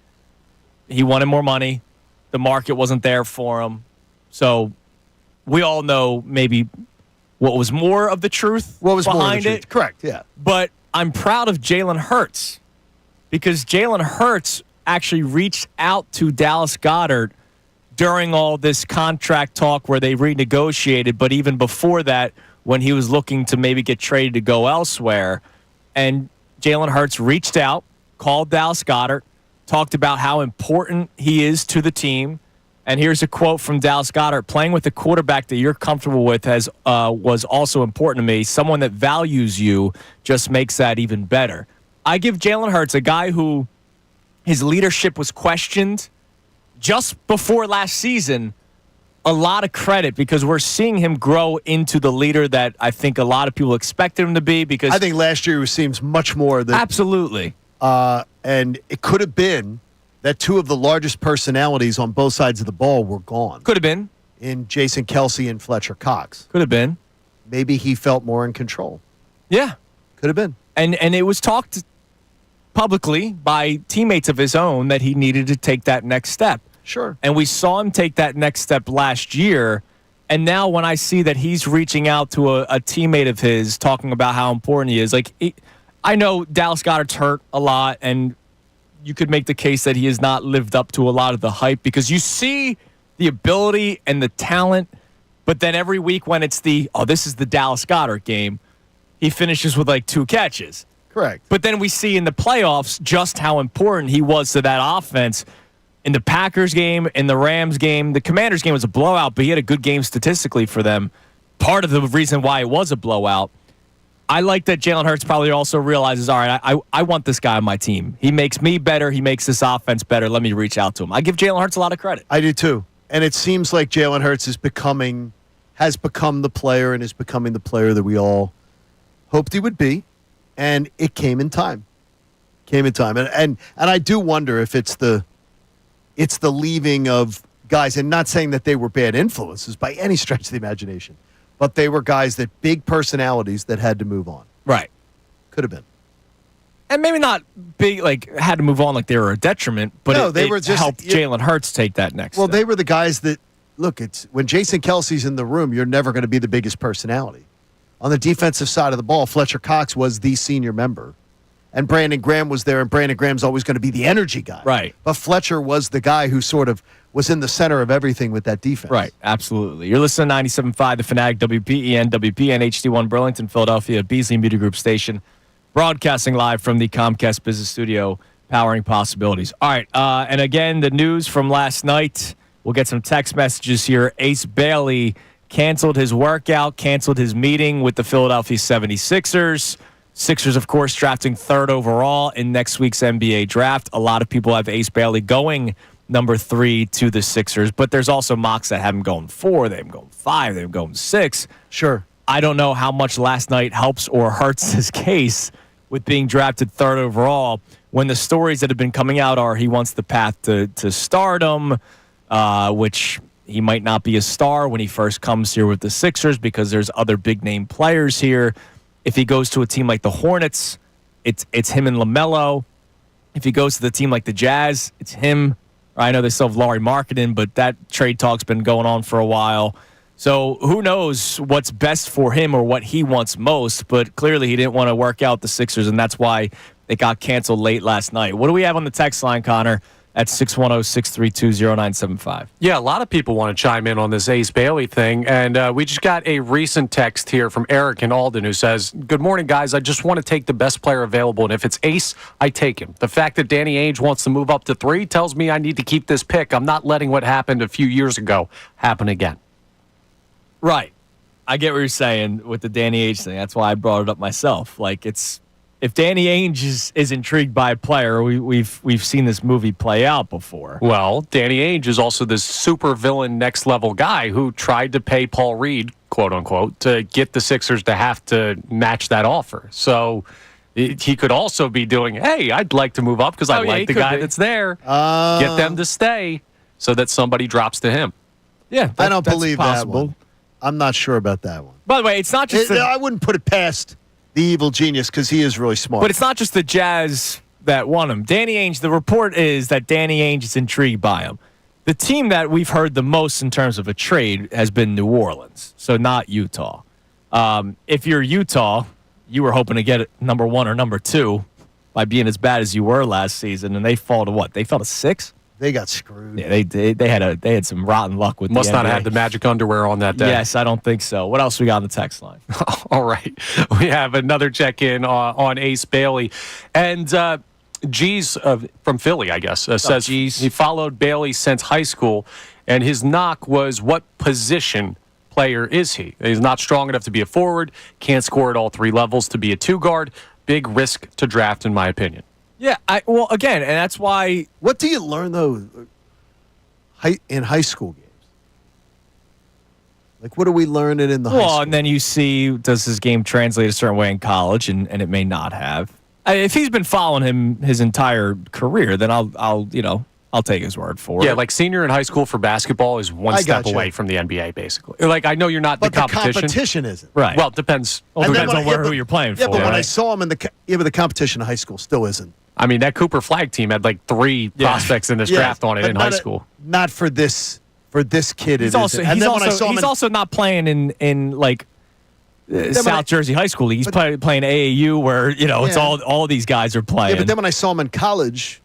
He wanted more money. The market wasn't there for him. So we all know maybe what was more of the truth behind it. Correct, yeah. But I'm proud of Jalen Hurts because Jalen Hurts actually reached out to Dallas Goedert during all this contract talk where they renegotiated, but even before that, when he was looking to maybe get traded to go elsewhere. And Jalen Hurts reached out, called Dallas Goedert, talked about how important he is to the team. And here's a quote from Dallas Goedert: "Playing with a quarterback that you're comfortable with was also important to me. Someone that values you just makes that even better." I give Jalen Hurts, a guy who his leadership was questioned just before last season, a lot of credit because we're seeing him grow into the leader that I think a lot of people expected him to be. Because I think last year seems much more than absolutely, and it could have been that two of the largest personalities on both sides of the ball were gone. Could have been in Jason Kelce and Fletcher Cox. Could have been. Maybe he felt more in control. Yeah, could have been. And it was talked publicly by teammates of his own that he needed to take that next step. Sure. And we saw him take that next step last year. And now when I see that he's reaching out to a teammate of his talking about how important he is, I know Dallas Goedert's hurt a lot, and you could make the case that he has not lived up to a lot of the hype because you see the ability and the talent, but then every week when it's this is the Dallas Goedert game, he finishes with 2 catches. Correct. But then we see in the playoffs just how important he was to that offense. In the Packers game, in the Rams game, the Commanders game was a blowout, but he had a good game statistically for them. Part of the reason why it was a blowout. I like that Jalen Hurts probably also realizes, all right, I want this guy on my team. He makes me better. He makes this offense better. Let me reach out to him. I give Jalen Hurts a lot of credit. I do too. And it seems like Jalen Hurts has become the player and is becoming the player that we all hoped he would be. And it came in time. And I do wonder if it's it's the leaving of guys, and not saying that they were bad influences by any stretch of the imagination, but they were guys that big personalities that had to move on. Right. Could have been. And maybe not big, like had to move on like they were a detriment, but No, it, they it were just- helped Jalen Hurts take that next Well, step. they were the guys that, look, it's when Jason Kelsey's in the room, you're never going to be the biggest personality. On the defensive side of the ball, Fletcher Cox was the senior member. And Brandon Graham was there, and Brandon Graham's always going to be the energy guy. Right. But Fletcher was the guy who sort of was in the center of everything with that defense. Right, absolutely. You're listening to 97.5, The Fanatic, WBEN, WBN, HD1 Burlington, Philadelphia, Beasley Media Group station, broadcasting live from the Comcast Business Studio, powering possibilities. All right, and again, the news from last night. We'll get some text messages here. Ace Bailey canceled his workout, canceled his meeting with the Philadelphia 76ers. Sixers, of course, drafting 3rd overall in next week's NBA draft. A lot of people have Ace Bailey going number 3 to the Sixers, but there's also mocks that have him going 4, they have him going 5, they have him going 6. Sure. I don't know how much last night helps or hurts his case with being drafted 3rd overall when the stories that have been coming out are he wants the path to stardom, which he might not be a star when he first comes here with the Sixers because there's other big-name players here. If he goes to a team like the Hornets, it's him and LaMelo. If he goes to the team like the Jazz, it's him. I know they still have Lauri Markkanen, but that trade talk's been going on for a while. So who knows what's best for him or what he wants most, but clearly he didn't want to work out the Sixers, and that's why it got canceled late last night. What do we have on the text line, Connor? At 610-632-0975. Yeah, a lot of people want to chime in on this Ace Bailey thing, and we just got a recent text here from Eric in Alden who says, "Good morning, guys. I just want to take the best player available, and if it's Ace, I take him. The fact that Danny Ainge wants to move up to 3 tells me I need to keep this pick. I'm not letting what happened a few years ago happen again." Right. I get what you're saying with the Danny Ainge thing. That's why I brought it up myself. Like, it's if Danny Ainge is intrigued by a player, we've seen this movie play out before. Well, Danny Ainge is also this super villain next level guy who tried to pay Paul Reed, quote unquote, to get the Sixers to have to match that offer. So he could also be doing, hey, I'd like to move up because I like the guy that's there. Get them to stay so that somebody drops to him. Yeah, I don't believe possible. that one. I'm not sure about that one. By the way, it's not just I wouldn't put it past the evil genius because he is really smart. But it's not just the Jazz that want him. Danny Ainge, the report is that Danny Ainge is intrigued by him. The team that we've heard the most in terms of a trade has been New Orleans, so not Utah. If you're Utah, you were hoping to get number 1 or number 2 by being as bad as you were last season, and they fall to what? They fell to 6? They got screwed. Yeah, they had some rotten luck with Must the not NBA. have the magic underwear on that day. Yes, I don't think so. What else we got on the text line? All right. We have another check-in on Ace Bailey. And G's from Philly, I guess, says he followed Bailey since high school, and his knock was, what position player is he? He's not strong enough to be a forward, can't score at all 3 levels to be a 2-guard. Big risk to draft, in my opinion. Yeah, well, again, and that's why. What do you learn, though, in high school games? Like, what are we learning in the high school? Well, and then you see, does his game translate a certain way in college, and it may not have. If he's been following him his entire career, then I'll take his word for it. Yeah, like senior in high school for basketball is one step away from the the NBA, Like, I know you're not but the competition. the competition isn't. Right. Well, it depends. Depends on who you're playing for. Yeah, but when right? I saw him in but the competition in high school still isn't. I mean, that Cooper Flag team had like 3 prospects in this draft on it in high school. Not for this kid. He's also not playing in like South Jersey High School League. He's playing AAU where it's all these guys are playing. Yeah, but then when I saw him in college,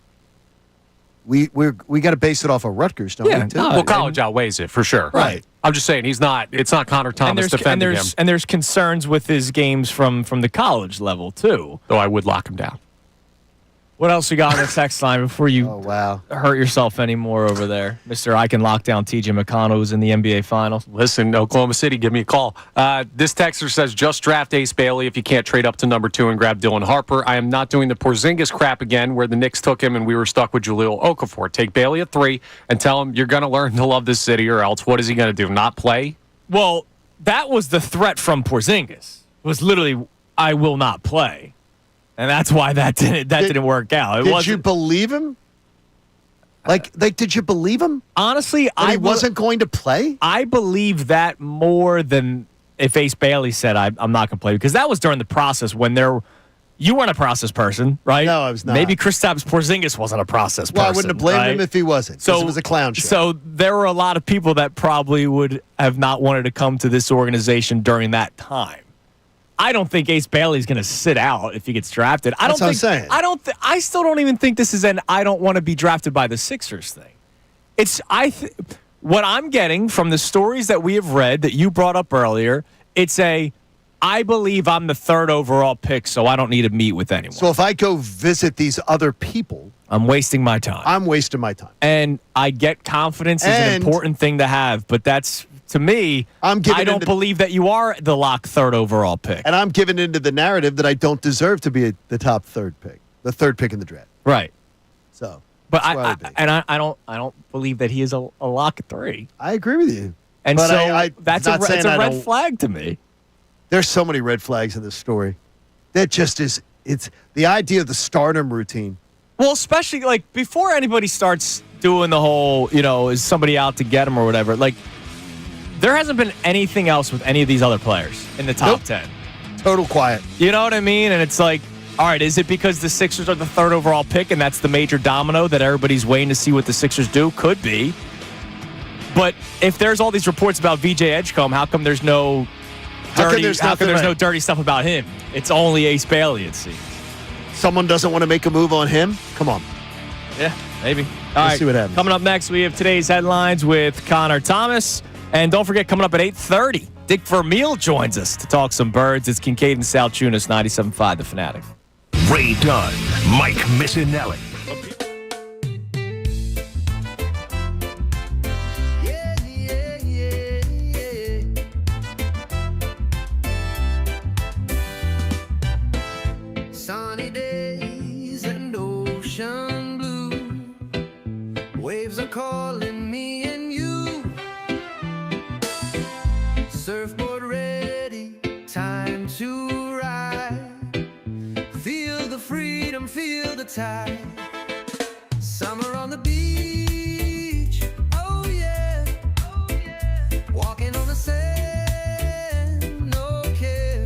we got to base it off of Rutgers, don't we? Too? Well, college outweighs it for sure. Right. I'm just saying it's not Connor Thomas defending him. And there's concerns with his games from the college level too. Though I would lock him down. What else we got on the text line before you hurt yourself anymore over there? Mr. I can lock down TJ McConnell, who's in the NBA Finals. Listen, Oklahoma City, give me a call. This texter says, just draft Ace Bailey if you can't trade up to number 2 and grab Dylan Harper. I am not doing the Porzingis crap again where the Knicks took him and we were stuck with Jahlil Okafor. Take Bailey at 3 and tell him you're going to learn to love this city or else. What is he going to do, not play? Well, that was the threat from Porzingis. It was literally, I will not play. And that's why that didn't work out. Did you believe him? Like, did you believe him? Honestly, I wasn't going to play? I believe that more than if Ace Bailey said, I'm not going to play, because that was during the process when you weren't a process person, right? No, I was not. Maybe Kristaps Porzingis wasn't a process person. Well, I wouldn't have blamed him if he wasn't, because it was a clown show. So there were a lot of people that probably would have not wanted to come to this organization during that time. I don't think Ace Bailey's going to sit out if he gets drafted. That's what I'm saying. I still don't even think this is an I don't want to be drafted by the Sixers thing. It's what I'm getting from the stories that we have read that you brought up earlier, it's I believe I'm the 3rd overall pick, so I don't need to meet with anyone. So if I go visit these other people, I'm wasting my time. I'm wasting my time. And I get confidence is an important thing to have, but that's, to me, I don't believe that you are the lock 3rd overall pick. And I'm giving into the narrative that I don't deserve to be the top 3rd pick, the 3rd pick in the draft. Right. So, but I don't believe that he is a lock 3. I agree with you. And but so that's a red flag to me. There's so many red flags in this story. That just is, it's the idea of the stardom routine. Well, especially like before anybody starts doing the whole, is somebody out to get him or whatever, like there hasn't been anything else with any of these other players in the top 10. Total quiet. You know what I mean? And it's like, all right, is it because the Sixers are the 3rd overall pick and that's the major domino that everybody's waiting to see what the Sixers do? Could be. But if there's all these reports about VJ Edgecombe, how come there's no dirty stuff about him? It's only Ace Bailey, it seems. Someone doesn't want to make a move on him? Come on. Yeah, maybe. All right, see what happens. Coming up next, we have today's headlines with Connor Thomas. And don't forget, coming up at 8:30, Dick Vermile joins us to talk some birds. It's Kincade Salciunas, 97.5 The Fanatic. Ray Dunn, Mike Missanelli. Sunny days and ocean blue. Waves are calling me and you. Surfboard ready, time to ride. Feel the freedom, feel the tide. Summer on the beach, oh yeah, oh yeah. Walking on the sand, no care.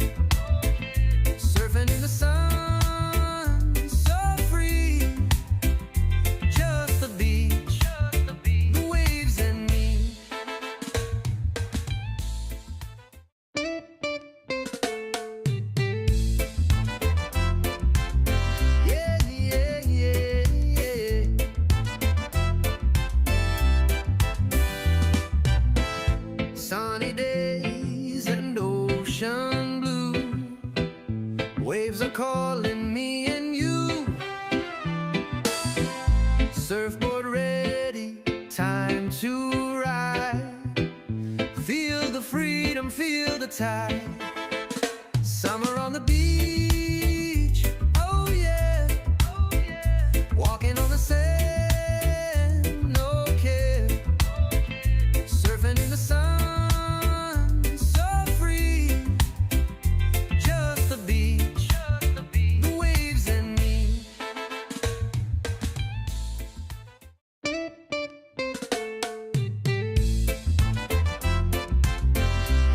Surfing in the sun, so free. Just the beach, the waves and me. Yeah, yeah, yeah, yeah. Sunny days and ocean blue. Waves are calling me and you. Surfboard ready, time to ride. Feel the freedom, feel the tide. Summer on the beach, oh yeah, oh yeah. Walking on the sand, no care. Surfing in the sun, so free. Just the beach, the waves and me.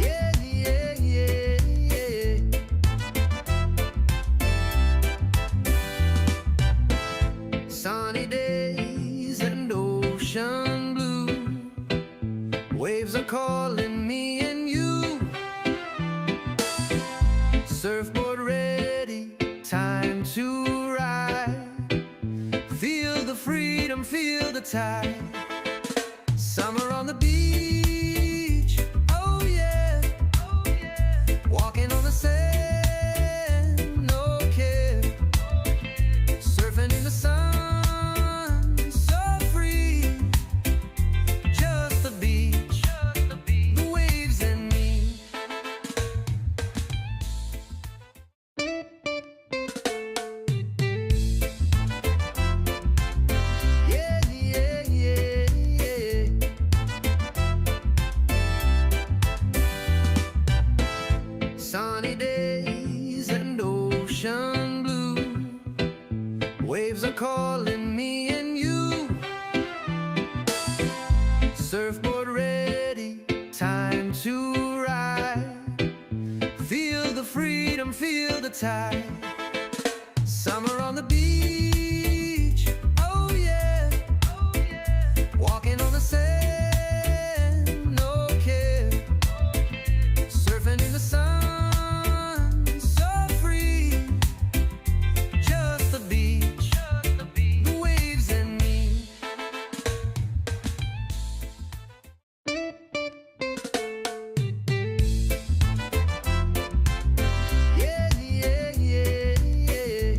Yeah, yeah, yeah, yeah. Sunny days and ocean blue. Waves are calling me and you. Surfboard ready, time to ride. Feel the freedom, feel the tide. Summer on the beach, oh yeah, oh yeah. Walking on the sand, no care. Surfing in the sun, so free. Just the beach, the waves and me. Yeah, yeah, yeah, yeah. Sunny days and ocean blue. Waves are calling me and you. feel the tide. Summer on the beach, oh yeah, walking on the sand, no care, surfing in the sun, so free, just the beach, the waves and me. Yeah, yeah, yeah, yeah.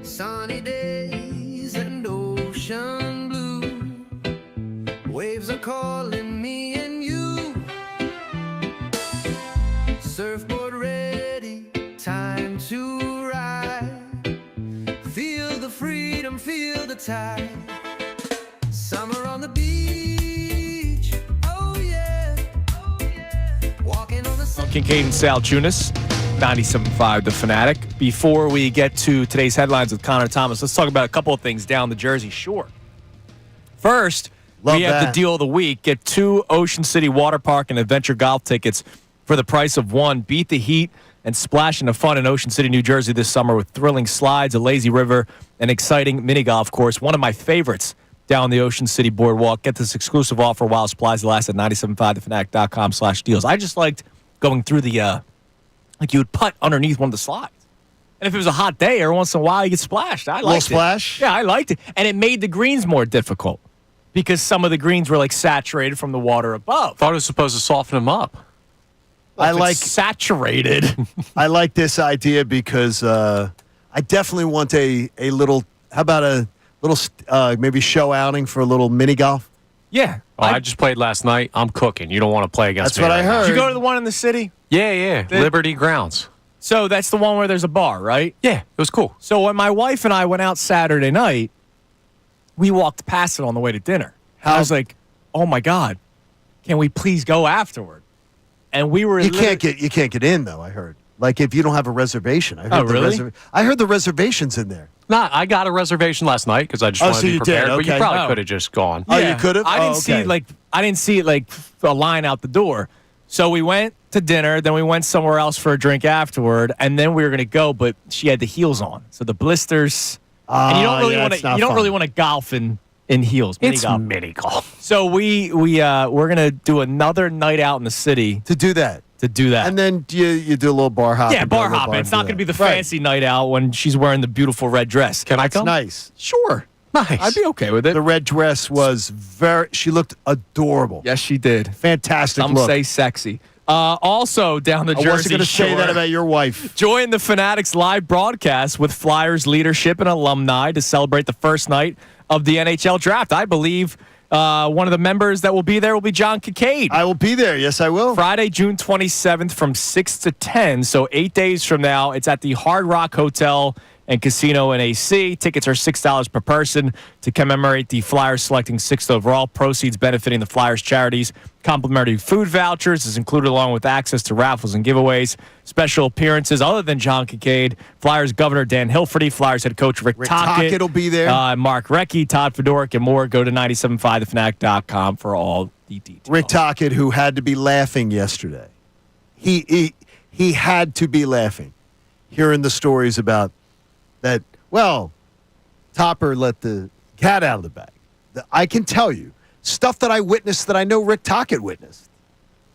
Sunny days and ocean blue, waves are calling me and you. Surfboard ready, time to ride. Feel the freedom, feel the tide. Summer on the beach, oh yeah, walking on the Kincade Salciunas, 97.5 The Fanatic. Before we get to today's headlines with Connor Thomas, let's talk about a couple of things down the Jersey Shore. First, we have the deal of the week. Get 2 Ocean City Water Park and Adventure Golf tickets for the price of 1. Beat the heat and splash into fun in Ocean City, New Jersey this summer with thrilling slides, a lazy river, and exciting mini golf course. One of my favorites down the Ocean City Boardwalk. Get this exclusive offer while supplies last at 975thefanatic.com/deals. I just liked going through the, like you would putt underneath one of the slides. And if it was a hot day, every once in a while you get splashed. I liked Little it. splash? Yeah, I liked it. And it made the greens more difficult because some of the greens were like saturated from the water above. Thought it was supposed to soften them up. Well, if it's saturated. I like this idea because I definitely want a little, how about a little maybe show outing for a little mini golf? Yeah. I just played last night. I'm cooking. You don't want to play against me. That's what I right now. heard. Did you go to the one in the city? Yeah. Liberty Grounds. So that's the one where there's a bar, right? Yeah, it was cool. So when my wife and I went out Saturday night, we walked past it on the way to dinner. And I was like, oh my God, can we please go afterward? And we were You can't get in though, I heard. Like if you don't have a reservation. I heard really? I heard the reservations in there. Nah, I got a reservation last night because I just wanted so to be you did, prepared. But you okay. probably could have just gone. Oh, you could have? I didn't see it like a line out the door. So we went to dinner, then we went somewhere else for a drink afterward, and then we were gonna go, but she had the heels on. So the blisters. And you don't really want to golf in heels. It's mini golf. So we're gonna do another night out in the city to do that. And then you do a little bar hopping. Yeah, bar hopping. It's not going to be the fancy night out when she's wearing the beautiful red dress. Can I come? Nice. Sure. Nice. I'd be okay with it. The red dress was she looked adorable. Yes, she did. Fantastic Some look. say sexy. Also down the Jersey Shore. I wasn't going to say that about your wife. Join the Fanatics live broadcast with Flyers leadership and alumni to celebrate the first night of the NHL draft. I believe one of the members that will be there will be John Kincade. I will be there. Yes, I will. Friday, June 27th from 6 to 10. So 8 days from now, it's at the Hard Rock Hotel and Casino in AC. Tickets are $6 per person to commemorate the Flyers selecting 6th overall. Proceeds benefiting the Flyers charities. Complimentary food vouchers is included along with access to raffles and giveaways. Special appearances other than John Kincade. Flyers Governor Dan Hilferty. Flyers head coach Rick Tocchet. will be there. Mark Recchi, Todd Fedoruk, and more. Go to 975thefanatic.com for all the details. Rick Tocchet, who had to be laughing yesterday. He had to be laughing. Hearing the stories about that, well, Topper let the cat out of the bag. I can tell you, stuff that I witnessed that I know Rick Tocchet witnessed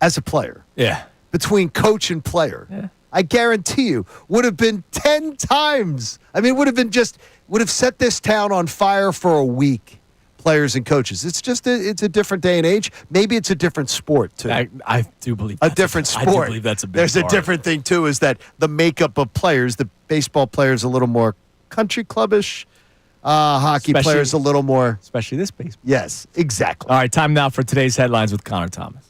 as a player. Yeah. Between coach and player. Yeah. I guarantee you, would have been 10 times. I mean, would have set this town on fire for a week, players and coaches. It's just, it's a different day and age. Maybe it's a different sport, too. I do believe a different sport. I do believe that's a big There's part. a different thing, too, is that the makeup of players, the baseball players a little more country clubbish, hockey players a little more. Especially this baseball. Yes, exactly. All right, time now for today's headlines with Connor Thomas.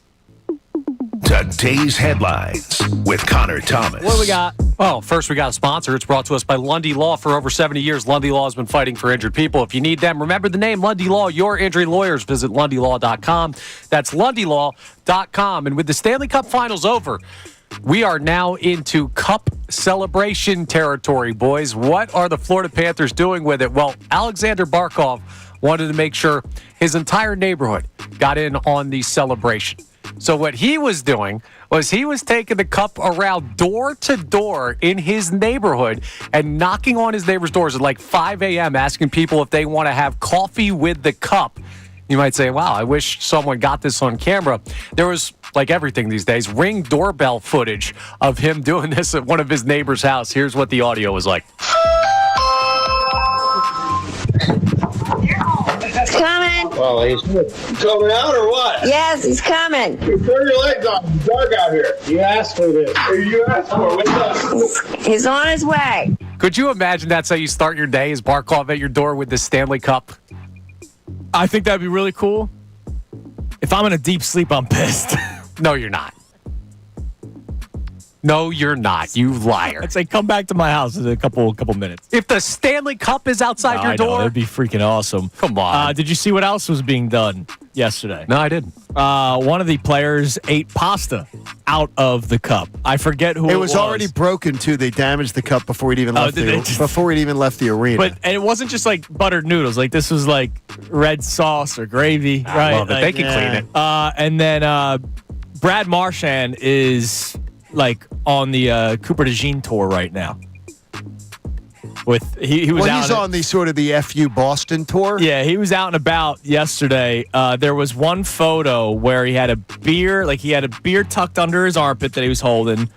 Today's headlines with Connor Thomas. What do we got? Well, first we got a sponsor. It's brought to us by Lundy Law. For over 70 years, Lundy Law has been fighting for injured people. If you need them, remember the name Lundy Law, your injury lawyers. Visit LundyLaw.com. That's LundyLaw.com. And with the Stanley Cup Finals over, we are now into Cup celebration territory, boys. What are the Florida Panthers doing with it? Well, Alexander Barkov wanted to make sure his entire neighborhood got in on the celebration. So what he was doing was he was taking the cup around door to door in his neighborhood and knocking on his neighbors' doors at like 5 a.m. asking people if they want to have coffee with the cup. You might say, wow, I wish someone got this on camera. There was, like everything these days, Ring doorbell footage of him doing this at one of his neighbor's house. Here's what the audio was like. He's coming. Well, he's coming out or what? Yes, he's coming. Turn your legs on. It's dark out here. You asked for this. You asked for it. What's up? He's on his way. Could you imagine that's how you start your day, is Barkov at your door with the Stanley Cup? I think that'd be really cool. If I'm in a deep sleep, I'm pissed. No, you're not. No, you're not. You liar. I'd say come back to my house in a couple minutes. If the Stanley Cup is outside your door, that'd be freaking awesome. Come on. Did you see what else was being done yesterday? No, I didn't. One of the players ate pasta out of the cup. I forget who it was. It was already broken too. They damaged the cup before it even left the arena. And it wasn't just like buttered noodles. Like this was like red sauce or gravy. Right? Love it. They can clean it. And then Brad Marchand is like on the Cooper DeJean tour right now. He was out. He's on the sort of the FU Boston tour. Yeah, he was out and about yesterday. There was one photo where he had a beer tucked under his armpit that he was holding,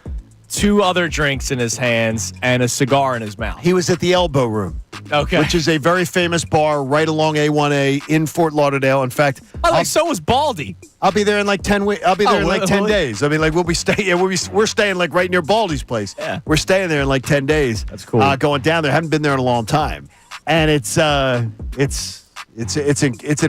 2 other drinks in his hands, and a cigar in his mouth. He was at the Elbow Room. Okay. Which is a very famous bar right along A1A in Fort Lauderdale. In fact, so was Baldy. I'll be there in like 10 weeks. I'll be there in like 10 days. I mean, like we're staying like right near Baldy's place. Yeah. We're staying there in like 10 days. That's cool. Going down there. Haven't been there in a long time. And it's an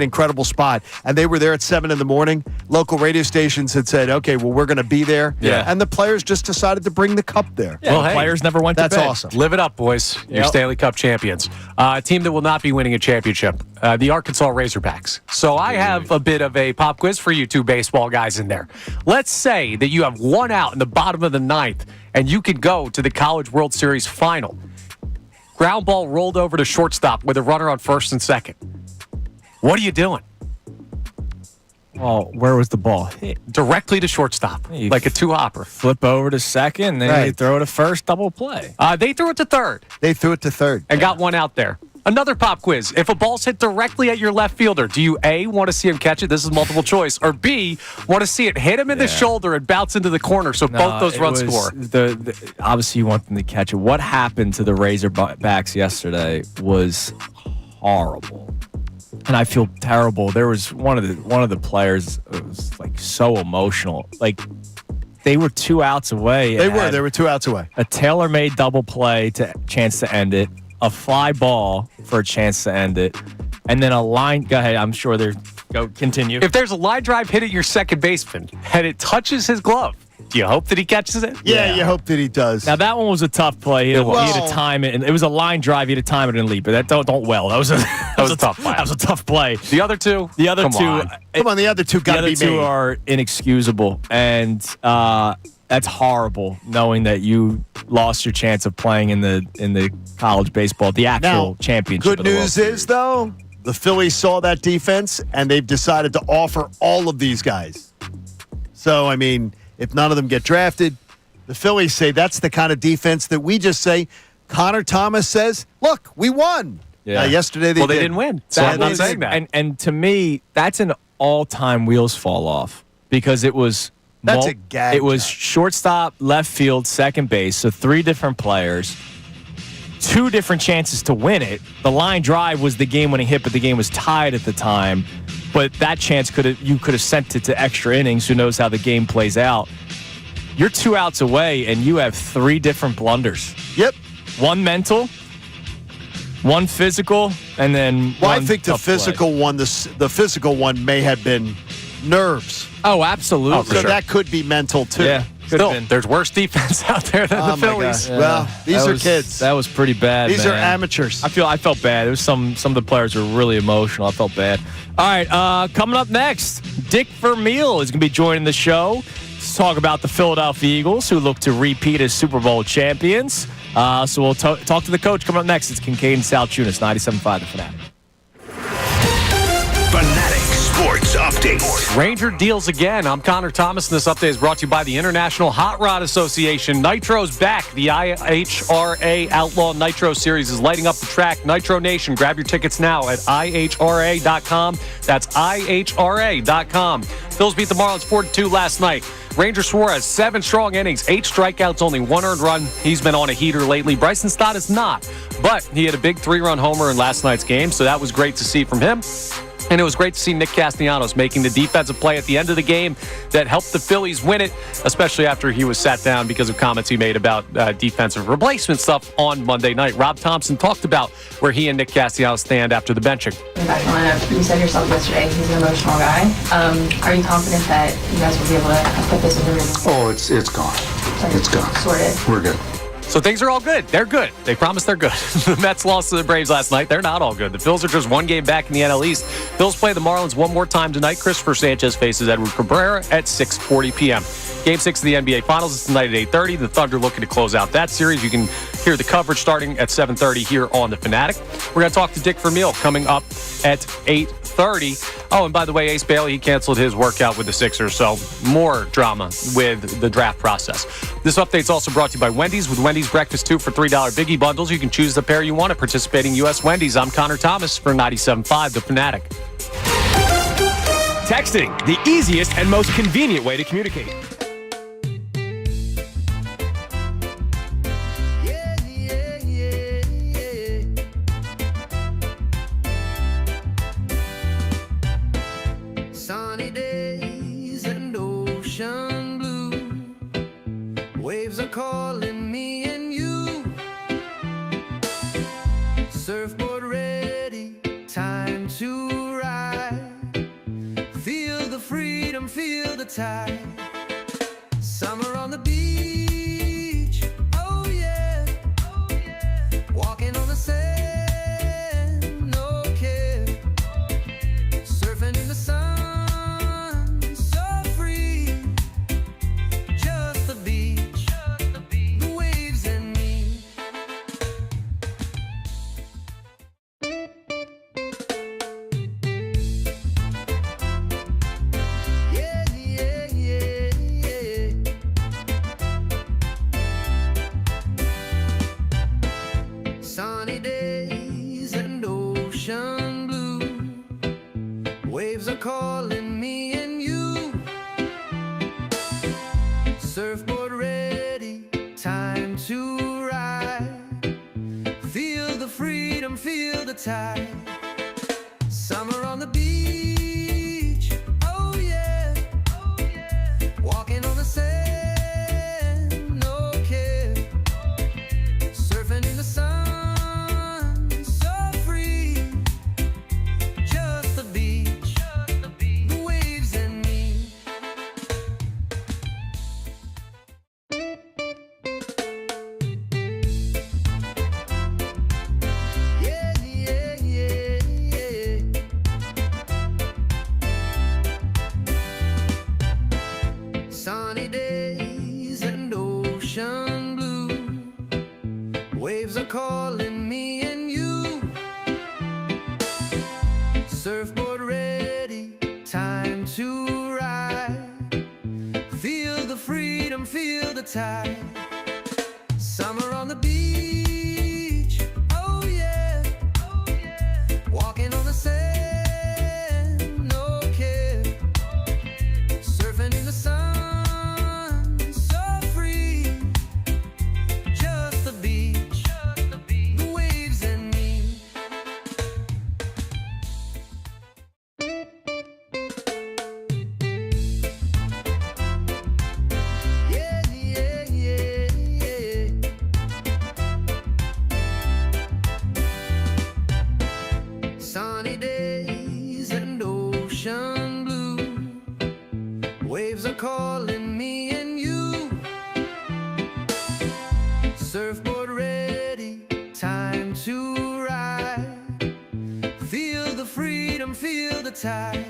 incredible spot. And they were there at 7 a.m. Local radio stations had said, okay, well, we're going to be there. Yeah. And the players just decided to bring the cup there. Yeah, well, players never went to bed. That's awesome. Live it up, boys. You're Stanley Cup champions. A team that will not be winning a championship, the Arkansas Razorbacks. So I have a bit of a pop quiz for you 2 baseball guys in there. Let's say that you have 1 out in the bottom of the 9th, and you could go to the College World Series final. Ground ball rolled over to shortstop with a runner on first and second. What are you doing? Well, where was the ball hit? Directly to shortstop, like a 2-hopper. Flip over to second, then they throw it to first, double play. They threw it to third. And got 1 out there. Another pop quiz. If a ball's hit directly at your left fielder, do you A, want to see him catch it? This is multiple choice. Or B, want to see it hit him in the shoulder and bounce into the corner so both those runs score? Obviously, you want them to catch it. What happened to the Razorbacks yesterday was horrible. And I feel terrible. There was one of the players was like so emotional. Like they were 2 outs away. They were 2 outs away. A tailor-made double play to chance to end it. A fly ball for a chance to end it, and then a line. Go ahead. I'm sure continue. If there's a line drive hit at your second baseman and it touches his glove, do you hope that he catches it? Yeah, you hope that he does. Now that one was a tough play. He had to time it, and it was a line drive. He had to time it and leap. But that don't That was a tough play. That was a tough play. The other two. The other two got to be made. The other two are inexcusable, and that's horrible. Knowing that you lost your chance of playing in the college baseball, the actual championship. Good news is though, the Phillies saw that defense and they've decided to offer all of these guys. So I mean, if none of them get drafted, the Phillies say that's the kind of defense that we just say. Connor Thomas says, "Look, we won." Yeah. Yesterday they didn't win. So I'm not saying that. And to me, that's an all-time wheels fall off because it was. That's a gag. It was shortstop, left field, second base. So 3 different players, 2 different chances to win it. The line drive was the game-winning hit, but the game was tied at the time. But that chance you could have sent it to extra innings. Who knows how the game plays out? You're 2 outs away, and you have 3 different blunders. Yep. 1 mental, 1 physical, and then. Well, I think the physical one, the physical one may have been nerves. Oh, absolutely. Oh, so that could be mental too. Yeah. Still, there's worse defense out there than the Phillies. Yeah. Well, these are kids. That was pretty bad. These are amateurs. I felt bad. It was some of the players were really emotional. I felt bad. All right, coming up next, Dick Vermile is going to be joining the show to talk about the Philadelphia Eagles, who look to repeat as Super Bowl champions. So we'll talk to the coach coming up next. It's Kincade Salciunas, 97.5 The Fanatic. Fanatic Sports Update. Ranger deals again. I'm Connor Thomas, and this update is brought to you by the International Hot Rod Association. Nitro's back. The IHRA Outlaw Nitro Series is lighting up the track. Nitro Nation. Grab your tickets now at IHRA.com. That's IHRA.com. Phillies beat the Marlins 4-2 last night. Ranger Suarez, 7 strong innings, 8 strikeouts, only 1 earned run. He's been on a heater lately. Bryson Stott is not, but he had a big 3-run homer in last night's game, so that was great to see from him. And it was great to see Nick Castellanos making the defensive play at the end of the game that helped the Phillies win it, especially after he was sat down because of comments he made about defensive replacement stuff on Monday night. Rob Thompson talked about where he and Nick Castellanos stand after the benching. Back lineup, you said yourself yesterday he's an emotional guy. Are you confident that you guys will be able to put this in the rhythm? Oh, it's gone. It's gone. Sorted. We're good. So things are all good. They're good. They promise they're good. The Mets lost to the Braves last night. They're not all good. The Phils are just 1 game back in the NL East. Phils play the Marlins one more time tonight. Christopher Sanchez faces Edward Cabrera at 6:40 p.m. Game 6 of the NBA Finals is tonight at 8:30. The Thunder looking to close out that series. You can hear the coverage starting at 7:30 here on The Fanatic. We're going to talk to Dick Vermile coming up at 8:30. Oh, and by the way, Ace Bailey, he canceled his workout with the Sixers, so more drama with the draft process. This update's also brought to you by Wendy's. With Wendy's Breakfast 2 for $3 Biggie Bundles, you can choose the pair you want at participating U.S. Wendy's. I'm Connor Thomas for 97.5 The Fanatic. Texting, the easiest and most convenient way to communicate. Sunny days and ocean blue. Waves are calling me and you. Surfboard ready, time to ride. Feel the freedom, feel the tide. Summer on the beach, oh yeah, oh yeah. Walking on the sand, no care. Surfing in the sun, so free. Just the beach, the waves and me. Yeah, yeah, yeah, yeah. Sunny days and ocean blue. Waves are calling me and you. Surfboard ready, time to ride. Feel the freedom, feel the tide. Summer on the beach, oh yeah, oh yeah. Walking on the sand, no care. Surfing in the sun, so free. Just the beach, the waves and me. Yeah, yeah, yeah, yeah. Sunny days and ocean blue. Waves are calling me and you. Surfboard ready, time to ride. Feel the freedom, feel the tide. Summer on the beach, oh yeah, oh yeah. Walking on the sand, no care. Surfing in the sun, so free. Just the beach, the waves and me. Yeah, yeah, yeah, yeah. Sunny days and ocean blue. Waves are calling me and you. Surfboard ready, time to ride. Feel the freedom, feel the tide.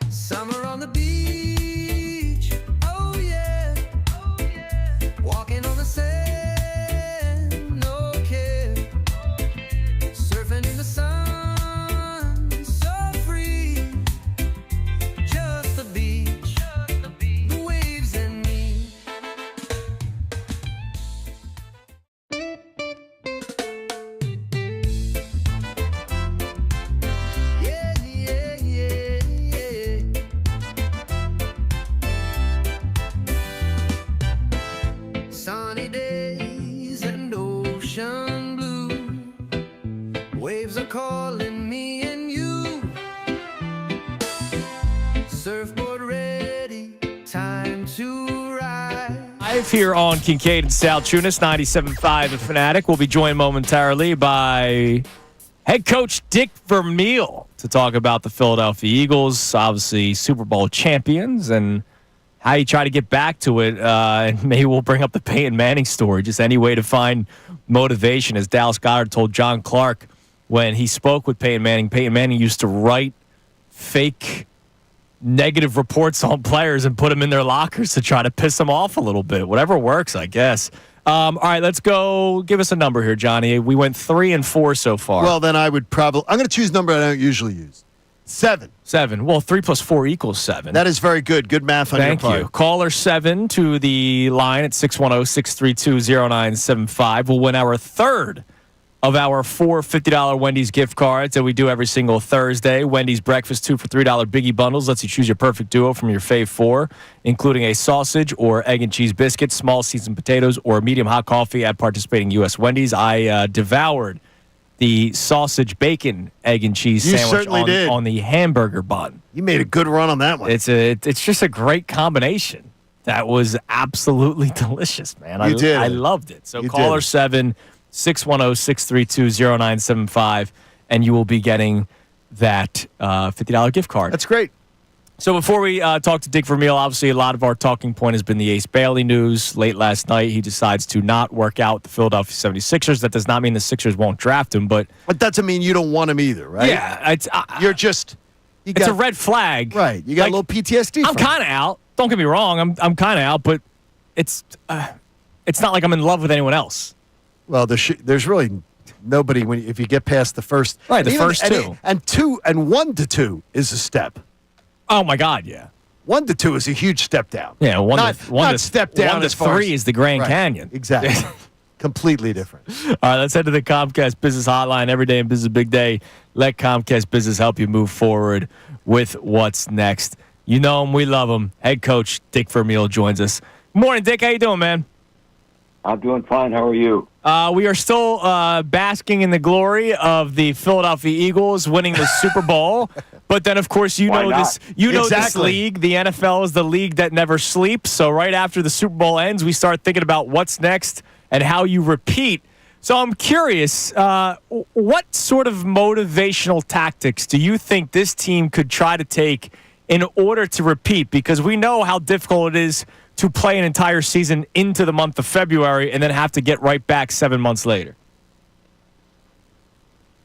Summer on the beach, oh yeah, oh yeah. Walking on the sand, no care. Surfing in the sun, so free. live here on Kincade Salciunas, 97.5 The Fanatic. We'll be joined momentarily by head coach Dick Vermile to talk about the Philadelphia Eagles, obviously Super Bowl champions, and how you try to get back to it. And maybe we'll bring up the Peyton Manning story, just any way to find motivation. As Dallas Goedert told John Clark when he spoke with Peyton Manning used to write fake negative reports on players and put them in their lockers to try to piss them off a little bit. Whatever works, I guess. All right, let's go. Give us a number here, Johnny. We went 3 and 4 so far. Well, then I'm going to choose a number I don't usually use. 7. 7. Well, 3 plus 4 equals 7. That is very good. Good math on your part. Thank you. Caller 7 to the line at 610-632-0975 will win our third of our 4 $50 Wendy's gift cards that we do every single Thursday. Wendy's breakfast 2 for $3 biggie bundles lets you choose your perfect duo from your fave 4, including a sausage or egg and cheese biscuit, small seasoned potatoes, or medium hot coffee at participating U.S. Wendy's. I devoured the sausage, bacon, egg and cheese sandwich on the hamburger bun. You made a good run on that one. It's just a great combination. That was absolutely delicious, man. I loved it. So caller 7. 610-632-0975, and you will be getting that $50 gift card. That's great. So before we talk to Dick Vermile, obviously a lot of our talking point has been the Ace Bailey news. Late last night, he decides to not work out the Philadelphia 76ers. That does not mean the Sixers won't draft him, but that doesn't mean you don't want him either, right? Yeah. It's a red flag. Right. You got a little PTSD. I'm kind of out. Don't get me wrong. I'm kind of out, but it's not like I'm in love with anyone else. Well, there's really nobody if you get past the first. Right, the first 2. And 1 to 2 is a step. Oh, my God, yeah. 1 to 2 is a huge step down. Yeah, one to step down. 1 to 3 is the Grand Canyon. Exactly. Completely different. All right, let's head to the Comcast Business Hotline. Every day in business, big day. Let Comcast Business help you move forward with what's next. You know him, we love him. Head coach Dick Vermile joins us. Morning, Dick. How you doing, man? I'm doing fine. How are you? We are still basking in the glory of the Philadelphia Eagles winning the Super Bowl. But then, of course, you know this league. The NFL is the league that never sleeps. So right after the Super Bowl ends, we start thinking about what's next and how you repeat. So I'm curious, what sort of motivational tactics do you think this team could try to take in order to repeat? Because we know how difficult it is to play an entire season into the month of February and then have to get right back 7 months later.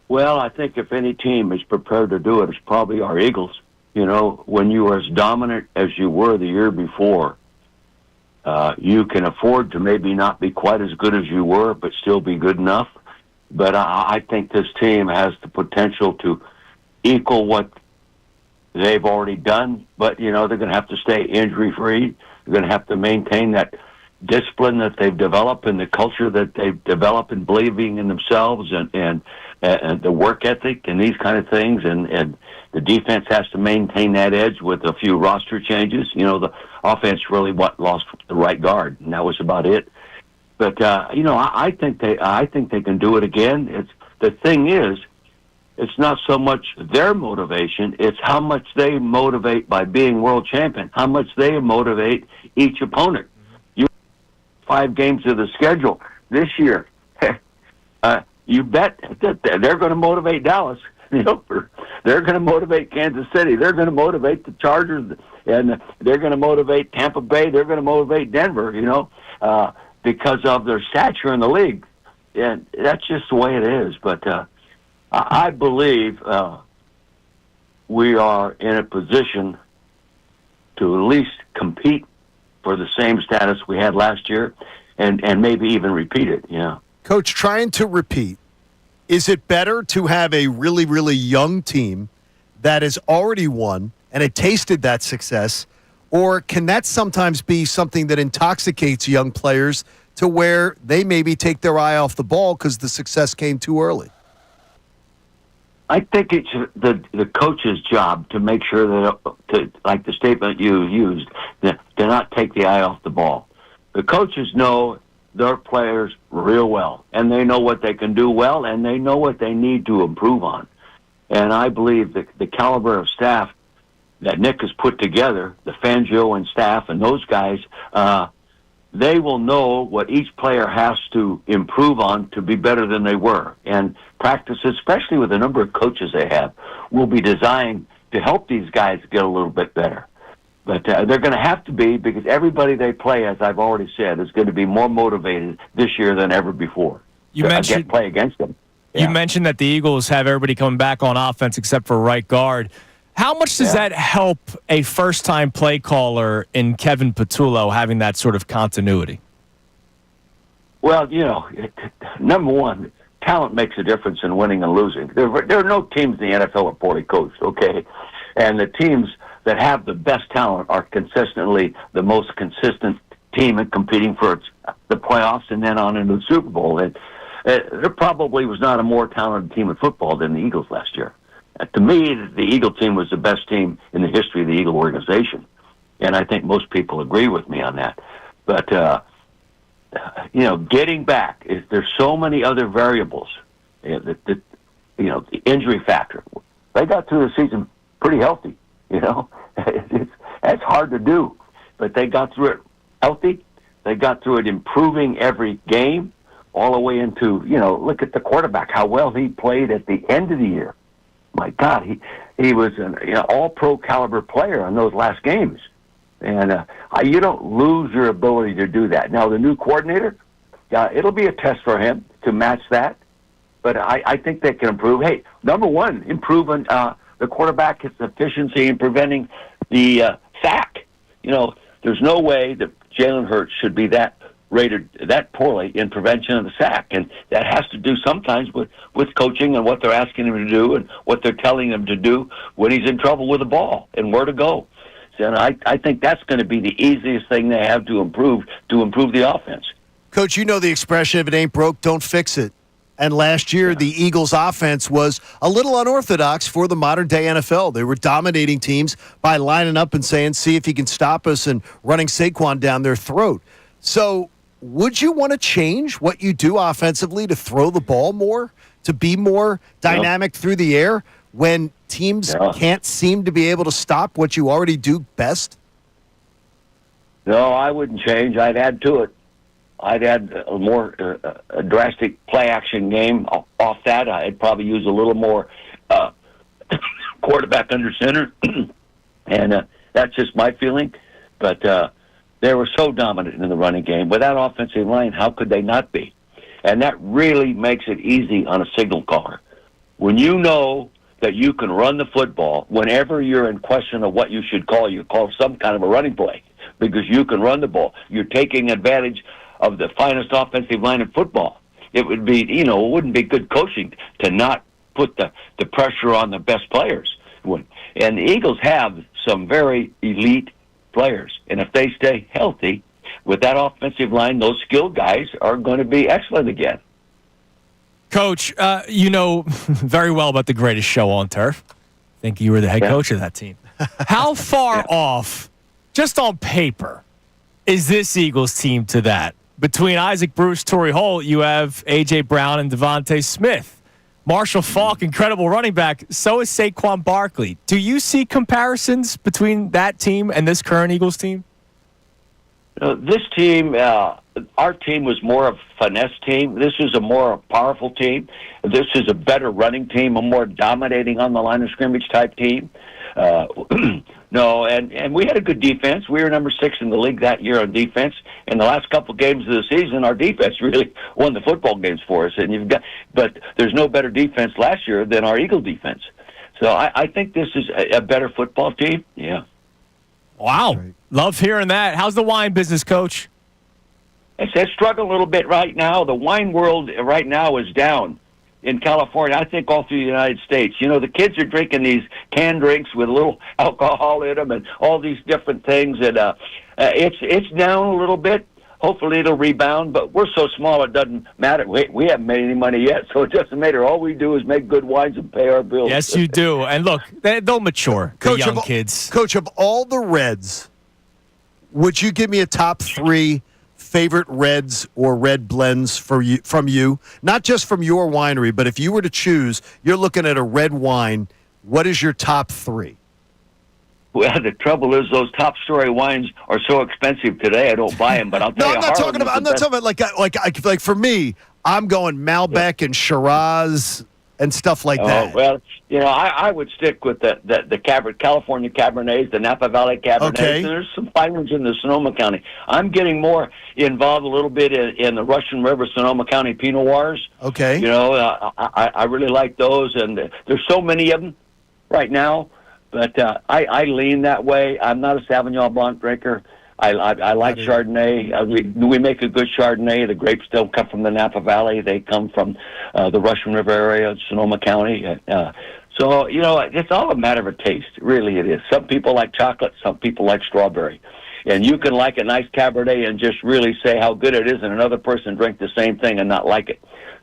Well, I think if any team is prepared to do it, it's probably our Eagles. You know, when you are as dominant as you were the year before, you can afford to maybe not be quite as good as you were, but still be good enough. But I think this team has the potential to equal what they've already done. But, you know, they're going to have to stay injury-free. They're going to have to maintain that discipline that they've developed and the culture that they've developed in believing in themselves and the work ethic and these kind of things. And the defense has to maintain that edge with a few roster changes. You know, the offense really lost the right guard, and that was about it. But you know, I think they can do it again. The thing is, it's not so much their motivation, it's how much they motivate by being world champion, how much they motivate each opponent. You 5 games of the schedule this year. You bet that they're going to motivate Dallas. You know, they're going to motivate Kansas City. They're going to motivate the Chargers, and they're going to motivate Tampa Bay. They're going to motivate Denver, you know, because of their stature in the league. And that's just the way it is. But I believe we are in a position to at least compete for the same status we had last year and maybe even repeat it, yeah. Coach, trying to repeat, is it better to have a really, really young team that has already won and it tasted that success, or can that sometimes be something that intoxicates young players to where they maybe take their eye off the ball because the success came too early? I think it's the coach's job to make sure that, like the statement you used, to not take the eye off the ball. The coaches know their players real well, and they know what they can do well, and they know what they need to improve on. And I believe that the caliber of staff that Nick has put together, the Fangio and staff and those guys, they will know what each player has to improve on to be better than they were. And practice, especially with the number of coaches they have, will be designed to help these guys get a little bit better. But they're going to have to be, because everybody they play, as I've already said, is going to be more motivated this year than ever before. You mentioned play against them. You mentioned that the Eagles have everybody coming back on offense except for right guard. How much does that help a first-time play caller in Kevin Patullo having that sort of continuity? Well, number one, talent makes a difference in winning and losing. There are no teams in the NFL are poorly coached, okay? And the teams that have the best talent are consistently the most consistent team in competing for the playoffs and then on into the Super Bowl. And there probably was not a more talented team in football than the Eagles last year. To me, the Eagle team was the best team in the history of the Eagle organization. And I think most people agree with me on that. But, getting back, there's so many other variables. The injury factor. They got through the season pretty healthy, That's hard to do. But they got through it healthy. They got through it improving every game all the way into, look at the quarterback, how well he played at the end of the year. My God, he was an all-pro caliber player in those last games. And you don't lose your ability to do that. Now, the new coordinator, it'll be a test for him to match that. But I think they can improve. Hey, number one, improving the quarterback's efficiency in preventing the sack. There's no way that Jalen Hurts should be rated that poorly in prevention of the sack. And that has to do sometimes with coaching and what they're asking him to do and what they're telling him to do when he's in trouble with the ball and where to go. And I think that's going to be the easiest thing they have to improve the offense. Coach, you know the expression, if it ain't broke, don't fix it. And last year, the Eagles' offense was a little unorthodox for the modern-day NFL. They were dominating teams by lining up and saying, see if he can stop us, and running Saquon down their throat. So would you want to change what you do offensively to throw the ball more, to be more dynamic through the air when teams can't seem to be able to stop what you already do best? No, I wouldn't change. I'd add to it. I'd add a more drastic play-action game off that. I'd probably use a little more quarterback under center, and that's just my feeling. But they were so dominant in the running game. With that offensive line, how could they not be? And that really makes it easy on a signal caller. When you know that you can run the football, whenever you're in question of what you should call, you call some kind of a running play because you can run the ball. You're taking advantage of the finest offensive line in football. It would be, it wouldn't be good coaching to not put the pressure on the best players. And the Eagles have some very elite players. And if they stay healthy with that offensive line, those skilled guys are going to be excellent again. Coach, you know very well about the greatest show on turf. I think you were the head coach of that team. How far off, just on paper, is this Eagles team to that? Between Isaac Bruce, Torrey Holt, you have A.J. Brown and Devontae Smith. Marshall Faulk, incredible running back. So is Saquon Barkley. Do you see comparisons between that team and this current Eagles team? This team, our team was more of a finesse team. This is a more powerful team. This is a better running team, a more dominating on the line of scrimmage type team. No, and we had a good defense. We were number 6 in the league that year on defense. In the last couple games of the season, our defense really won the football games for us. But there's no better defense last year than our Eagle defense. So I think this is a better football team. Yeah. Wow. Right. Love hearing that. How's the wine business, Coach? It's struggling a little bit right now. The wine world right now is down in California. I think all through the United States. The kids are drinking these canned drinks with a little alcohol in them and all these different things. And it's down a little bit. Hopefully it'll rebound, but we're so small it doesn't matter. We haven't made any money yet, so it doesn't matter. All we do is make good wines and pay our bills. Yes, you do. And look, they'll mature, Coach, the young kids. Coach, of all the Reds, would you give me a top 3 favorite Reds or red blends from you? Not just from your winery, but if you were to choose, you're looking at a red wine, what is your top 3? Well, the trouble is those top story wines are so expensive today. I don't buy them, but I'll tell No, you. I'm not talking about. I'm not talking about like for me. I'm going Malbec and Shiraz and stuff like that. Well, I would stick with the California Cabernets, the Napa Valley Cabernets. Okay. And there's some fine ones in the Sonoma County. I'm getting more involved a little bit in the Russian River, Sonoma County Pinot Noirs. Okay. I really like those, and there's so many of them right now. But I lean that way. I'm not a Sauvignon Blanc drinker. I like Chardonnay. We make a good Chardonnay. The grapes don't come from the Napa Valley. They come from the Russian River area, Sonoma County. So, it's all a matter of taste. Really, it is. Some people like chocolate. Some people like strawberry. And you can like a nice Cabernet and just really say how good it is, and another person drink the same thing and not like it.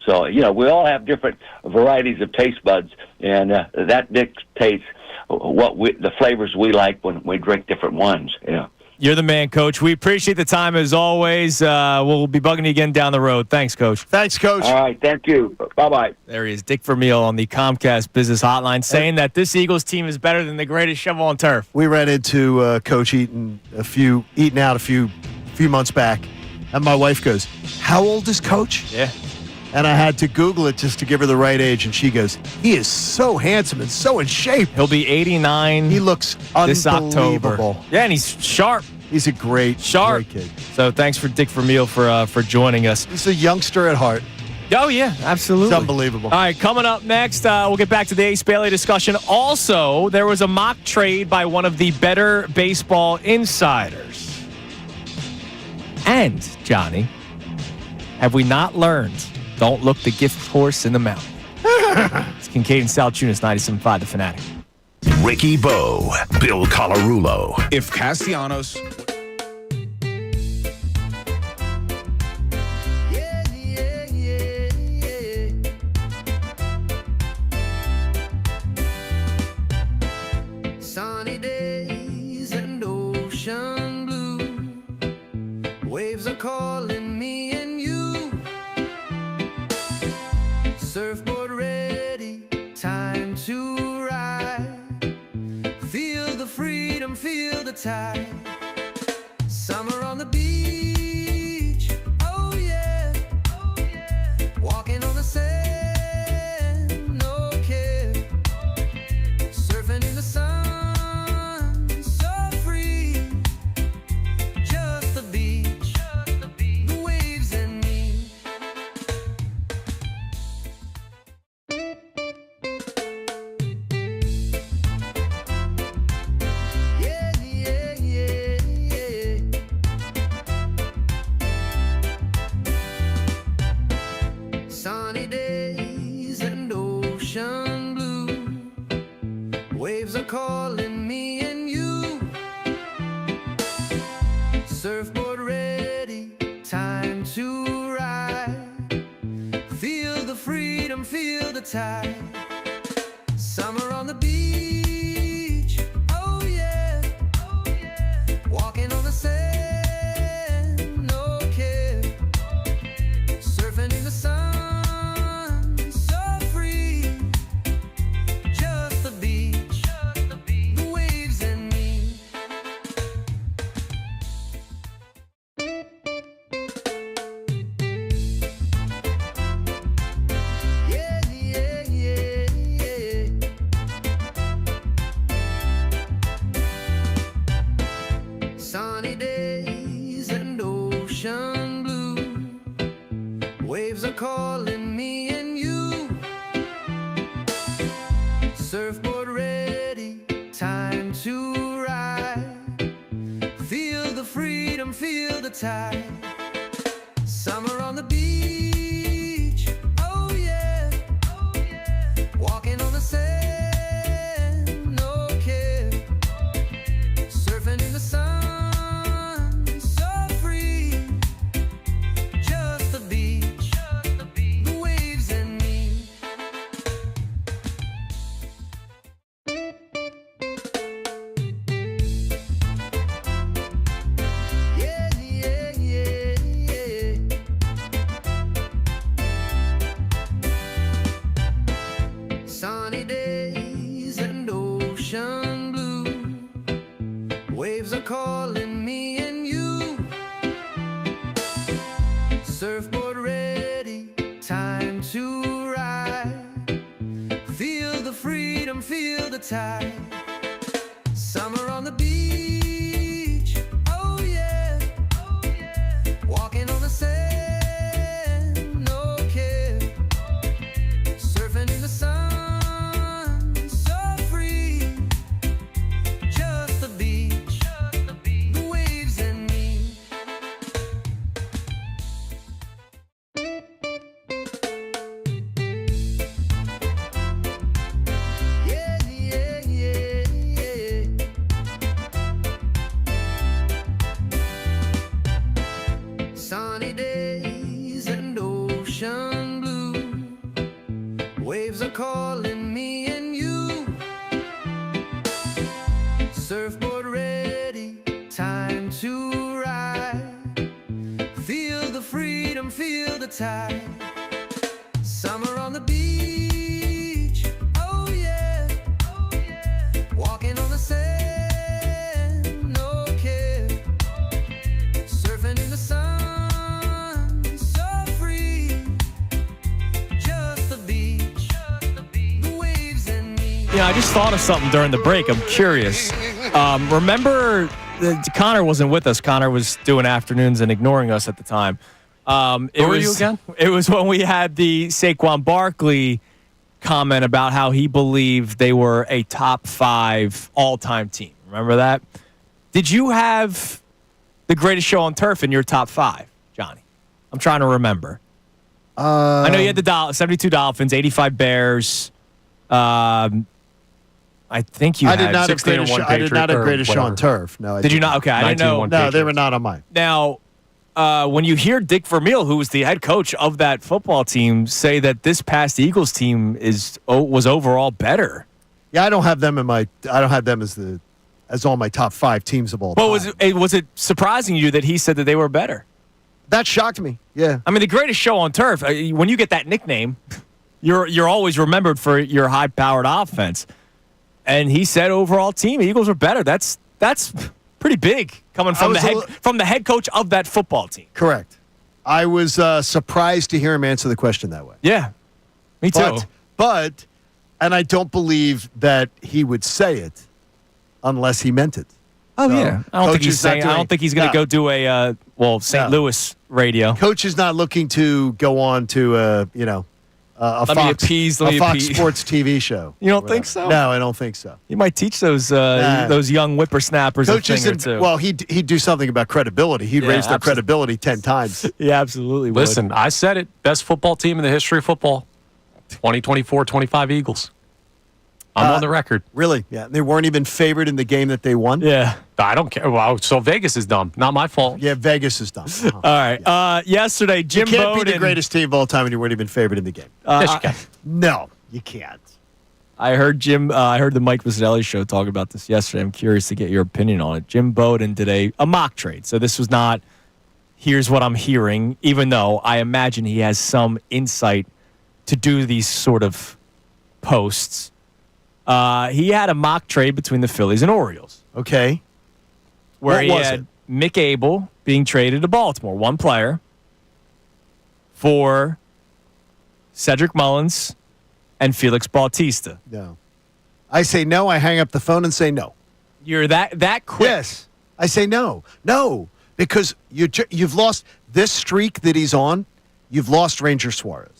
So, we all have different varieties of taste buds, and that dictates the flavors we like when we drink different wines. Yeah. You're the man, Coach. We appreciate the time as always. We'll be bugging you again down the road. Thanks, Coach. Thanks, Coach. All right, thank you. Bye-bye. There he is, Dick Vermile on the Comcast Business Hotline, saying that this Eagles team is better than the greatest shovel on turf. We ran into Coach eating out a few months back, and my wife goes, "How old is Coach?" Yeah. And I had to Google it just to give her the right age, and she goes, "He is so handsome and so in shape. He'll be 89. He looks this unbelievable. October. Yeah, and he's sharp. He's a great kid. So thanks for Dick Vermile for joining us. He's a youngster at heart. Oh, yeah, absolutely. It's unbelievable. All right, coming up next, we'll get back to the Ace Bailey discussion. Also, there was a mock trade by one of the better baseball insiders. And, Johnny, have we not learned, don't look the gift horse in the mouth? It's Kincade Salciunas, 97.5 The Fanatic. Ricky Bo, Bill Colarulo. If Castellanos... Sunny days and ocean blue. Waves are calling me and you. Surfboard ready, time to ride. Feel the freedom, feel the tide. Summer on the beach, oh yeah. Walking on the sand, no care. Surfing in the sun, so free. Just the beach, the waves and me. Sunny days and ocean blue. Waves are calling me and you. Surfboard ready, time to ride. Feel the freedom, feel the tide. Summer on the beach, oh yeah. Walking on the sand, no care. Surfing in the sun, so free. Just the beach, the waves and me. Sunny days and ocean blue. Waves are calling me and you. Surfboard ready, time to ride. Feel the freedom, feel the tide. Summer on the beach, oh yeah. Walking on the sand, no care. Surfing in the sun, so free. Just the beach, the waves and me. Waves are calling me and you. Surfboard ready, time to ride. Feel the freedom, feel the tide. Summer on the beach, oh yeah, oh yeah. Walking on the sand, no care. Surfing in the sun, so free. Just the beach, the waves and me. Yeah, yeah, yeah, yeah. Sunny days and ocean blue. Waves are calling me and you. Surfboard ready, time to ride. Feel the freedom, feel the tide. Summer on the beach, oh yeah, oh yeah. Walking on the sand, no care. Surfing in the sun, so free. Just the beach, the waves and me. Yeah, I just thought of something during the break. I'm curious. Remember, Connor wasn't with us. Connor was doing afternoons and ignoring us at the time. Who were you again? It was when we had the Saquon Barkley comment about how he believed they were a top 5 all-time team. Remember that? Did you have the greatest show on turf in your top 5, Johnny? I'm trying to remember. I know you had the 72 Dolphins, 85 Bears. I think you I had did not have 16 and greatest. one I did not have Patriot, or greatest show on whatever. turf. No, I Did you didn't. not? Okay, I didn't know. 19-1 No, they were Patriots. not on mine. Now, when you hear Dick Vermeil, who was the head coach of that football team, say that this past Eagles team was overall better. Yeah, I don't have them in my. I don't have them as all my top 5 teams of all time. But was it surprising you that he said that they were better? That shocked me. Yeah. I mean, the greatest show on turf. When you get that nickname, you're always remembered for your high-powered offense. And he said overall team Eagles are better. That's pretty big coming from the head coach of that football team. Correct. I was surprised to hear him answer the question that way. Yeah, me too. But and I don't believe that he would say it unless he meant it. Oh, So, yeah. I don't think Coach he's is not saying. I doing- don't think he's going to No. go do a St. No. Louis radio. Coach is not looking to go on to a Let me Fox, appease- a let me Fox appease. Sports TV show. You don't or think whatever. so? No, I don't think so. You might teach those young whippersnappers Coach a thing or isn't. two. Well, he'd do something about credibility. He'd Yeah, raise their absolutely. credibility 10 times. He absolutely would. Listen, I said it. Best football team in the history of football. 2024-25 Eagles. I'm on the record. Really? Yeah. They weren't even favored in the game that they won. Yeah. I don't care. Well, so Vegas is dumb. Not my fault. Yeah, Vegas is dumb. All right. Yesterday, Jim You can't Bowden. be the greatest team of all time and you weren't even favored in the game. Yes, you can. No, you can't. I heard the Mike Missanelli show talk about this yesterday. I'm curious to get your opinion on it. Jim Bowden did a mock trade. So this was not, here's what I'm hearing, even though I imagine he has some insight to do these sort of posts. He had a mock trade between the Phillies and Orioles. Okay. Where What he was had it? Mick Abel being traded to Baltimore, one player, for Cedric Mullins and Felix Bautista. No. I say no. I hang up the phone and say no. You're that quick. Yes. I say no. No. Because you've lost this streak that he's on. You've lost Ranger Suarez.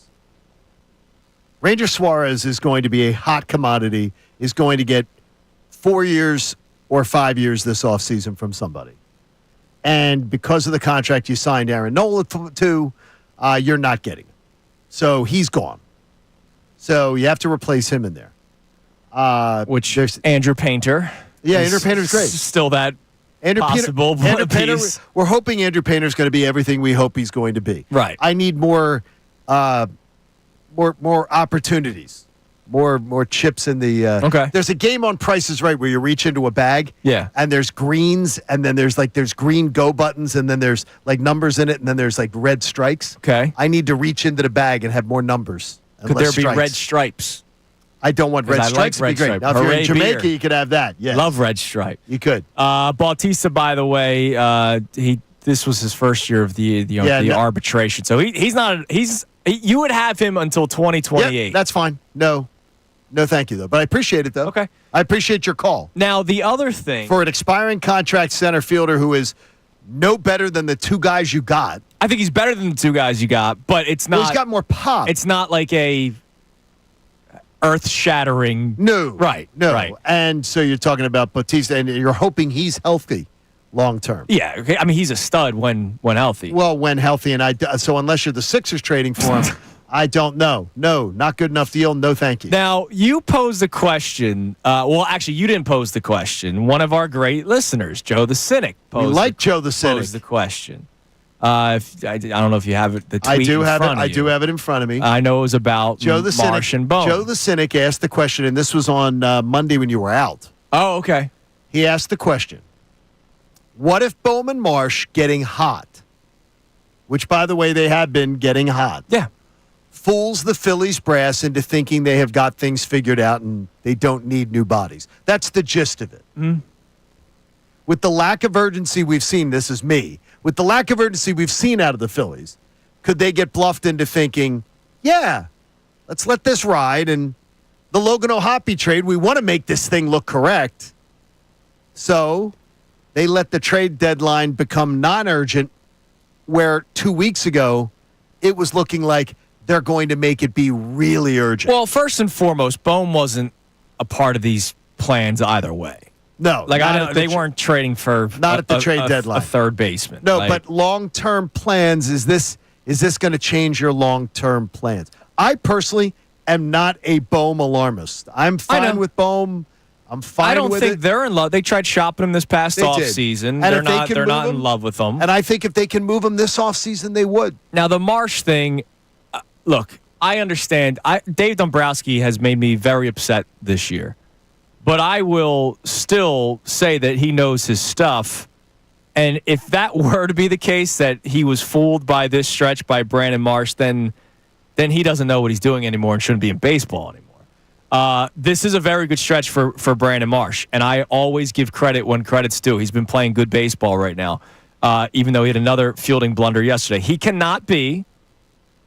Ranger Suarez is going to be a hot commodity, is going to get 4 years or 5 years this offseason from somebody. And because of the contract you signed Aaron Nola to, you're not getting him. So he's gone. So you have to replace him in there. Which Andrew Painter. Yeah, is Andrew Painter's great. Still that Andrew possible Andrew Painter, piece. we're hoping Andrew Painter's going to be everything we hope he's going to be. Right. I need more opportunities, more chips in the. Okay. There's a game on Price is Right where you reach into a bag. Yeah. And there's greens, and then there's green go buttons, and then there's like numbers in it, and then there's like red strikes. Okay. I need to reach into the bag and have more numbers. And Could less there be strikes. red stripes? I don't want red 'Cause I stripes like to be red great. stripe. Now, if you're in Hooray Jamaica, beer. you could have that. Yes. Love red stripe. You could. Bautista, by the way, this was his first year of the arbitration, so you would have him until 2028. Yeah, that's fine. No, thank you though. But I appreciate it though. Okay, I appreciate your call. Now the other thing for an expiring contract center fielder who is no better than the two guys you got. I think he's better than the two guys you got, but it's not. Well, he's got more pop. It's not like a earth-shattering. No, right. And so you're talking about Bautista, and you're hoping he's healthy long term. Yeah, okay. I mean, he's a stud when healthy. Well, when healthy, and so unless you're the Sixers trading for him, I don't know. No, not good enough deal. No, thank you. Now you posed the question. Well, actually, you didn't pose the question. One of our great listeners, Joe the Cynic, posed Joe the Cynic. Posed the question. I don't know if you have it. The tweet I do in have it. front of I you. do have it in front of me. I know it was about Joe the Cynic. Marsh and Bone. Joe the Cynic asked the question, and this was on Monday when you were out. Oh, okay. He asked the question: what if Bowman Marsh getting hot, which by the way they have been getting hot, fools the Phillies brass into thinking they have got things figured out and they don't need new bodies? That's the gist of it. Mm. With the lack of urgency we've seen, this is me. With the lack of urgency we've seen out of the Phillies, could they get bluffed into thinking, yeah, let's let this ride, and the Logan O'Hoppe trade, we want to make this thing look correct. So they let the trade deadline become non-urgent, where 2 weeks ago it was looking like they're going to make it be really urgent. Well, first and foremost, Bone wasn't a part of these plans either way. No, like they weren't trading for at the trade deadline a third baseman. No, but long-term plans, is this going to change your long-term plans? I personally am not a Bohm alarmist. I'm fine with Bohm. I'm fine. I don't with think it. they're in love. They tried shopping him this past offseason. They're not in love with him. And I think if they can move him this offseason, they would. Now the Marsh thing, look, I understand. Dave Dombrowski has made me very upset this year. But I will still say that he knows his stuff. And if that were to be the case, that he was fooled by this stretch by Brandon Marsh, then he doesn't know what he's doing anymore and shouldn't be in baseball anymore. This is a very good stretch for Brandon Marsh, and I always give credit when credit's due. He's been playing good baseball right now, even though he had another fielding blunder yesterday. He cannot be,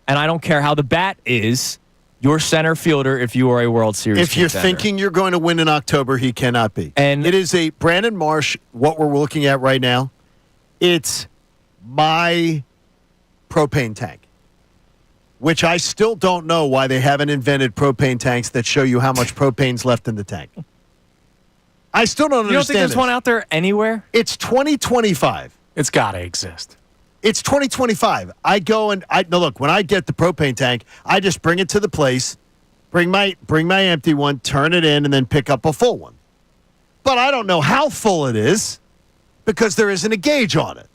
and I don't care how the bat is, your center fielder if you are a World Series If you're contender. thinking you're going to win in October, he cannot be. And it is a Brandon Marsh, what we're looking at right now, it's my propane tank, which I still don't know why they haven't invented propane tanks that show you how much propane's left in the tank. I still don't understand. You don't think there's one out there anywhere? It's 2025. It's got to exist. It's 2025. I go and look, when I get the propane tank, I just bring it to the place, bring my empty one, turn it in, and then pick up a full one. But I don't know how full it is because there isn't a gauge on it.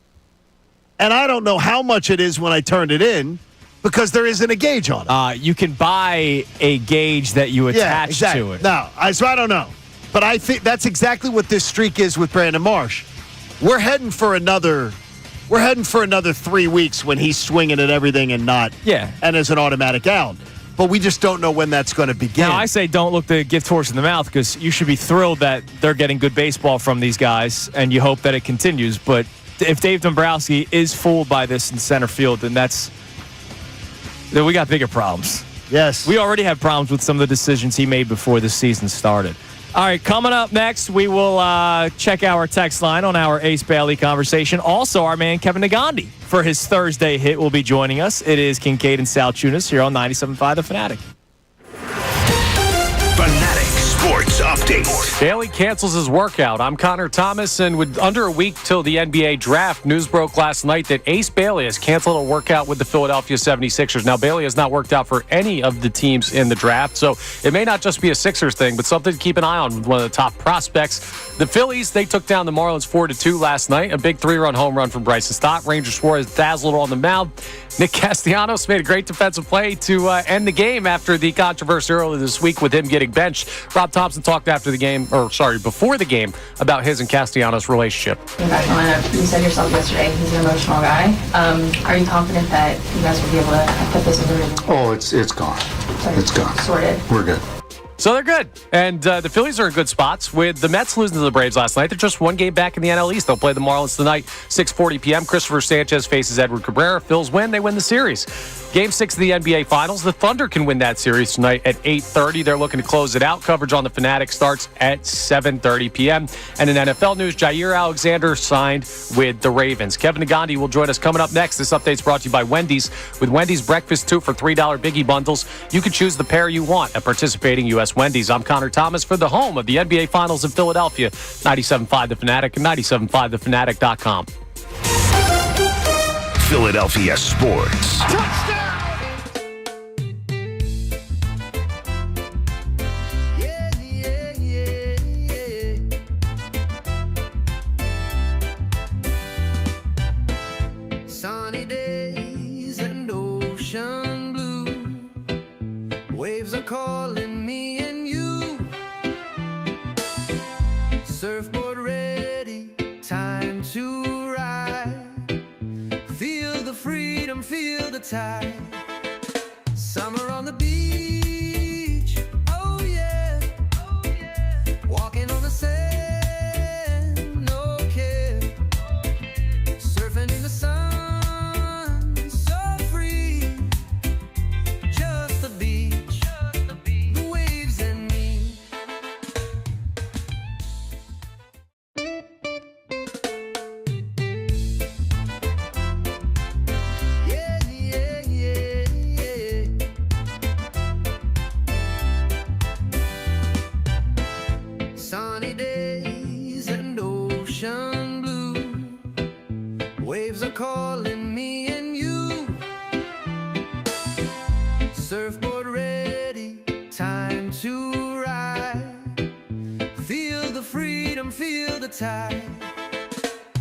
And I don't know how much it is when I turn it in because there isn't a gauge on it. You can buy a gauge that you attach to it. No, so I don't know. But I think that's exactly what this streak is with Brandon Marsh. We're heading for another 3 weeks when he's swinging at everything and as an automatic out. But we just don't know when that's going to begin. Now, I say don't look the gift horse in the mouth because you should be thrilled that they're getting good baseball from these guys, and you hope that it continues. But if Dave Dombrowski is fooled by this in center field, then we got bigger problems. Yes. We already have problems with some of the decisions he made before the season started. All right, coming up next, we will check our text line on our Ace Bailey conversation. Also, our man Kevin Gandhi for his Thursday hit will be joining us. It is Kincade and Salciunas here on 97.5 The Fanatic. Fanatic Sports Update. Bailey cancels his workout. I'm Connor Thomas, and with under a week till the NBA draft, news broke last night that Ace Bailey has canceled a workout with the Philadelphia 76ers. Now, Bailey has not worked out for any of the teams in the draft, so it may not just be a Sixers thing, but something to keep an eye on with one of the top prospects. The Phillies, they took down the Marlins 4-2 last night. A big 3-run home run from Bryson Stott. Ranger Suarez dazzled on the mound. Nick Castellanos made a great defensive play to end the game after the controversy earlier this week with him getting benched. Rob Thompson talked before the game about his and Castellanos' relationship. You said yourself yesterday he's an emotional guy. Are you confident that you guys will be able to put this into rhythm? Oh, it's gone. It's gone. Sorted. We're good. So they're good. And the Phillies are in good spots with the Mets losing to the Braves last night. They're just one game back in the NL East. They'll play the Marlins tonight, 6:40 p.m. Christopher Sanchez faces Edward Cabrera. Phils win. They win the series. Game 6 of the NBA Finals. The Thunder can win that series tonight at 8:30. They're looking to close it out. Coverage on the Fanatic starts at 7:30 p.m. And in NFL news, Jair Alexander signed with the Ravens. Kevin and Gandhi will join us coming up next. This update's brought to you by Wendy's. With Wendy's Breakfast 2 for $3 Biggie Bundles, you can choose the pair you want at participating U.S. Wendy's. I'm Connor Thomas for the home of the NBA Finals in Philadelphia. 97.5 The Fanatic and 97.5thefanatic.com. Philadelphia Sports. Touchdown! Sunny days and ocean blue. Waves are calling me and you. Surfboard ready, time to ride. Feel the freedom, feel the tide. Summer on the beach, oh yeah, oh yeah. Walking on the sand, no care. Surfing in the sun, so free. Just the beach, the waves and me. Yeah, yeah, yeah, yeah. Sunny days and ocean blue. Waves are calling me and you. Surfboard ready, time to ride. Feel the freedom, feel the tide.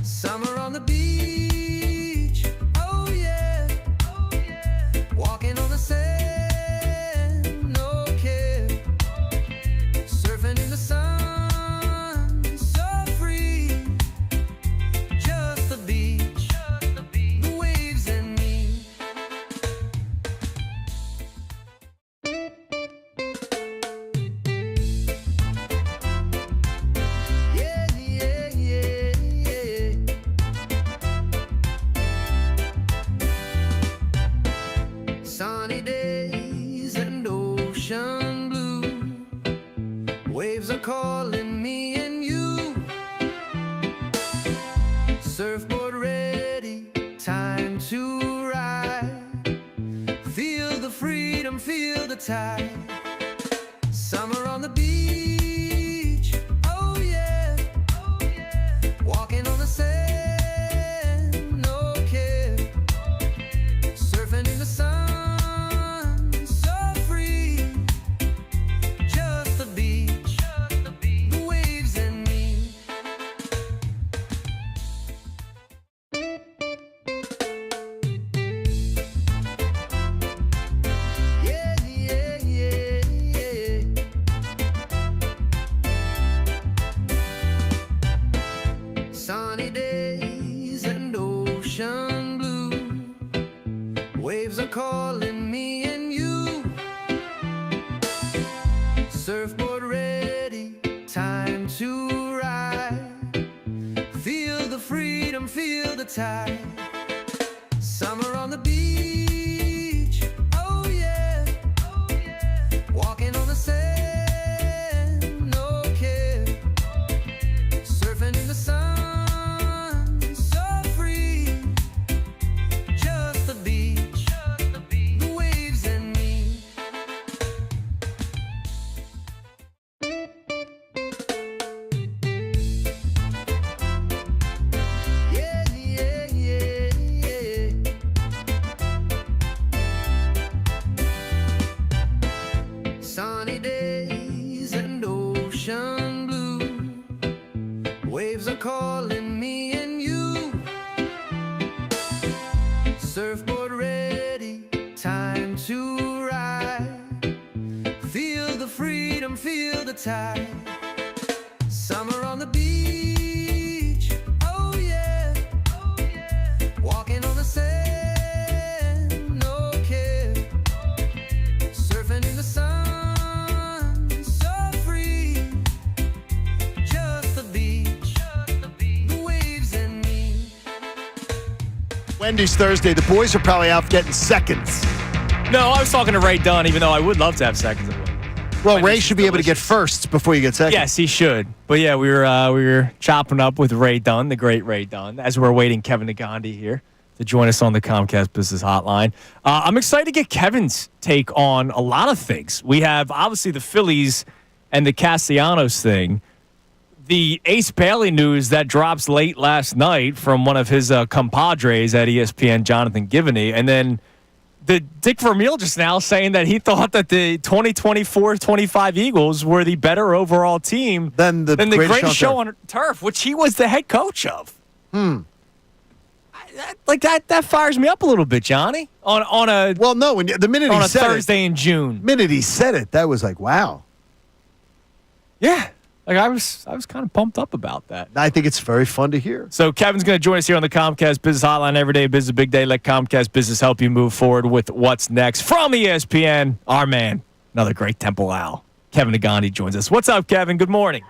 Summer on the beach, oh yeah, oh yeah. Walking on the sand, no care. Surfing in the sun, so free. Just the beach, the waves and me. Yeah, yeah, yeah, yeah. Sunny days and ocean blue. Waves are calling me and you. Surfboard ready, time to ride. Feel the freedom, feel the tide. Summer on the beach, oh yeah, oh yeah. Walking on the sand, no care. Surfing in the sun, so free. Just the beach, the waves and me. Yeah, yeah, yeah, yeah. Sunny days and ocean blue. Waves are calling me and you. Surfboard ready, time to ride. Feel the freedom, feel the tide. Summer on the beach, oh yeah, oh yeah. Walking on the sand, no care. Surfing in the sun, so free. Just the beach, the waves and me. Yeah, yeah, yeah, yeah. Sunny days and ocean blue. Waves are calling me and you. Surfboard ready, time to ride. Feel the freedom, feel the tide. Summer on the beach, oh yeah, oh yeah. Walking on the sand, no care. Surfing in the sun, Wendy's Thursday. The boys are probably out getting seconds. No, I was talking to Ray Dunn, even though I would love to have seconds. Well, Ray should be able to get firsts before you get seconds. Yes, he should. But yeah, we were chopping up with Ray Dunn, the great Ray Dunn, as we're waiting Kevin Gandhi here to join us on the Comcast Business Hotline. I'm excited to get Kevin's take on a lot of things. We have obviously the Phillies and the Castellanos thing. The Ace Bailey news that drops late last night from one of his compadres at ESPN, Jonathan Givney, and then the Dick Vermile just now saying that he thought that the 2024-25 Eagles were the better overall team than the greatest show on turf, which he was the head coach of. That fires me up a little bit, Johnny. On a the minute he said Thursday in June. Minute he said it, that was like, wow. Yeah. I was kind of pumped up about that. I think it's very fun to hear. So Kevin's going to join us here on the Comcast Business Hotline every day. Business Big Day. Let Comcast Business help you move forward with what's next. From ESPN, our man, another great Temple Owl, Kevin Gandhi joins us. What's up, Kevin? Good morning.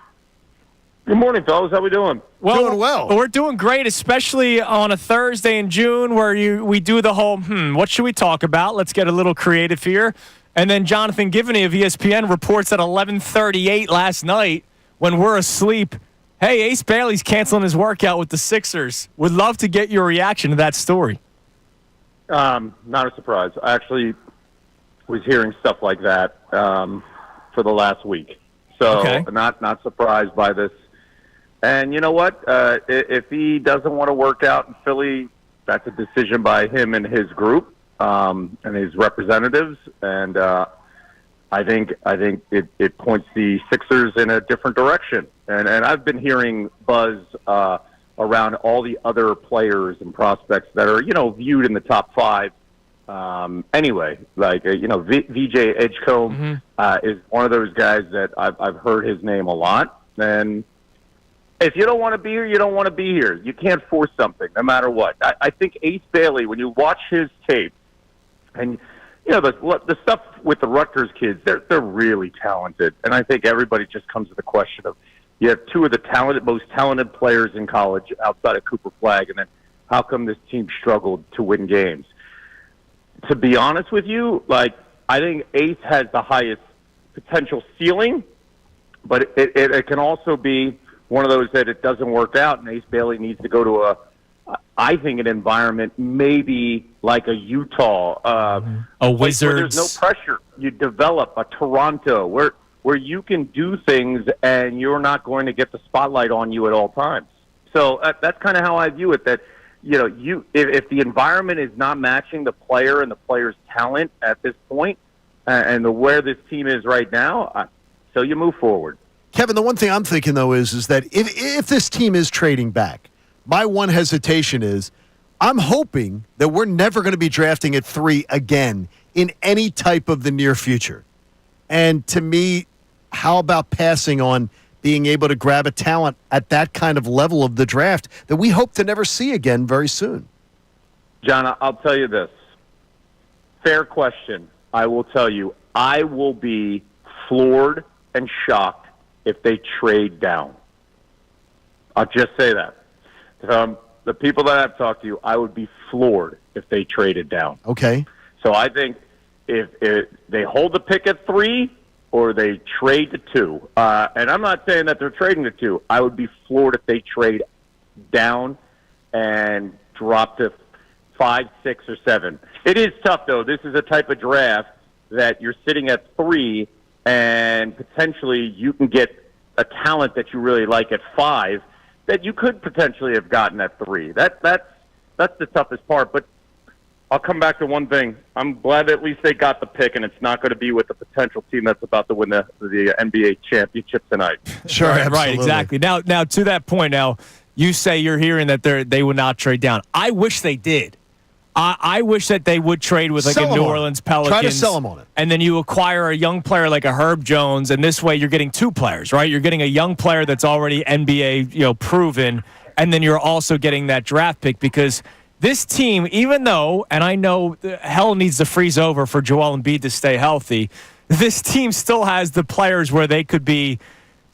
Good morning, fellas. How we doing? Doing well. We're doing great, especially on a Thursday in June where we do the whole, what should we talk about? Let's get a little creative here. And then Jonathan Givney of ESPN reports at 11:38 last night, when we're asleep, hey, Ace Bailey's canceling his workout with the Sixers. Would love to get your reaction to that story. Not a surprise. I actually was hearing stuff like that for the last week. So not surprised by this. And you know what? If he doesn't want to work out in Philly, that's a decision by him and his group and his representatives. And I think it points the Sixers in a different direction. And I've been hearing buzz around all the other players and prospects that are, viewed in the top five. Anyway, VJ Edgecombe is one of those guys that I've heard his name a lot. And if you don't want to be here, you don't want to be here. You can't force something, no matter what. I think Ace Bailey, when you watch his tape, and the stuff with the Rutgers kids, they're really talented. And I think everybody just comes to the question of, you have two of the most talented players in college outside of Cooper Flagg, and then how come this team struggled to win games? To be honest with you, I think Ace has the highest potential ceiling, but it can also be one of those that it doesn't work out, and Ace Bailey needs to go to an environment maybe like a Utah, a Wizards, where there's no pressure. You develop a Toronto where you can do things and you're not going to get the spotlight on you at all times. So that's kind of how I view it. That if the environment is not matching the player and the player's talent at this point, and where this team is right now, so you move forward. Kevin, the one thing I'm thinking though is that if this team is trading back, my one hesitation is I'm hoping that we're never going to be drafting at 3 again in any type of the near future. And to me, how about passing on being able to grab a talent at that kind of level of the draft that we hope to never see again very soon? John, I'll tell you this. Fair question. I will tell you, I will be floored and shocked if they trade down. I'll just say that. The people that I've talked to, I would be floored if they traded down. Okay. So I think if they hold the pick at 3 or they trade to 2, and I'm not saying that they're trading to 2, I would be floored if they trade down and drop to 5, 6, or 7. It is tough, though. This is a type of draft that you're sitting at 3, and potentially you can get a talent that you really like at 5 that you could potentially have gotten at 3. That's the toughest part. But I'll come back to one thing. I'm glad at least they got the pick, and it's not going to be with the potential team that's about to win the NBA championship tonight. Sure, right, exactly. Now to that point, now you say you're hearing that they would not trade down. I wish they did. I wish that they would trade with a New Orleans Pelicans. Try to sell them on it. And then you acquire a young player like a Herb Jones, and this way you're getting 2 players, right? You're getting a young player that's already NBA, proven, and then you're also getting that draft pick because this team, even though, and I know hell needs to freeze over for Joel Embiid to stay healthy, this team still has the players where they could be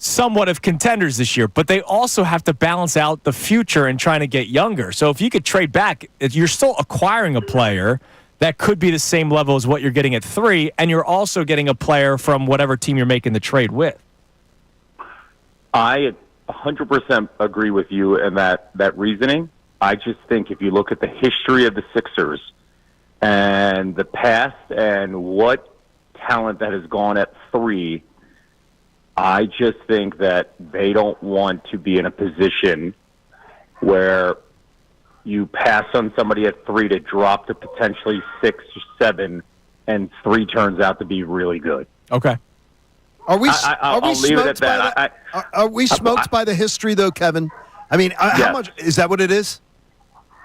somewhat of contenders this year, but they also have to balance out the future and trying to get younger. So if you could trade back, you're still acquiring a player that could be the same level as what you're getting at 3, and you're also getting a player from whatever team you're making the trade with. I 100% agree with you in that reasoning. I just think if you look at the history of the Sixers and the past and what talent that has gone at 3, I just think that they don't want to be in a position where you pass on somebody at 3 to drop to potentially 6 or 7, and 3 turns out to be really good. Okay. Are we I'll smoked by the history, though, Kevin? I mean, how much is that? What it is?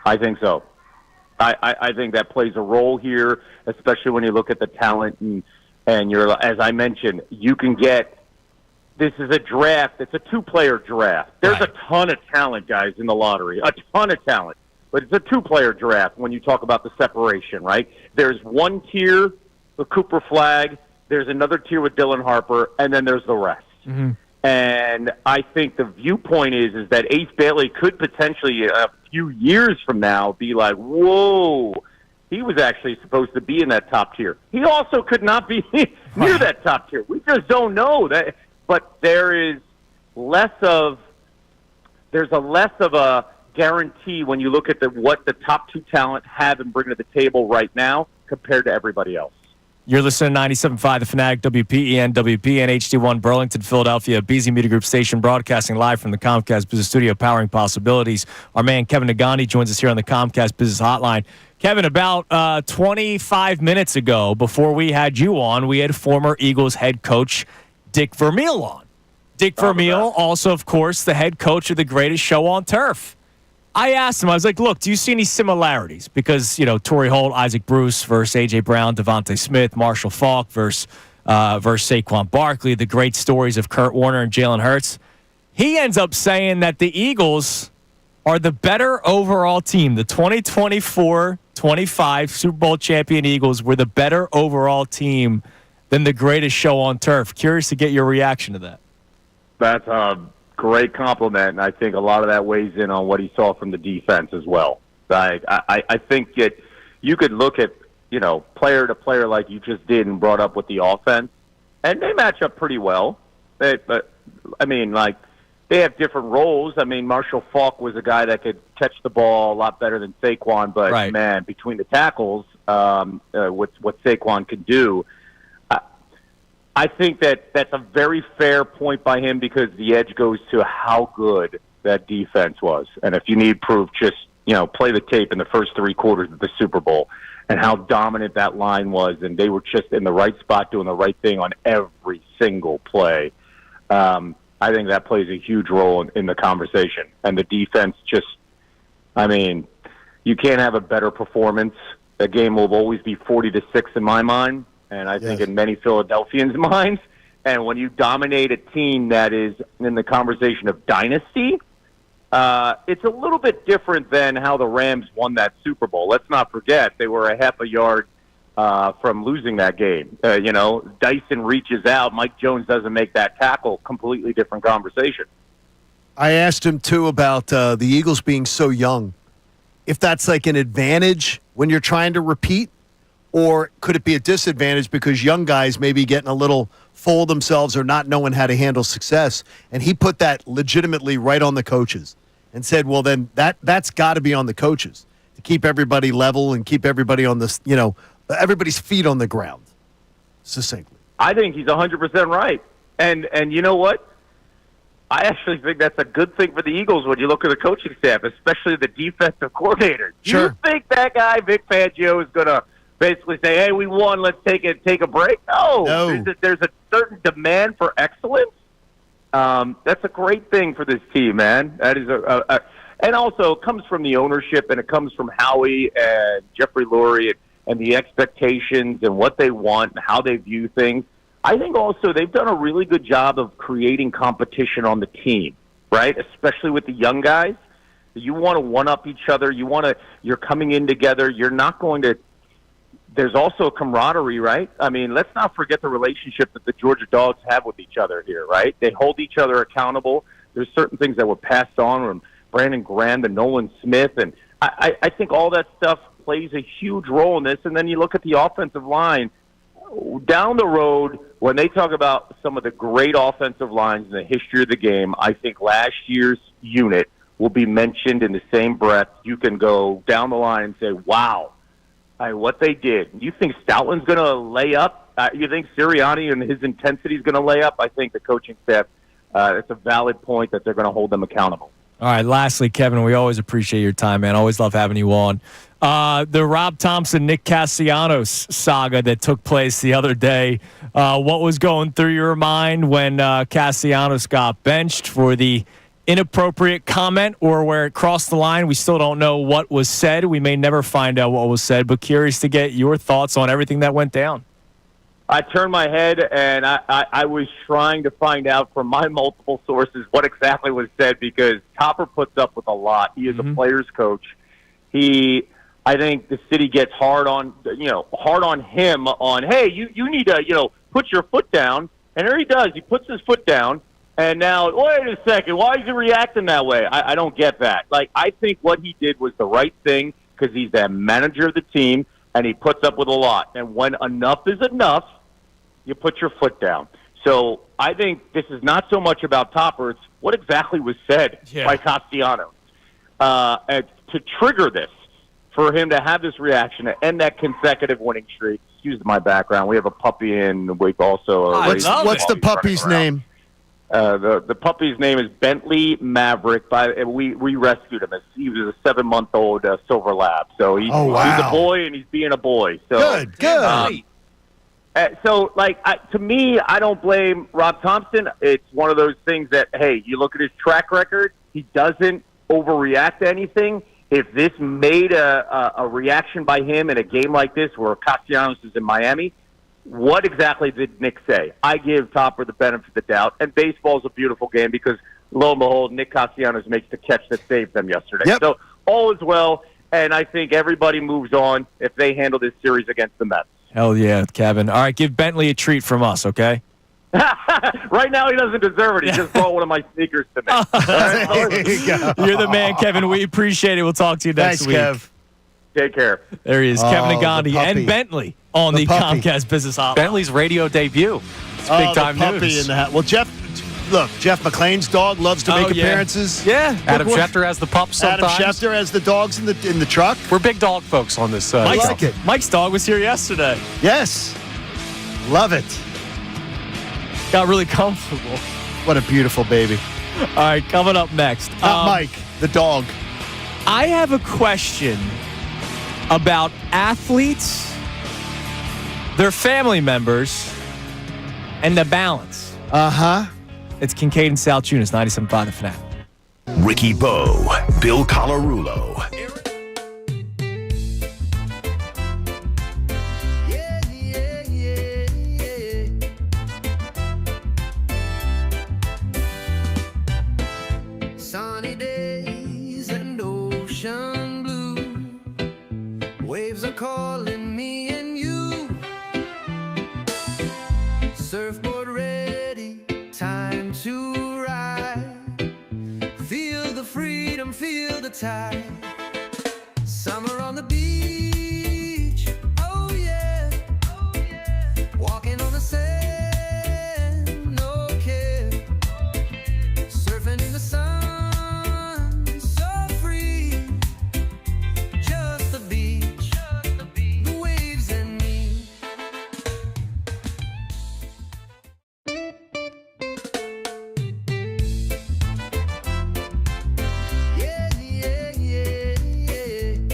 I think so. I think that plays a role here, especially when you look at the talent and you're, as I mentioned, you can get. This is a draft. It's a 2-player draft. There's a ton of talent, guys, in the lottery. A ton of talent. But it's a 2-player draft when you talk about the separation, right? There's one tier with Cooper Flagg. There's another tier with Dylan Harper, and then there's the rest. Mm-hmm. And I think the viewpoint is that Ace Bailey could potentially, a few years from now, be like, whoa, he was actually supposed to be in that top tier. He also could not be near that top tier. We just don't know that. But there's a less of a guarantee when you look at what the top 2 talent have and bring to the table right now compared to everybody else. You're listening to 97.5 The Fanatic, WPEN, WPN, HD1, Burlington, Philadelphia, BZ Media Group station, broadcasting live from the Comcast Business Studio, powering possibilities. Our man Kevin Gandhi joins us here on the Comcast Business Hotline. Kevin, about 25 minutes ago, before we had you on, we had former Eagles head coach Dick Vermile on. Dick Vermile, also, of course, the head coach of the greatest show on turf. I asked him, I was like, look, do you see any similarities? Because, Torrey Holt, Isaac Bruce versus A.J. Brown, Devontae Smith, Marshall Faulk versus Saquon Barkley, the great stories of Kurt Warner and Jalen Hurts. He ends up saying that the Eagles are the better overall team. The 2024-25 Super Bowl champion Eagles were the better overall team than the greatest show on turf. Curious to get your reaction to that. That's a great compliment, and I think a lot of that weighs in on what he saw from the defense as well. I think that you could look at, player to player like you just did and brought up with the offense, and they match up pretty well. They have different roles. I mean, Marshall Faulk was a guy that could catch the ball a lot better than Saquon, but, man, between the tackles, what Saquon could do, I think that's a very fair point by him because the edge goes to how good that defense was. And if you need proof, just, play the tape in the first 3 quarters of the Super Bowl and how dominant that line was. And they were just in the right spot doing the right thing on every single play. I think that plays a huge role in the conversation. And the defense just, you can't have a better performance. The game will always be 40-6 in my mind. And I think in many Philadelphians' minds. And when you dominate a team that is in the conversation of dynasty, it's a little bit different than how the Rams won that Super Bowl. Let's not forget they were a half a yard from losing that game. Dyson reaches out. Mike Jones doesn't make that tackle. Completely different conversation. I asked him, too, about the Eagles being so young. If that's like an advantage when you're trying to repeat, or could it be a disadvantage because young guys may be getting a little full of themselves or not knowing how to handle success? And he put that legitimately right on the coaches and said, well, then that's got to be on the coaches to keep everybody level and keep everybody on this, everybody's feet on the ground, succinctly. I think he's 100% right. And you know what? I actually think that's a good thing for the Eagles when you look at the coaching staff, especially the defensive coordinator. Do you think that guy, Vic Fangio, is going to basically say, hey, we won, let's take a break? No. There's a certain demand for excellence. That's a great thing for this team, man. That is and also it comes from the ownership, and it comes from Howie and Jeffrey Lurie and the expectations and what they want and how they view things. I think also they've done a really good job of creating competition on the team, right? Especially with the young guys. You want to one-up each other. You're coming in together. You're not going to there's also a camaraderie, right? I mean, let's not forget the relationship that the Georgia Dogs have with each other here, right? They hold each other accountable. There's certain things that were passed on from Brandon Graham to Nolan Smith, and I think all that stuff plays a huge role in this. And then you look at the offensive line. Down the road, when they talk about some of the great offensive lines in the history of the game, I think last year's unit will be mentioned in the same breath. You can go down the line and say, wow, what they did. You think Stoutland's going to lay up? You think Sirianni and his intensity is going to lay up? I think the coaching staff, it's a valid point that they're going to hold them accountable. All right, lastly, Kevin, we always appreciate your time, man. Always love having you on. The Rob Thompson, Nick Castellanos saga that took place the other day. What was going through your mind when Castellanos got benched for the inappropriate comment or where it crossed the line? We still don't know what was said. We may never find out what was said, but curious to get your thoughts on everything that went down. I turned my head, and I was trying to find out from my multiple sources what exactly was said, because Topper puts up with a lot. He is a player's coach. I think the city gets hard on him on, hey, you need to, put your foot down. And there he does. He puts his foot down, and now, wait a second, why is he reacting that way? I don't get that. Like, I think what he did was the right thing because he's the manager of the team, and he puts up with a lot. And when enough is enough, you put your foot down. So I think this is not so much about Topper. It's what exactly was said by Castellanos to trigger this, for him to have this reaction, to end that consecutive winning streak. Excuse my background. We have a puppy in the week also. What's the puppy's name? The puppy's name is Bentley Maverick. We rescued him. He was a 7-month-old silver lab. So he's a boy, and he's being a boy. So, good. To me, I don't blame Rob Thompson. It's one of those things that, hey, you look at his track record. He doesn't overreact to anything. If this made a reaction by him in a game like this where Castellanos is in Miami, what exactly did Nick say? I give Topper the benefit of the doubt, and baseball's a beautiful game because, lo and behold, Nick Castellanos makes the catch that saved them yesterday. Yep. So all is well, and I think everybody moves on if they handle this series against the Mets. Hell yeah, Kevin. All right, give Bentley a treat from us, okay? Right now, he doesn't deserve it. He just brought one of my sneakers to me. There you go. You're the man, Kevin. We appreciate it. We'll talk to you next week. Kev. Take care. There he is, Kevin and Gandhi the puppy. and Bentley on the puppy. Comcast Business Hotline. Bentley's radio debut. It's big-time the puppy news. in the hat. Well, Jeff McClain's dog loves to make appearances. Yeah. Adam Schefter has the pups sometimes. Adam Schefter has the dogs in the truck. We're big dog folks on this. I like it. Mike's dog was here yesterday. Yes. Love it. Got really comfortable. What a beautiful baby. All right, coming up next. Not Mike, the dog. I have a question about athletes, their family members, and the balance. It's Kincade and Salciunas, 97.5 The Fanatic. Ricky Bo, Bill Colarulo. Sunny days and ocean blue, waves are calling me and you. Surfboard ready, time to ride. Feel the freedom, feel the tide. Summer on the beach, oh yeah, walking on the sand, no care. Surfing in the sun, so free. Just the beach, the waves and me. Yeah, yeah, yeah, yeah.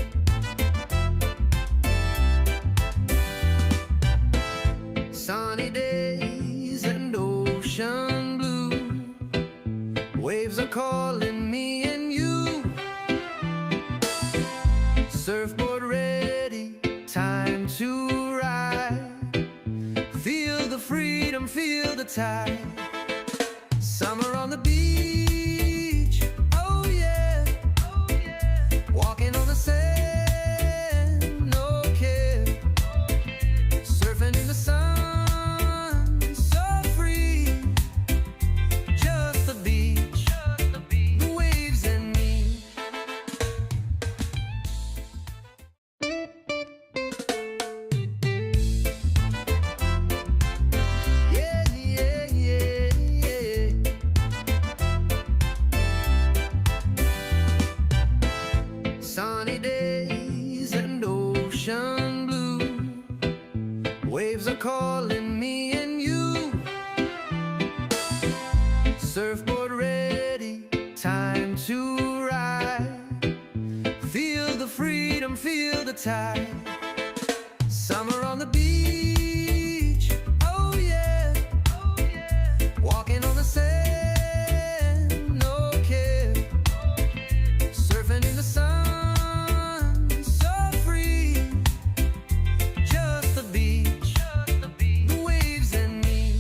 Sunny days and ocean blue, waves are calling me and you. Surfboard ready, time to ride. Feel the freedom, feel the tide. Summer on the beach, oh yeah, walking on the sand, no care. Sunny days and ocean blue. Waves are calling me and you. Surfboard ready, time to ride. Feel the freedom, feel the tide. Summer on the beach, oh yeah. Walking on the sand, no care. Surfing in the sun, so free. Just the beach, the waves and me.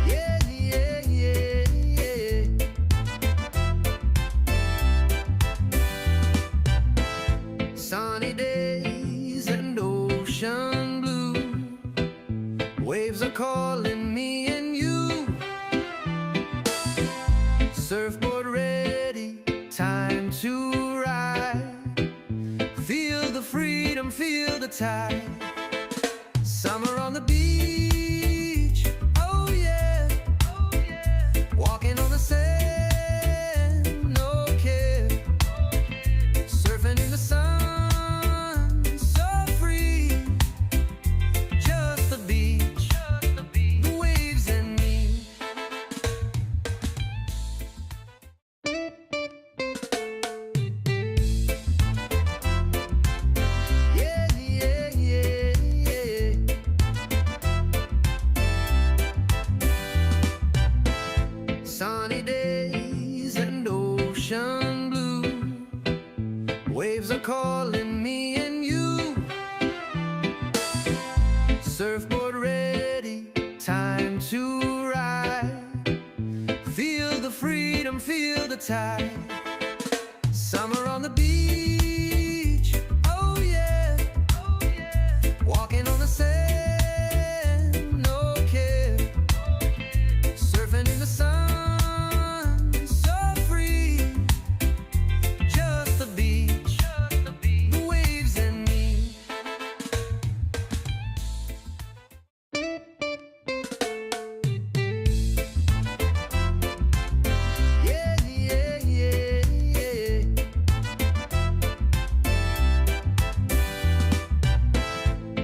Yeah, yeah, yeah, yeah. Sunny days and ocean blue. Waves are calling me and you. Surfboard ready, time to ride. Feel the freedom, feel the tide. Summer on the beach, oh yeah. Walking on the sand, no care. Surfing in the sun, so free. Just the beach, the waves and me. Yeah, yeah, yeah, yeah. Sunny days and ocean blue. Waves are calling me and you. Surfboard ready, time to ride. Feel the freedom, feel the tide. Summer on the beach, oh yeah. Walking on the sand, no care. Surfing in the sun, so free. Just the beach, the waves and me. Yeah, yeah, yeah, yeah.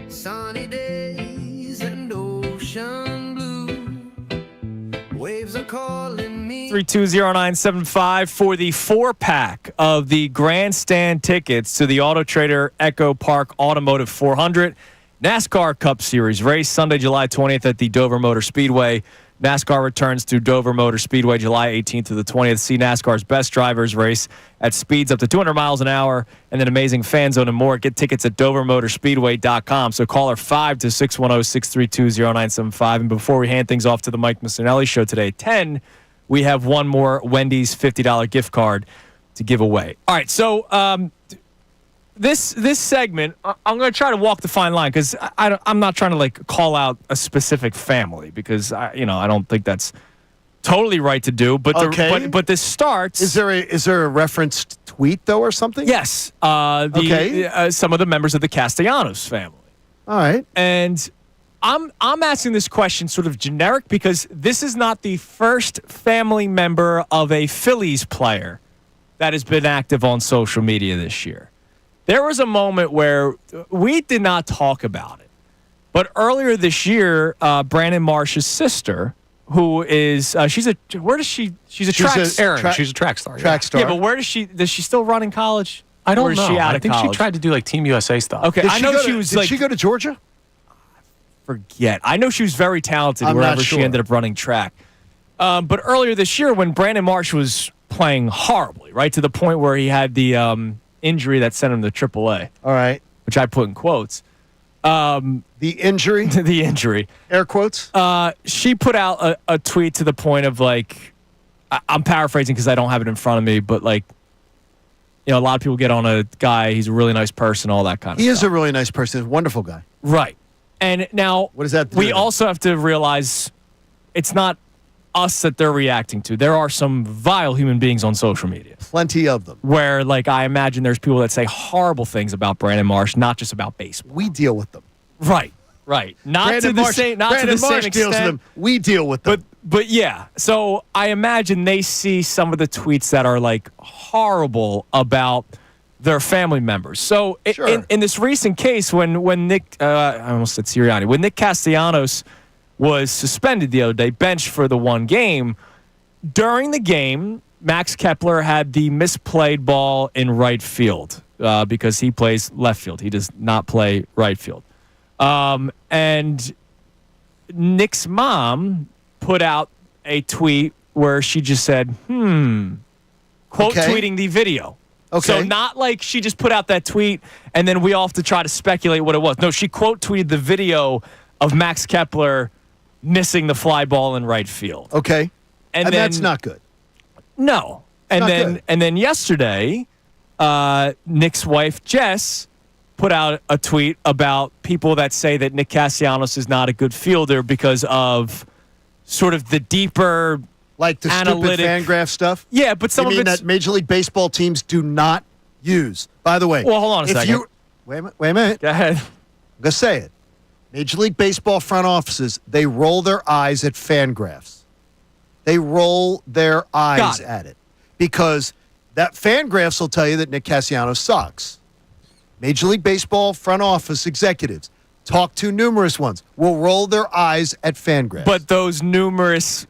Sunny days and ocean blue. Waves are calling me. 320975 for the 4-pack of the grandstand tickets to the Auto Trader Echo Park Automotive 400 NASCAR Cup Series race Sunday, July 20th at the Dover Motor Speedway. NASCAR returns to Dover Motor Speedway July 18th to the 20th. See NASCAR's best drivers race at speeds up to 200 miles an hour and an amazing fan zone and more. Get tickets at dovermotorspeedway.com. So call her 5-610-632-0975. And before we hand things off to the Mike Missanelli Show today at 10, we have one more Wendy's $50 gift card to give away. All right, so this segment, I'm going to try to walk the fine line because I'm not trying to like call out a specific family because I don't think that's totally right to do. But but this starts. Is there a referenced tweet though or something? Yes. Some of the members of the Castellanos family. All right. And I'm asking this question sort of generic because this is not the first family member of a Phillies player that has been active on social media this year. There was a moment where we did not talk about it. But earlier this year, Brandon Marsh's sister, who is she's a track star. Track star. Yeah, but does she still run in college? I don't or is know. She out I of think college? she tried to do like Team USA stuff. Okay, I know she was Did she go to Georgia? Forget. I know she was very talented I'm wherever not sure. she ended up running track. But earlier this year, when Brandon Marsh was playing horribly, right, to the point where he had the injury that sent him to AAA. All right. Which I put in quotes. The injury? The injury. Air quotes? She put out a tweet to the point of like, I'm paraphrasing because I don't have it in front of me, but like, a lot of people get on a guy, he's a really nice person, all that kind of stuff. He is a really nice person, a wonderful guy. Right. And now, what does that do? We also have to realize it's not us that they're reacting to. There are some vile human beings on social media. Plenty of them. Where, like, I imagine there's people that say horrible things about Brandon Marsh, not just about baseball. We deal with them. Right. Right. Not Brandon to the Marsh, same. Not Brandon to the Marsh same deals with extent. them. We deal with them. But yeah. So I imagine they see some of the tweets that are like horrible about their family members. So in this recent case, when Nick, I almost said Sirianni, when Nick Castellanos was suspended the other day, benched for the one game, during the game, Max Kepler had the misplayed ball in right field because he plays left field. He does not play right field. And Nick's mom put out a tweet where she just said, quote tweeting the video. Okay. So not like she just put out that tweet and then we all have to try to speculate what it was. No, she quote tweeted the video of Max Kepler missing the fly ball in right field. Okay. And then, that's not good. No. And then yesterday, Nick's wife, Jess, put out a tweet about people that say that Nick Castellanos is not a good fielder because of sort of the deeper, like the analytic stupid Fangraph stuff. Yeah, but some you of mean it's that Major League Baseball teams do not use. By the way, well, hold on a second. Wait a minute. Go ahead. I'm gonna say it. Major League Baseball front offices, they roll their eyes at Fangraphs. They roll their eyes at it because that Fangraphs will tell you that Nick Castellanos sucks. Major League Baseball front office executives, talk to numerous ones, will roll their eyes at Fangraphs. But those numerous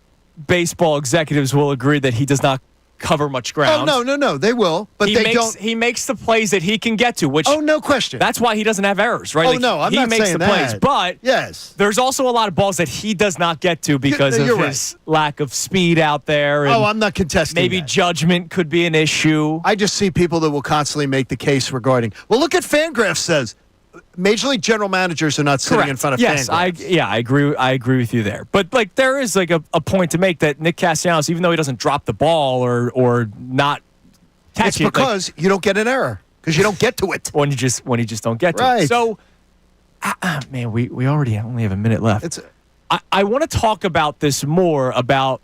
baseball executives will agree that he does not cover much ground. Oh, no, they will. But he makes the plays that he can get to, which no question. That's why he doesn't have errors, right? Oh, Like, no, I'm he not makes saying the plays, that. but yes, there's also a lot of balls that he does not get to because of his lack of speed out there. And I'm not contesting maybe that. judgment could be an issue. I just see people that will constantly make the case regarding, well, look at Fangraphs says. Major League general managers are not sitting in front of Yes, Fangraphs. I agree with you there. But like there is like a point to make that Nick Castellanos, even though he doesn't drop the ball or not catch it's it, because you don't get an error because you don't get to it when you just don't get to it. So, man, we already only have a minute left. I want to talk about this more about.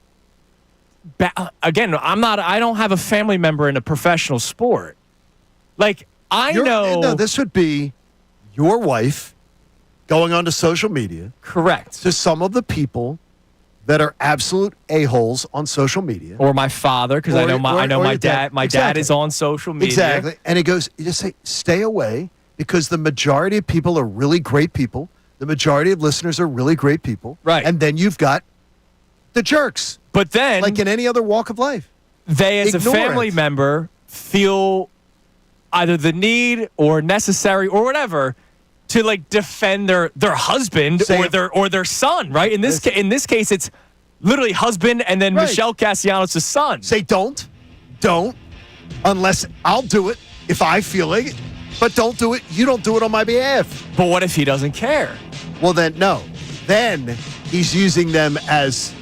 Again, I don't have a family member in a professional sport. Like No, this would be your wife going onto social media. Correct. To some of the people that are absolute a-holes on social media. Or my father, because I know my dad. My dad is on social media. Exactly. And he goes, you just say, stay away, because the majority of people are really great people. The majority of listeners are really great people. Right. And then you've got the jerks. But then, like in any other walk of life, they, as a family member, feel either the need or necessary or whatever to like defend their husband or their son, right? In this case, it's literally husband and then Michelle Castellanos' son. Say don't, unless I'll do it if I feel like it. But don't do it. You don't do it on my behalf. But what if he doesn't care? Well, then no. Then he's using them as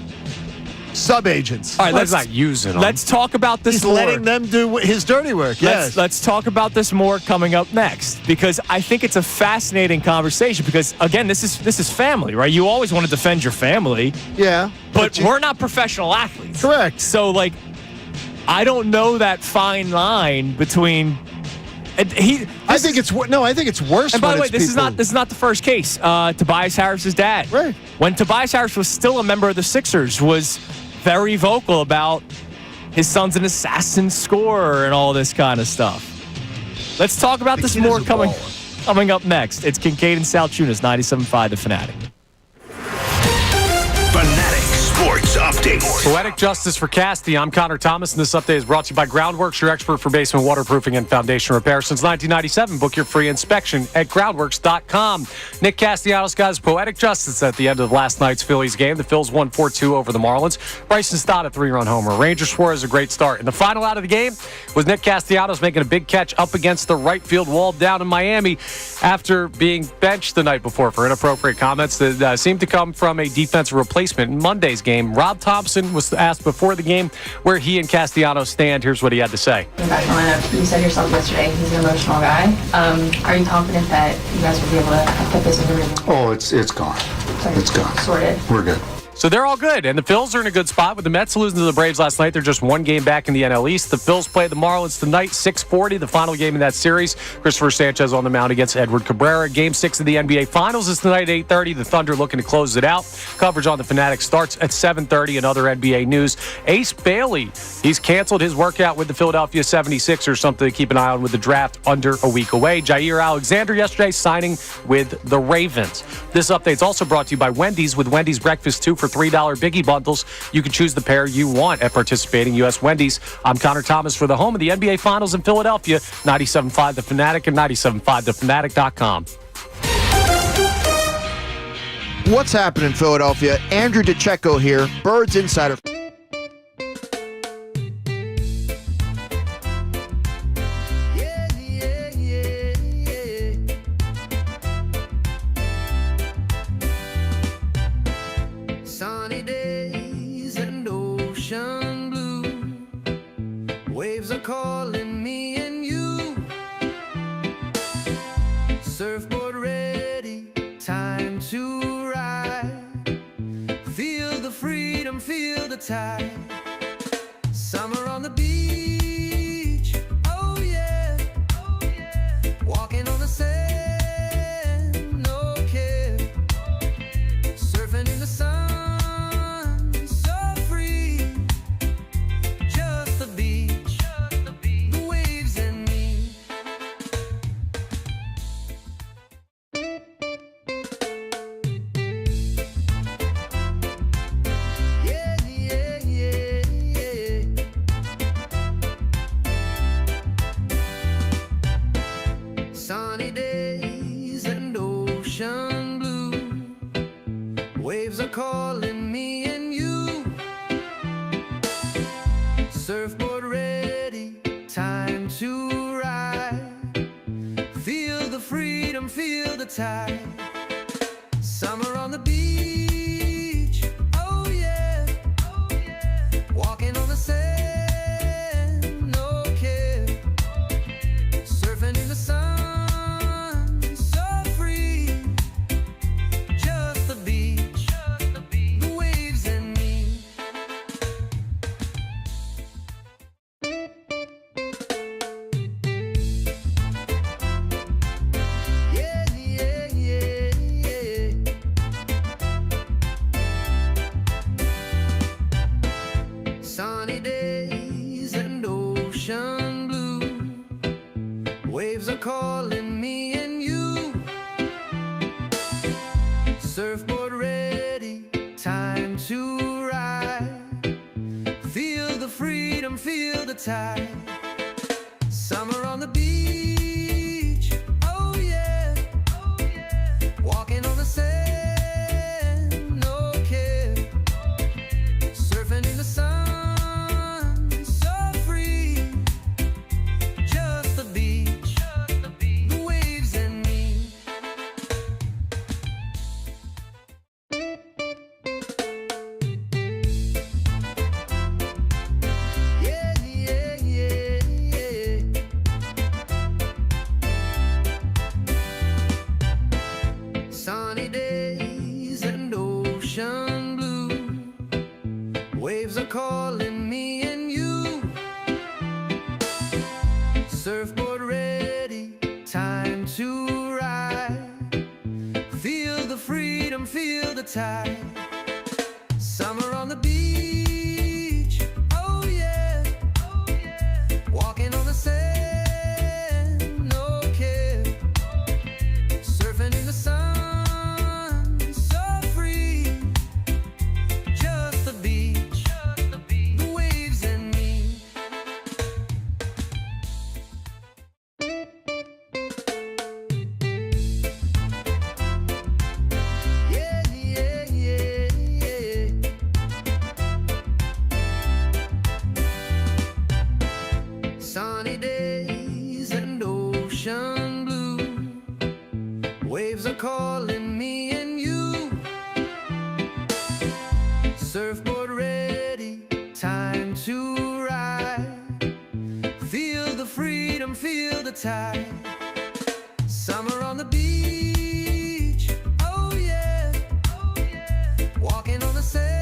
sub-agents. All right, let's not use it. Let's talk about this. He's more. letting them do his dirty work. Yes. Let's talk about this more coming up next, because I think it's a fascinating conversation. Because again, this is family, right? You always want to defend your family. Yeah. But we're not professional athletes. Correct. So like, I don't know that fine line between. I think it's worse. And by the way, this is not the first case. Tobias Harris's dad, right? When Tobias Harris was still a member of the Sixers, was very vocal about his son's an assassin scorer and all this kind of stuff. Let's talk about this more coming up next. It's Kincade and Salciunas, 97.5 The Fanatic. Fanatic Sports Update. Poetic justice for Casty. I'm Connor Thomas, and this update is brought to you by Groundworks, your expert for basement waterproofing and foundation repair since 1997. Book your free inspection at groundworks.com. Nick Castellanos got his poetic justice at the end of last night's Phillies game. The Phils won 4-2 over the Marlins. Bryson Stott a 3-run homer. Rangers swore as a great start. And the final out of the game was Nick Castellanos making a big catch up against the right field wall down in Miami after being benched the night before for inappropriate comments that seemed to come from a defensive replacement in Monday's game. Rob Thompson was asked before the game where he and Castellanos stand. Here's what he had to say. You said yourself yesterday he's an emotional guy. Are you confident that you guys will be able to put this in the rearview? Oh, it's gone. Sorry. It's gone. Sorted. We're good. So they're all good, and the Phils are in a good spot. With the Mets losing to the Braves last night, they're just one game back in the NL East. The Phils play the Marlins tonight, 6:40, the final game in that series. Christopher Sanchez on the mound against Edward Cabrera. Game 6 of the NBA Finals is tonight at 8:30. The Thunder looking to close it out. Coverage on the Fanatic starts at 7:30. And other NBA news, Ace Bailey, he's canceled his workout with the Philadelphia 76ers, something to keep an eye on with the draft under a week away. Jair Alexander yesterday signing with the Ravens. This update's also brought to you by Wendy's. With Wendy's Breakfast 2 for $3 Biggie Bundles, you can choose the pair you want at participating U.S. Wendy's. I'm Connor Thomas for the home of the NBA Finals in Philadelphia, 97.5 The Fanatic and 97.5thefanatic.com. What's happening in Philadelphia? Andrew DeCecco here, Birds Insider. Sunny days and ocean blue. Waves are calling me and you. Surfboard ready, time to ride. Feel the freedom, feel the tide. Summer on the beach, oh yeah. Walking on the sand, no care. Surfing in the sun. Sunny days and ocean blue. Waves are calling me and you. Surfboard ready, time to ride. Feel the freedom, feel the tide. Summer on the beach, oh yeah. Walking on the sand, no care. Surfing in the sun. Sunny days and ocean blue. Waves are calling me and you. Surfboard ready, time to ride. Feel the freedom, feel the tide. Summer on the beach, oh yeah. Walking on the sand, no care. Surfing in the sun. Sunny days and ocean blue. Waves are calling me and you. Surfboard ready, time to ride. Feel the freedom, feel the tide. Summer on the beach, oh yeah. Walking on the sand, no care. Surfing in the sun. Sunny days and ocean blue. Waves are calling me and you. Surfboard ready, time to ride. Feel the freedom, feel the tide. Summer on the beach, oh yeah. Walking on the sand.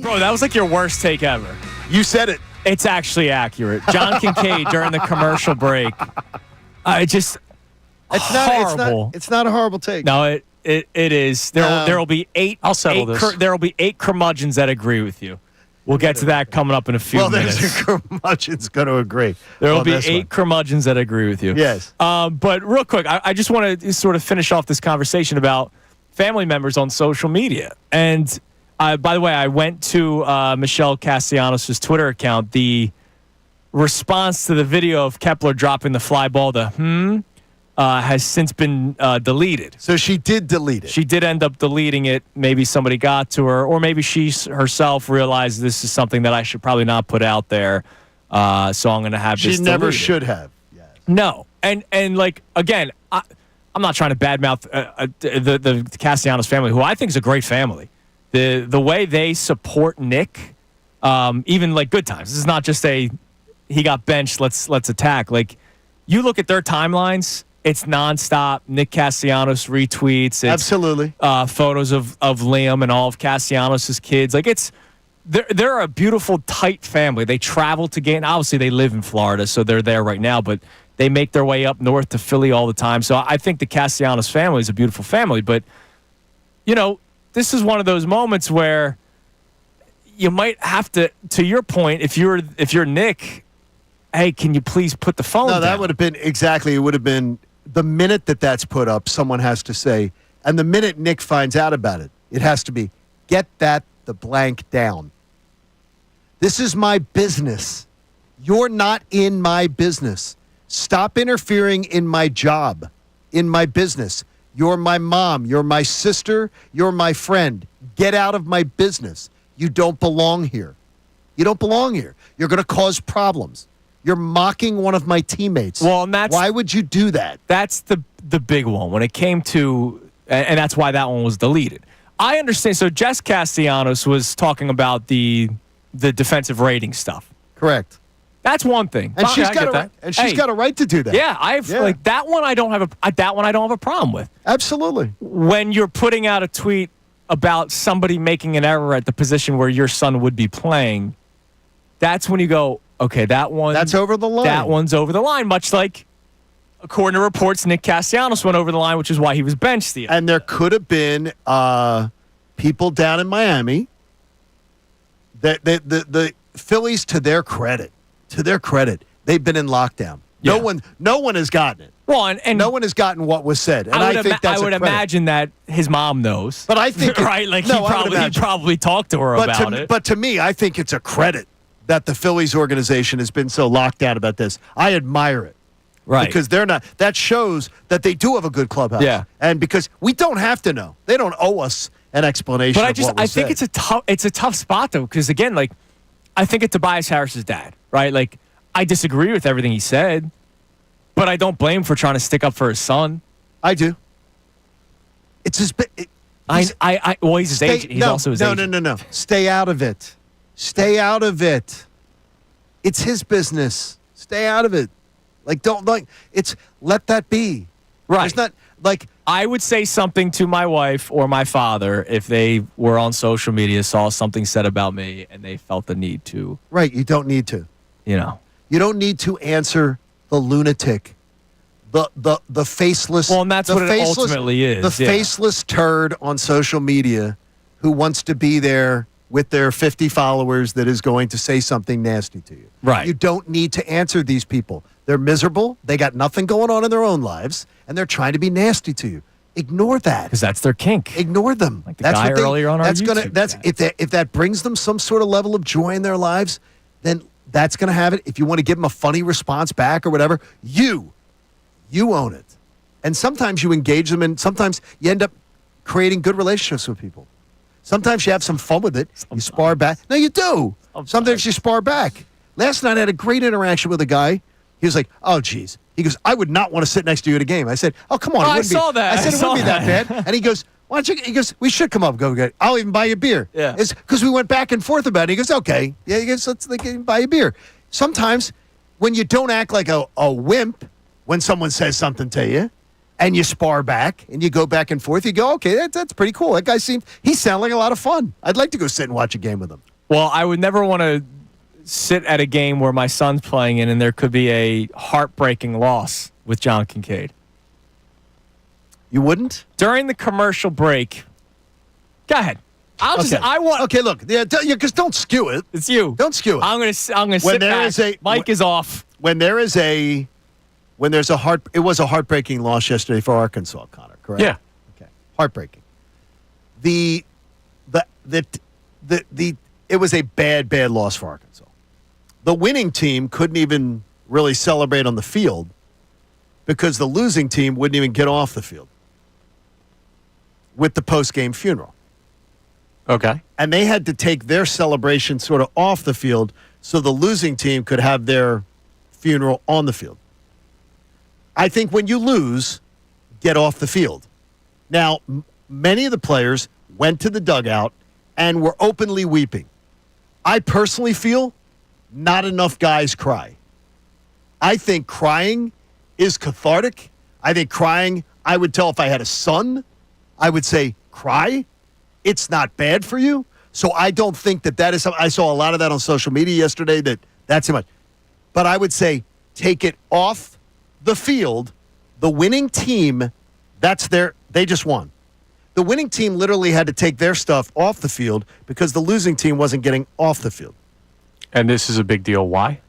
Bro, that was like your worst take ever. You said it. It's actually accurate. John Kincade during the commercial break. It's horrible. It's not a horrible take. No, it is. There will be eight. I'll settle this. There will be 8 curmudgeons that agree with you. We'll get to that coming up in a few minutes. There's a curmudgeon's going to agree. There will be 8 curmudgeons that agree with you. Yes. But real quick, I just want to sort of finish off this conversation about family members on social media. And by the way, I went to Michelle Castellanos' Twitter account. The response to the video of Kepler dropping the fly ball, has since been deleted. So she did delete it. She did end up deleting it. Maybe somebody got to her, or maybe she herself realized this is something that I should probably not put out there. So I'm going to have this She never deleted. should have. Yes. No. And like, again, I'm not trying to badmouth the Castellanos family, who I think is a great family. The way they support Nick, even like good times. This is not just he got benched, let's attack. Like, you look at their timelines, it's nonstop. Nick Castellanos retweets. Absolutely. Photos of Liam and all of Castellanos' kids. Like, they're a beautiful, tight family. They travel to game. Obviously, they live in Florida, so they're there right now, but they make their way up north to Philly all the time. So I think the Castellanos family is a beautiful family. But, this is one of those moments where you might have to your point, if you're Nick, hey, can you please put the phone down? No, that would have been exactly. It would have been the minute that's put up, someone has to say, and the minute Nick finds out about it, it has to be, get the blank down. This is my business. You're not in my business. Stop interfering in my job, in my business. You're my mom. You're my sister. You're my friend. Get out of my business. You don't belong here. You don't belong here. You're going to cause problems. You're mocking one of my teammates. Well, and why would you do that? That's the big one when it came to, and that's why that one was deleted. I understand. So Jess Castellanos was talking about the defensive rating stuff. Correct. That's one thing. And she's got a right to do that. Yeah, like that one. I don't have a problem with. Absolutely. When you're putting out a tweet about somebody making an error at the position where your son would be playing, that's when you go, okay, that's over the line. That one's over the line. Much like, according to reports, Nick Castellanos went over the line, which is why he was benched the other. And there could have been people down in Miami. The Phillies, to their credit, they've been in lockdown. Yeah. No one has gotten it. Well, and no one has gotten what was said. And I think that's I would imagine that his mom knows. But I think right, like he probably talked to her about it. But to me, I think it's a credit that the Phillies organization has been so locked down about this. I admire it. Right. Because they're not. That shows that they do have a good clubhouse. Yeah. And because we don't have to know. They don't owe us an explanation. But I think it's a tough spot though, because again, like I think of Tobias Harris's dad, right? Like I disagree with everything he said, but I don't blame him for trying to stick up for his son. I do. It's his. Well, he's his agent. He's also his agent. No. Stay out of it. Stay out of it. It's his business. Stay out of it. Let that be. Right. It's not like I would say something to my wife or my father if they were on social media, saw something said about me, and they felt the need to. Right. You don't need to. You don't need to answer the lunatic, the faceless. Well, and that's what it ultimately is. The faceless turd on social media who wants to be there with their 50 followers that is going to say something nasty to you. Right. You don't need to answer these people. They're miserable. They got nothing going on in their own lives, and they're trying to be nasty to you. Ignore that. Because that's their kink. Ignore them. Like the guy earlier on our YouTube. If that brings them some sort of level of joy in their lives, then that's going to have it. If you want to give them a funny response back or whatever, you own it. And sometimes you engage them, and sometimes you end up creating good relationships with people. Sometimes you have some fun with it. You spar back. No, you do. Sometimes you spar back. Last night I had a great interaction with a guy. He was like, oh, geez. He goes, I would not want to sit next to you at a game. I said, oh, come on. I saw that. I said, it wouldn't be that bad. And he goes, why don't you? He goes, we should come up. Go. I'll even buy you a beer. Yeah. It's because we went back and forth about it. He goes, okay. Yeah, he goes, let's buy you a beer. Sometimes when you don't act like a wimp when someone says something to you, and you spar back, and you go back and forth, you go, okay, that's pretty cool. That guy he sounded like a lot of fun. I'd like to go sit and watch a game with him. Well, I would never want to sit at a game where my son's playing in and there could be a heartbreaking loss with John Kincade. You wouldn't? During the commercial break. Go ahead. Okay, look. Yeah, because don't skew it. It's you. Don't skew it. I'm gonna sit back. Mike is off. It was a heartbreaking loss yesterday for Arkansas, Connor, correct? Yeah. Okay. Heartbreaking. It was a bad loss for Arkansas. The winning team couldn't even really celebrate on the field because the losing team wouldn't even get off the field with the post-game funeral. Okay. And they had to take their celebration sort of off the field so the losing team could have their funeral on the field. I think when you lose, get off the field. Now, many of the players went to the dugout and were openly weeping. I personally feel not enough guys cry. I think crying is cathartic. I think crying, I would tell if I had a son, I would say, cry. It's not bad for you. So I don't think that is something. I saw a lot of that on social media yesterday that's too much. But I would say take it off the field. The winning team, they just won. The winning team literally had to take their stuff off the field because the losing team wasn't getting off the field. And this is a big deal. Why?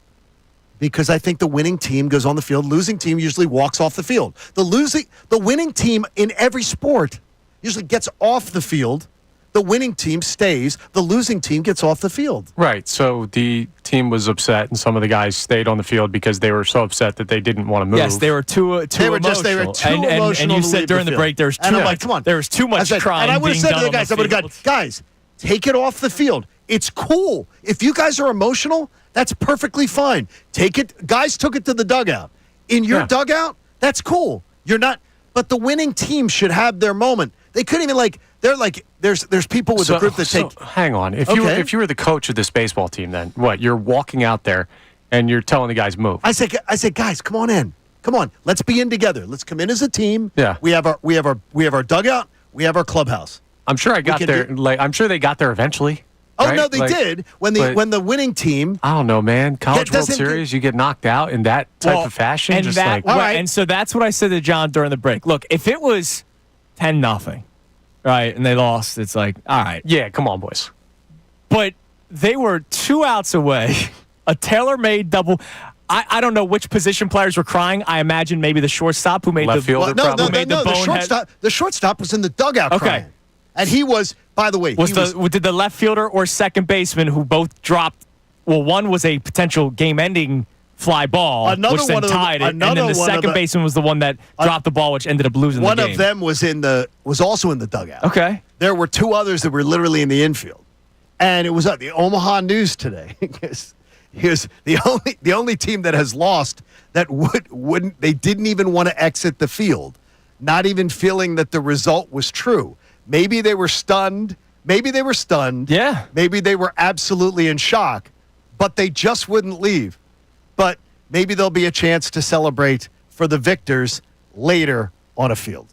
Because I think the winning team goes on the field. Losing team usually walks off the field. The winning team in every sport usually gets off the field. The winning team stays. The losing team gets off the field. Right. So the team was upset, and some of the guys stayed on the field because they were so upset that they didn't want to move. Yes, they were too emotional. They were too emotional. And you said during the break there was too much. Come on, there was too much crying. And I would have said to the guys, guys, take it off the field. It's cool. If you guys are emotional, that's perfectly fine. Take it. Guys took it to the dugout. In your dugout, that's cool. You're not. But the winning team should have their moment. They couldn't even there's people with a group that take. Hang on. If you were the coach of this baseball team, then what? You're walking out there and you're telling the guys move. I say, guys, come on in. Come on, let's be in together. Let's come in as a team. Yeah. We have our dugout. We have our clubhouse. I'm sure I'm sure they got there eventually. Oh right? no, they did when the winning team. I don't know, man. College World Series, you get knocked out in that type of fashion. And and so that's what I said to John during the break. Look, if it was 10-0, right, and they lost, it's like, all right, yeah, come on, boys. But they were 2 outs away, a tailor-made double. I don't know which position players were crying. I imagine maybe the shortstop who made left fielder. The shortstop was in the dugout crying. And he was, by the way, did the left fielder or second baseman who both dropped? Well, one was a potential game-ending fly ball, which then tied it, and then the second baseman was the one that dropped the ball, which ended up losing the game. One of them was also in the dugout. Okay, there were 2 others that were literally in the infield, and it was the Omaha News today. Here's the only team that has lost that wouldn't they didn't even want to exit the field, not even feeling that the result was true. Maybe they were stunned. Yeah. Maybe they were absolutely in shock, but they just wouldn't leave. But maybe there'll be a chance to celebrate for the victors later on a field.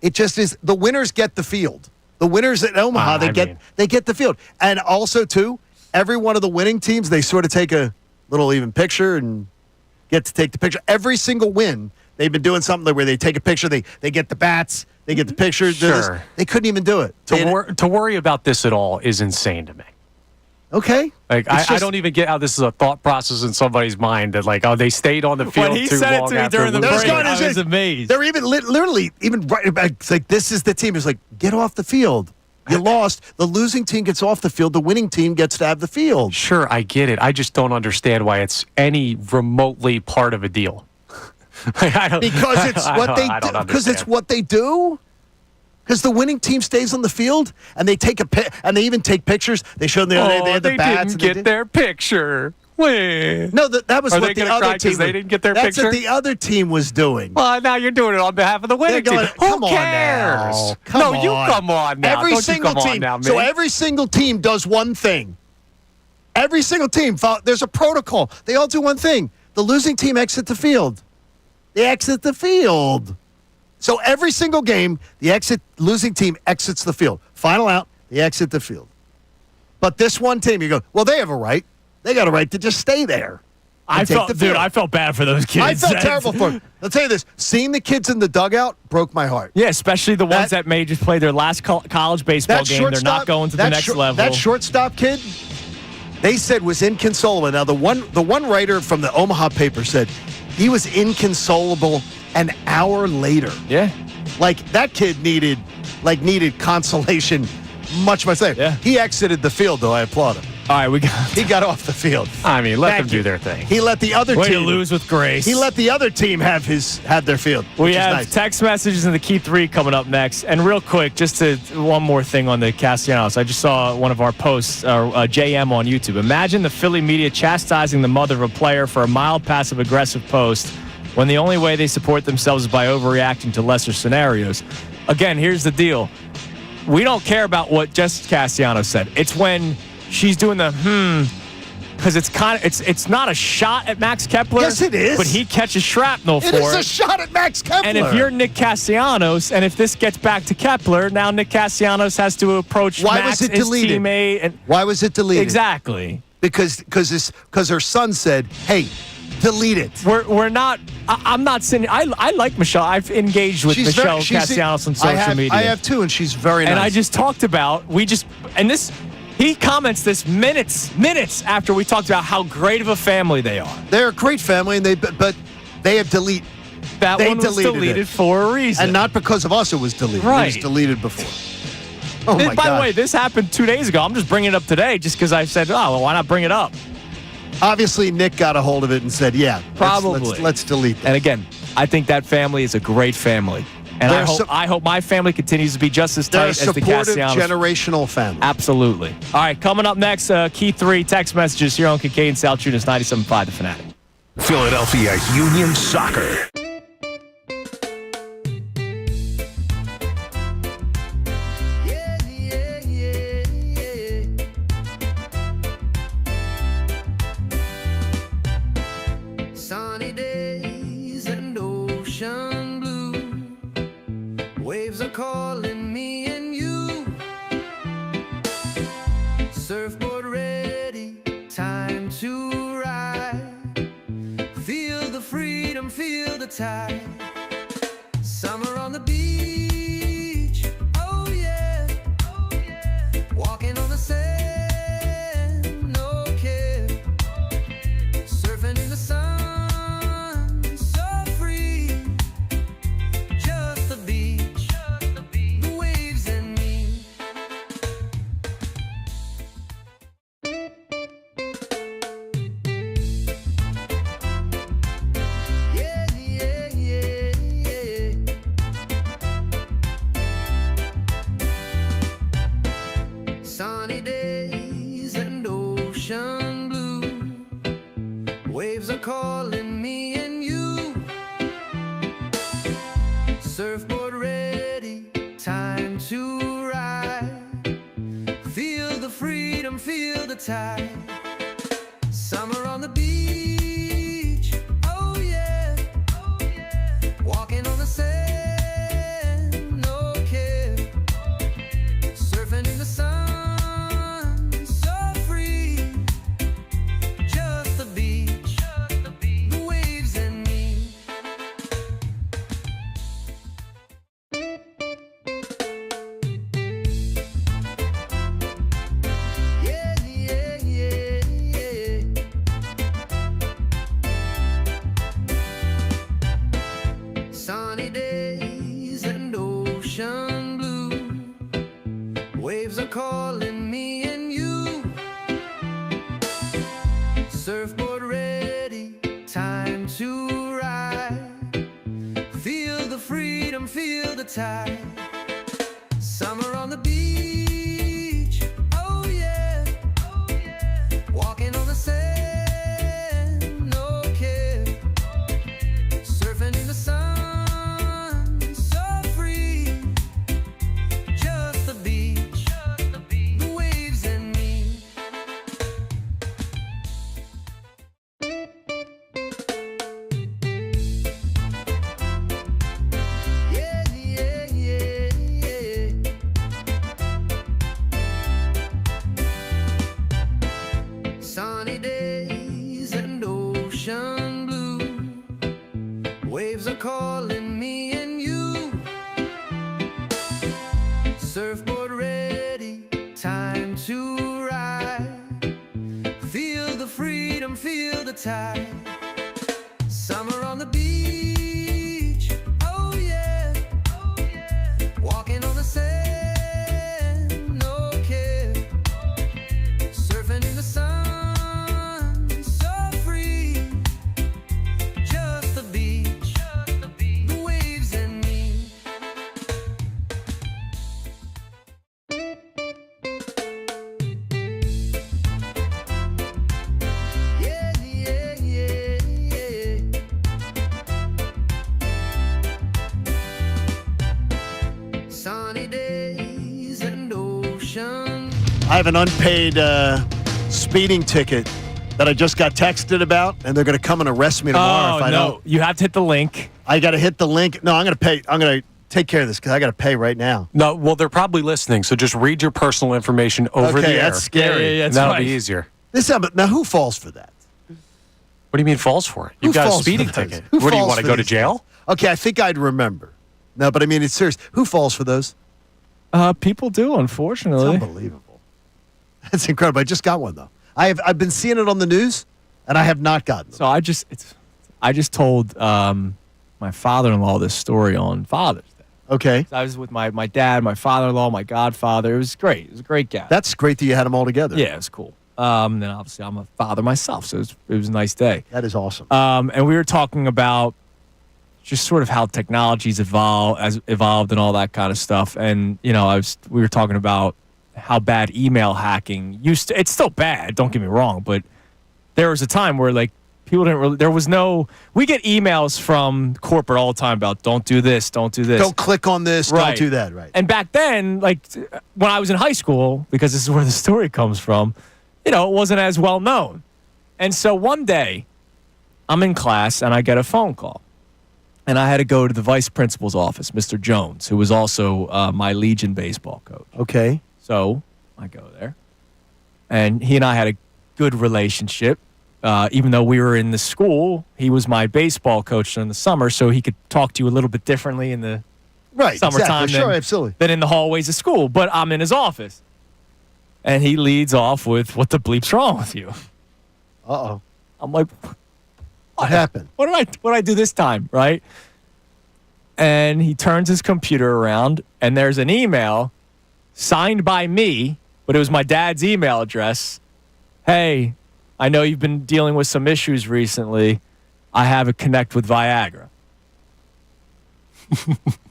It just is. The winners get the field. The winners at Omaha, they get the field. And also, too, every one of the winning teams, they sort of take a little even picture and get to take the picture. Every single win, they've been doing something where they take a picture. They get the bats. They get the picture. Sure. They couldn't even do it. To worry about this at all is insane to me. Okay. I don't even get how this is a thought process in somebody's mind that they stayed on the field when he too said long it to me during the break, I was amazed. They're even literally even right back. It's like, this is the team. It's like, get off the field. You lost. The losing team gets off the field. The winning team gets to have the field. Sure, I get it. I just don't understand why it's any remotely part of a deal. Because it's what they do. Because the winning team stays on the field and they even take pictures. They show them they had the bats. They didn't get their picture. Wait. No, that was what the other team. They didn't get their picture. That's what the other team was doing. Well, now you're doing it on behalf of the winning team. Who cares? Come on. You come on now. Every single team. So every single team does one thing. Every single team. There's a protocol. They all do one thing. The losing team exits the field. They exit the field. So every single game, the losing team exits the field. Final out, they exit the field. But this one team, you go, well, they have a right. They got a right to just stay there. I felt bad for those kids. I felt terrible for them. I'll tell you this. Seeing the kids in the dugout broke my heart. Yeah, especially the ones that may just play their last college baseball game. They're not going to the next level. That shortstop kid, they said was inconsolable. Now, the one writer from the Omaha paper said he was inconsolable an hour later. Yeah. Like, that kid needed consolation much later. Yeah. He exited the field, though. I applaud him. All right, he got off the field. I mean, let them do their thing. He let the other Way team to lose with grace. He let the other team have their field. We have text messages in the Key 3 coming up next. And real quick, one more thing on the Castellanos. I just saw one of our posts, JM on YouTube. Imagine the Philly media chastising the mother of a player for a mild passive-aggressive post when the only way they support themselves is by overreacting to lesser scenarios. Again, here's the deal. We don't care about what Jess Castellanos said. It's when she's doing the because it's not a shot at Max Kepler. Yes, it is. But he catches shrapnel for it. It is a shot at Max Kepler. And if you're Nick Castellanos, and if this gets back to Kepler, now Nick Castellanos has to approach Max, his teammate. And why was it deleted? Exactly. Because her son said, "Hey, delete it." We're not. I'm not saying. I like Michelle. I've engaged with Michelle Castellanos on social media. I have too, and she's very nice. And I just talked about he comments this minutes after we talked about how great of a family they are. They're a great family, and but they have deleted. That one was deleted for a reason, and not because of us. It was deleted. Right. It was deleted before. Oh my God! By the way, this happened 2 days ago. I'm just bringing it up today, just because I said, "Oh, well, why not bring it up?" Obviously, Nick got a hold of it and said, "Yeah, probably. Let's delete that." And again, I think that family is a great family. And I hope my family continues to be just as tight as the Castellanos. They're a supportive, generational family. Absolutely. All right, coming up next, Key 3 text messages here on Kincade Salciunas 97.5 The Fanatic. Philadelphia Union Soccer. Sunny days and ocean blue, waves are calling me and you. Surfboard ready, time to ride. Feel the freedom, feel the tide. Summer on the beach, oh yeah, walking on the sand, no care. Surfing in the sun, so free. Just the beach, the waves and me. Yeah, yeah, yeah, yeah. Sunny days and ocean blue, waves are calling me and you. Surfboard ready, time to ride. Feel the freedom, feel the tide. Summer on the beach, oh yeah, walking on the sand, no care. Surfing in the sun, so free. Just the beach, the waves and me. Yeah, yeah, yeah, yeah. Sunny days and ocean blue, waves are calling me and you. Surfboard ready, time to ride. Feel the freedom, feel the tide. Summer on the beach, oh yeah, walking on the sand, no care. Surfing in the sun, so free. Just the beach, the waves and me. Yeah, yeah, yeah, yeah. Sunny days and ocean blue, waves are calling me and you. Yeah, yeah, yeah. Sunny days and ocean blue. Waves are calling me and you. Surfboard ready, time to ride. Feel the freedom, feel the tide. Summer on the beach, oh yeah. Walking on the sand, no care. Surfing in the sun, so free. Just the beach, the waves and me. Yeah, yeah, yeah, yeah. Sunny days and ocean. I have an unpaid speeding ticket that I just got texted about, and they're going to come and arrest me tomorrow if I don't. You have to hit the link. I got to hit the link. No, I'm going to pay. I'm going to take care of this because I got to pay right now. No, well, they're probably listening, so just read your personal information over the air. That's scary. And that'll be easier. Now, who falls for that? What do you mean falls for it? You've got a speeding ticket. What do you want to go to jail? Okay, I think I'd remember. No, but I mean, it's serious. Who falls for those? People do, unfortunately. It's unbelievable. That's incredible. I just got one though. I've been seeing it on the news, and I have not gotten them. So I just told my father-in-law this story on Father's Day. Okay. So I was with my dad, my father-in-law, my godfather. It was great. It was a great guy. That's great that you had them all together. Yeah, it was cool. Then obviously I'm a father myself, so it was a nice day. That is awesome. And we were talking about just sort of how technology's evolved and all that kind of stuff. And we were talking about how bad email hacking used to. It's still bad, don't get me wrong, but there was a time where like people didn't really. There was no. We get emails from corporate all the time about don't do this, don't do this, don't click on this, right. Don't do that. Right. And back then, like when I was in high school, because this is where the story comes from, it wasn't as well known. And so one day, I'm in class and I get a phone call. And I had to go to the vice principal's office, Mr. Jones, who was also my Legion baseball coach. Okay. So I go there. And he and I had a good relationship. Even though we were in the school, he was my baseball coach during the summer, so he could talk to you a little bit differently in the summertime exactly. Sure, absolutely. than in the hallways of school. But I'm in his office. And he leads off with, "What the bleep's wrong with you?" Uh-oh. I'm like, what happened? What did I do this time, right? And he turns his computer around, and there's an email signed by me, but it was my dad's email address. "Hey, I know you've been dealing with some issues recently. I have a connect with Viagra."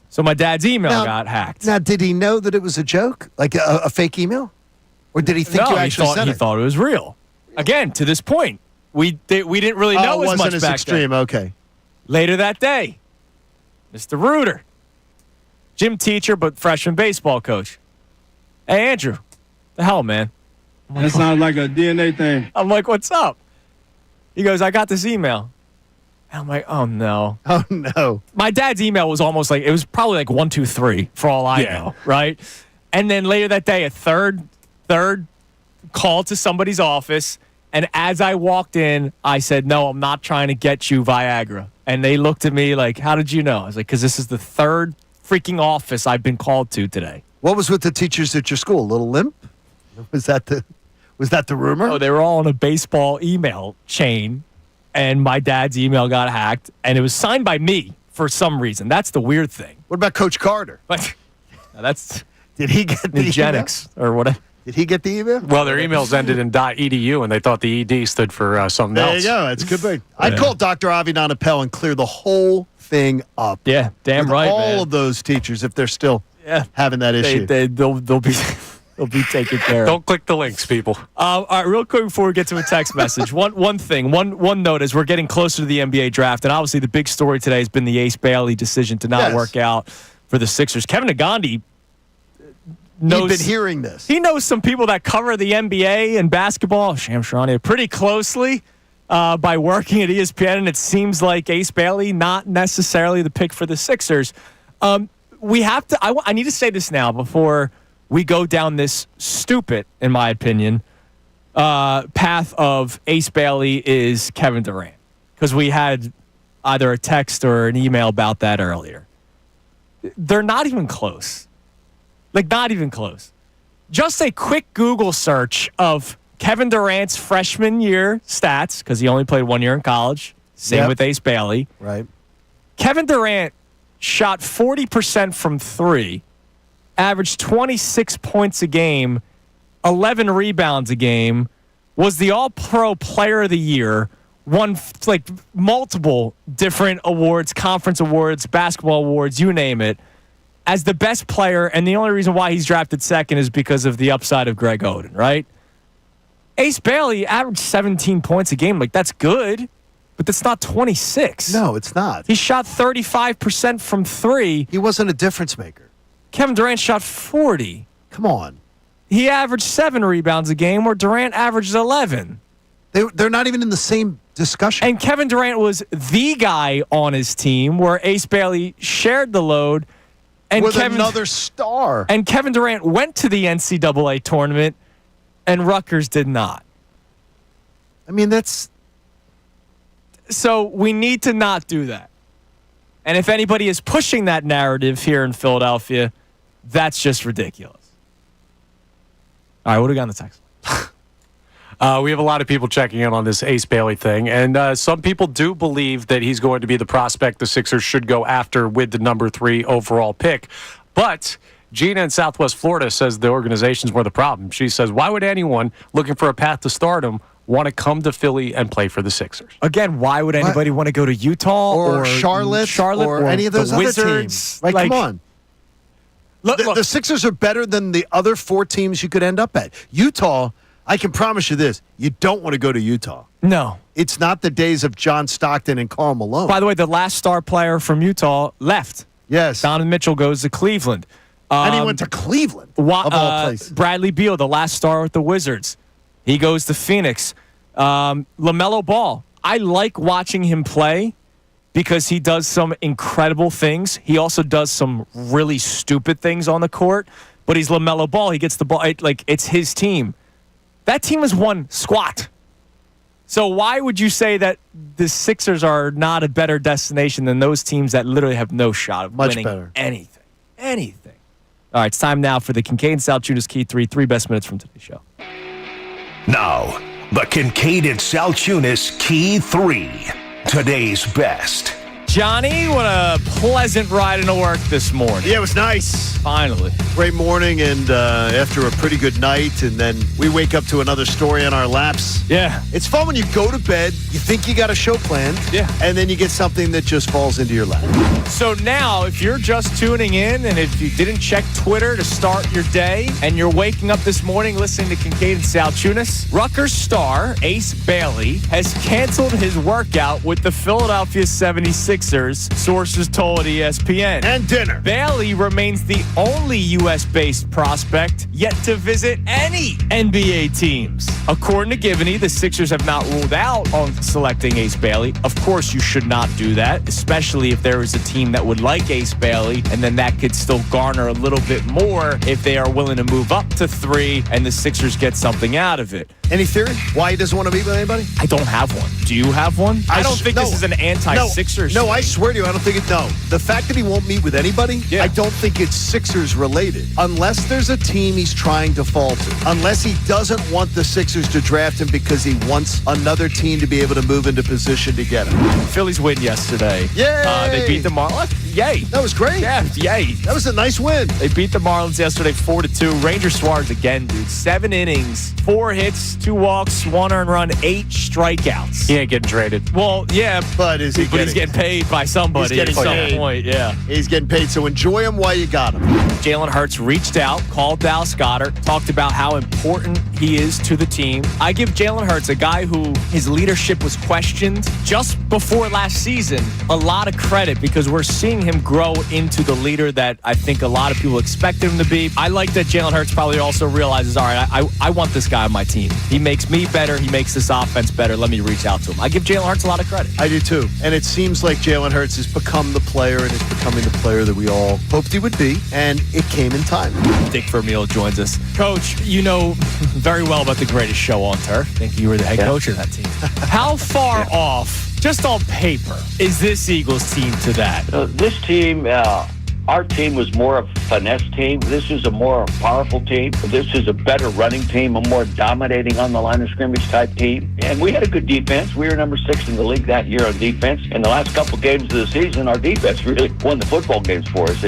So my dad's email got hacked. Now, did he know that it was a joke, like a fake email, or did he think you actually sent it? He thought it was real. Again, to this point, we didn't really know as much as back extreme. then. Okay. Later that day, Mr. Reuter, gym teacher but freshman baseball coach. "Hey, Andrew, the hell, man?" That sounds like a DNA thing. I'm like, "What's up?" He goes, "I got this email." And I'm like, "Oh, no." Oh, no. My dad's email was almost like, it was probably like 1, 2, 3 for all I know, right? And then later that day, a third call to somebody's office. And as I walked in, I said, "No, I'm not trying to get you Viagra." And they looked at me like, "How did you know?" I was like, "Because this is the third freaking office I've been called to today." What was with the teachers at your school? A little limp? Was that the rumor? Oh, they were all on a baseball email chain, and my dad's email got hacked, and it was signed by me for some reason. That's the weird thing. What about Coach Carter? That's did he get the eugenics or whatever? Did he get the email? Well, their emails ended in .edu, and they thought the ED stood for something else. There you go. That's a good point. I'd call Dr. Avi Donapel and clear the whole thing up. Yeah, damn with right, all man. of those teachers, if they're still having that issue. They'll be they'll be taken care of. Don't click the links, people. All right, real quick before we get to a text message, one note as we're getting closer to the NBA draft, and obviously the big story today has been the Ace Bailey decision to not work out for the Sixers. Kevin Gandhi knows. You've been hearing this. He knows some people that cover the NBA and basketball, Shams Charania, pretty closely by working at ESPN, and it seems like Ace Bailey not necessarily the pick for the Sixers. We have to. I need to say this now before we go down this stupid, in my opinion, path of Ace Bailey is Kevin Durant, because we had either a text or an email about that earlier. They're not even close. Like, not even close. Just a quick Google search of Kevin Durant's freshman year stats, because he only played 1 year in college. Same with Ace Bailey. Right. Kevin Durant shot 40% from three, averaged 26 points a game, 11 rebounds a game, was the All-Pro Player of the Year, won like multiple different awards, conference awards, basketball awards, you name it, as the best player. And the only reason why he's drafted second is because of the upside of Greg Oden, right? Ace Bailey averaged 17 points a game. Like, that's good, but that's not 26. No, it's not. He shot 35% from three. He wasn't a difference maker. Kevin Durant shot 40. Come on. He averaged 7 rebounds a game, where Durant averages 11. They're not even in the same discussion. And Kevin Durant was the guy on his team, where Ace Bailey shared the load. And with another star. And Kevin Durant went to the NCAA tournament, and Rutgers did not. I mean, that's... So we need to not do that. And if anybody is pushing that narrative here in Philadelphia, that's just ridiculous. All right, what do we got on the text? We have a lot of people checking in on this Ace Bailey thing, and some people do believe that he's going to be the prospect the Sixers should go after with the number 3 overall pick. But Gina in Southwest Florida says the organization's more the problem. She says, why would anyone looking for a path to stardom want to come to Philly and play for the Sixers? Again, why would anybody want to go to Utah or Charlotte or any of those other Wizards? Teams? Like, come on. Look, the Sixers are better than the other 4 teams you could end up at. Utah, I can promise you this, you don't want to go to Utah. No. It's not the days of John Stockton and Karl Malone. By the way, the last star player from Utah left. Yes. Donovan Mitchell goes to Cleveland. And he went to Cleveland, of all places. Bradley Beal, the last star with the Wizards. He goes to Phoenix. LaMelo Ball. I like watching him play because he does some incredible things. He also does some really stupid things on the court, but he's LaMelo Ball. He gets the ball. It's his team. That team has won squat. So why would you say that the Sixers are not a better destination than those teams that literally have no shot of winning anything? Anything. All right, it's time now for the Kincade Salciunas Key 3 best minutes from today's show. Now, the Kincade Salciunas Key 3, today's best. Johnny, what a pleasant ride into work this morning. Yeah, it was nice. Finally. Great morning, and after a pretty good night, and then we wake up to another story on our laps. Yeah. It's fun when you go to bed, you think you got a show planned, and then you get something that just falls into your lap. So now, if you're just tuning in, and if you didn't check Twitter to start your day, and you're waking up this morning listening to Kincade Salciunas, Rutgers star Ace Bailey has canceled his workout with the Philadelphia 76ers, sources told ESPN. And dinner. Bailey remains the only U.S.-based prospect yet to visit any NBA teams. According to Givney, the Sixers have not ruled out on selecting Ace Bailey. Of course, you should not do that, especially if there is a team that would like Ace Bailey, and then that could still garner a little bit more if they are willing to move up to 3 and the Sixers get something out of it. Any theory why he doesn't want to meet with anybody? I don't have one. Do you have one? I don't think this is an anti-Sixers No, thing. I swear to you, I don't think it. No. The fact that he won't meet with anybody, I don't think it's Sixers related. Unless there's a team he's trying to fall to. Unless he doesn't want the Sixers to draft him because he wants another team to be able to move into position to get him. Phillies win yesterday. Yay! They beat the Marlins. Yay. That was great. Yeah, yay. That was a nice win. They beat the Marlins yesterday 4-2. Ranger Suarez again, dude. 7 innings, 4 hits, 2 walks, 1 earned run, 8 strikeouts. He ain't getting traded. Well, yeah. But he's getting paid by somebody at some point. Yeah. He's getting paid, so enjoy him while you got him. Jalen Hurts reached out, called Dallas Goedert, talked about how important he is to the team. I give Jalen Hurts, a guy who his leadership was questioned just before last season, a lot of credit because we're seeing him grow into the leader that I think a lot of people expected him to be. I like that Jalen Hurts probably also realizes, all right, I want this guy on my team. He makes me better. He makes this offense better. Let me reach out to him. I give Jalen Hurts a lot of credit. I do too. And it seems like Jalen Hurts has become the player and is becoming the player that we all hoped he would be. And it came in time. Dick Vermile joins us. Coach, you know very well about the greatest show on turf. I think you were the head coach of that team. How far off, just on paper, is this Eagles team to that? This team, our team was more of a finesse team. This is a more powerful team. This is a better running team, a more dominating on the line of scrimmage type team. And we had a good defense. We were number 6 in the league that year on defense. In the last couple games of the season, our defense really won the football games for us.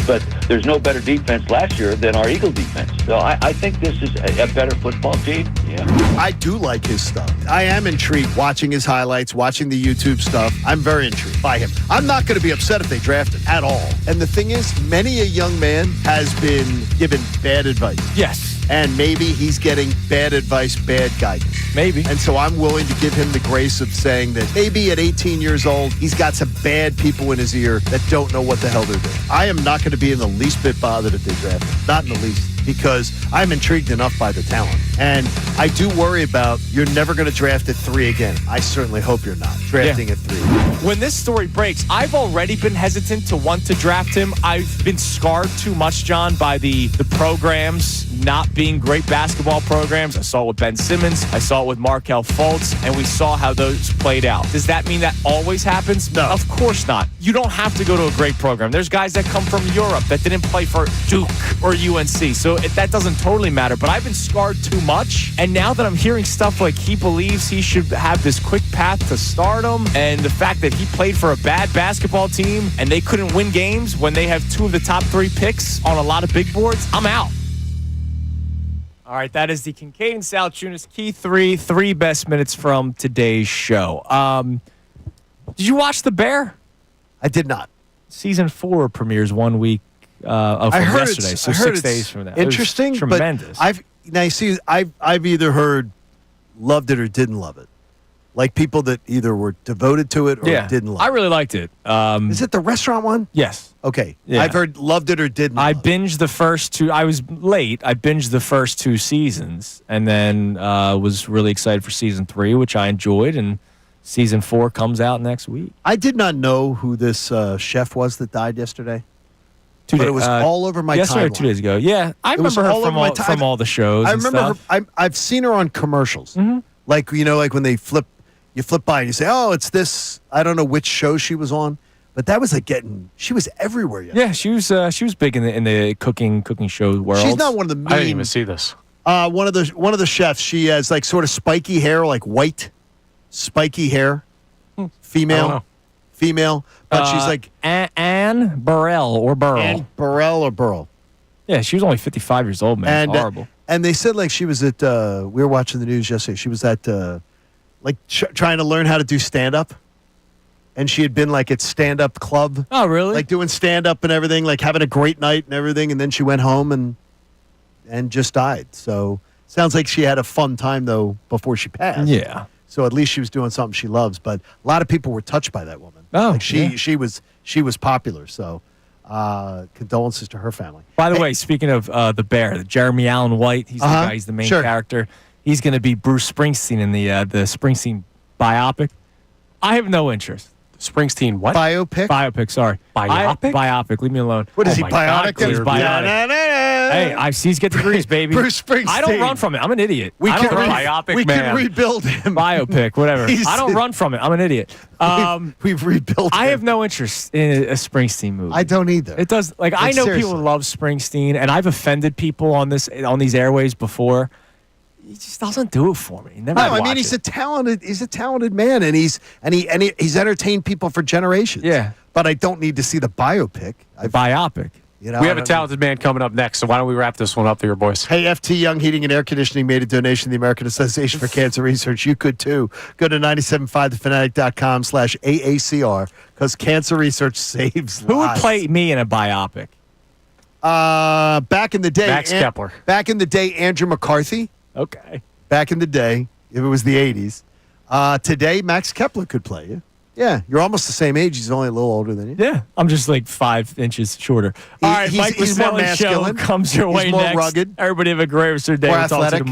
But there's no better defense last year than our Eagle defense. So I think this is a better football team. Yeah. I do like his stuff. I am intrigued watching his highlights, watching the YouTube stuff. I'm very intrigued by him. I'm not going to be upset if they draft him at all. And the thing is, many a young man has been given bad advice. Yes. And maybe he's getting bad advice, bad guidance. Maybe. And so I'm willing to give him the grace of saying that maybe at 18 years old, he's got some bad people in his ear that don't know what the hell they're doing. I am not going to be in the least bit bothered if they draft him. Not in the least. Because I'm intrigued enough by the talent. And I do worry about you're never going to draft at 3 again. I certainly hope you're not drafting at 3. When this story breaks, I've already been hesitant to want to draft him. I've been scarred too much, John, by the programs not being great basketball programs. I saw it with Ben Simmons. I saw it with Markelle Fultz, and we saw how those played out. Does that mean that always happens? No. Of course not. You don't have to go to a great program. There's guys that come from Europe that didn't play for Duke or UNC, so that doesn't totally matter. But I've been scarred too much, and now that I'm hearing stuff like he believes he should have this quick path to stardom, and the fact that he played for a bad basketball team and they couldn't win games when they have 2 of the top 3 picks on a lot of big boards, I'm out. All right, that is the Kincade Salciunas Key 3 best minutes from today's show. Did you watch The Bear? I did not. Season 4 premieres 1 week from yesterday, so 6 days from now. Interesting, tremendous. But I've either heard loved it or didn't love it. Like people that either were devoted to it or didn't love it. I really liked it. Is it the restaurant one? Yes. Okay. Yeah. I've heard loved it or didn't. I binged the first 2. I was late. I binged the first 2 seasons and then was really excited for season 3, which I enjoyed. And season 4 comes out next week. I did not know who this chef was that died yesterday. 2 days. But it was all over my yesterday or timeline. 2 days ago. Yeah. I remember her from all the shows. I remember her. I've seen her on commercials. Mm-hmm. Like, like when they you flip by and you say, oh, it's this. I don't know which show she was on. But that was she was everywhere. Yeah, she was big in the cooking show world. She's not one of the I didn't even see this. One of the chefs. She has like sort of spiky hair, like white spiky hair. Female, but she's like Anne Burrell or Burl. Anne Burrell or Burl. Yeah, she was only 55 years old, man. It's horrible. And they said like she was at. We were watching the news yesterday. She was at trying to learn how to do stand up. And she had been like at stand-up club. Oh, really? Like doing stand-up and everything, like having a great night and everything. And then she went home and just died. So sounds like she had a fun time, though, before she passed. Yeah. So at least she was doing something she loves. But a lot of people were touched by that woman. Oh, like she was popular. So condolences to her family. By the way, speaking of the Bear, Jeremy Allen White, he's the guy, he's the main character. He's going to be Bruce Springsteen in the Springsteen biopic. I have no interest. Springsteen what? Biopic? Biopic, sorry. Biopic? Biopic, leave me alone. What is he, biotic? He's biotic. Hey, I've seen get degrees, baby. Bruce Springsteen. I don't run from it. I'm an idiot. We can rebuild him. Biopic, whatever. I don't run from it. I'm an idiot. We've rebuilt him. I have no interest in a Springsteen movie. I don't either. It does. Like, I know people love Springsteen, and I've offended people on these airways before. He just doesn't do it for me. He's a talented man, and he's entertained people for generations. Yeah, but I don't need to see the biopic. Biopic. We have a talented man coming up next, so why don't we wrap this one up here, boys? Hey, FT Young Heating and Air Conditioning made a donation to the American Association for Cancer Research. You could too. Go to 975thefanatic.com/AACR because cancer research saves lives. Who would play me in a biopic? Back in the day, Max Kepler. Back in the day, Andrew McCarthy. Okay. Back in the day, if it was the 80s. Today, Max Kepler could play you. Yeah, you're almost the same age. He's only a little older than you. Yeah, I'm just like 5 inches shorter. All right, he's Mike more Missanelli show masculine. comes your He's way more next. rugged. Everybody have a great rest of your day. More We'll talk to you athletic. tomorrow.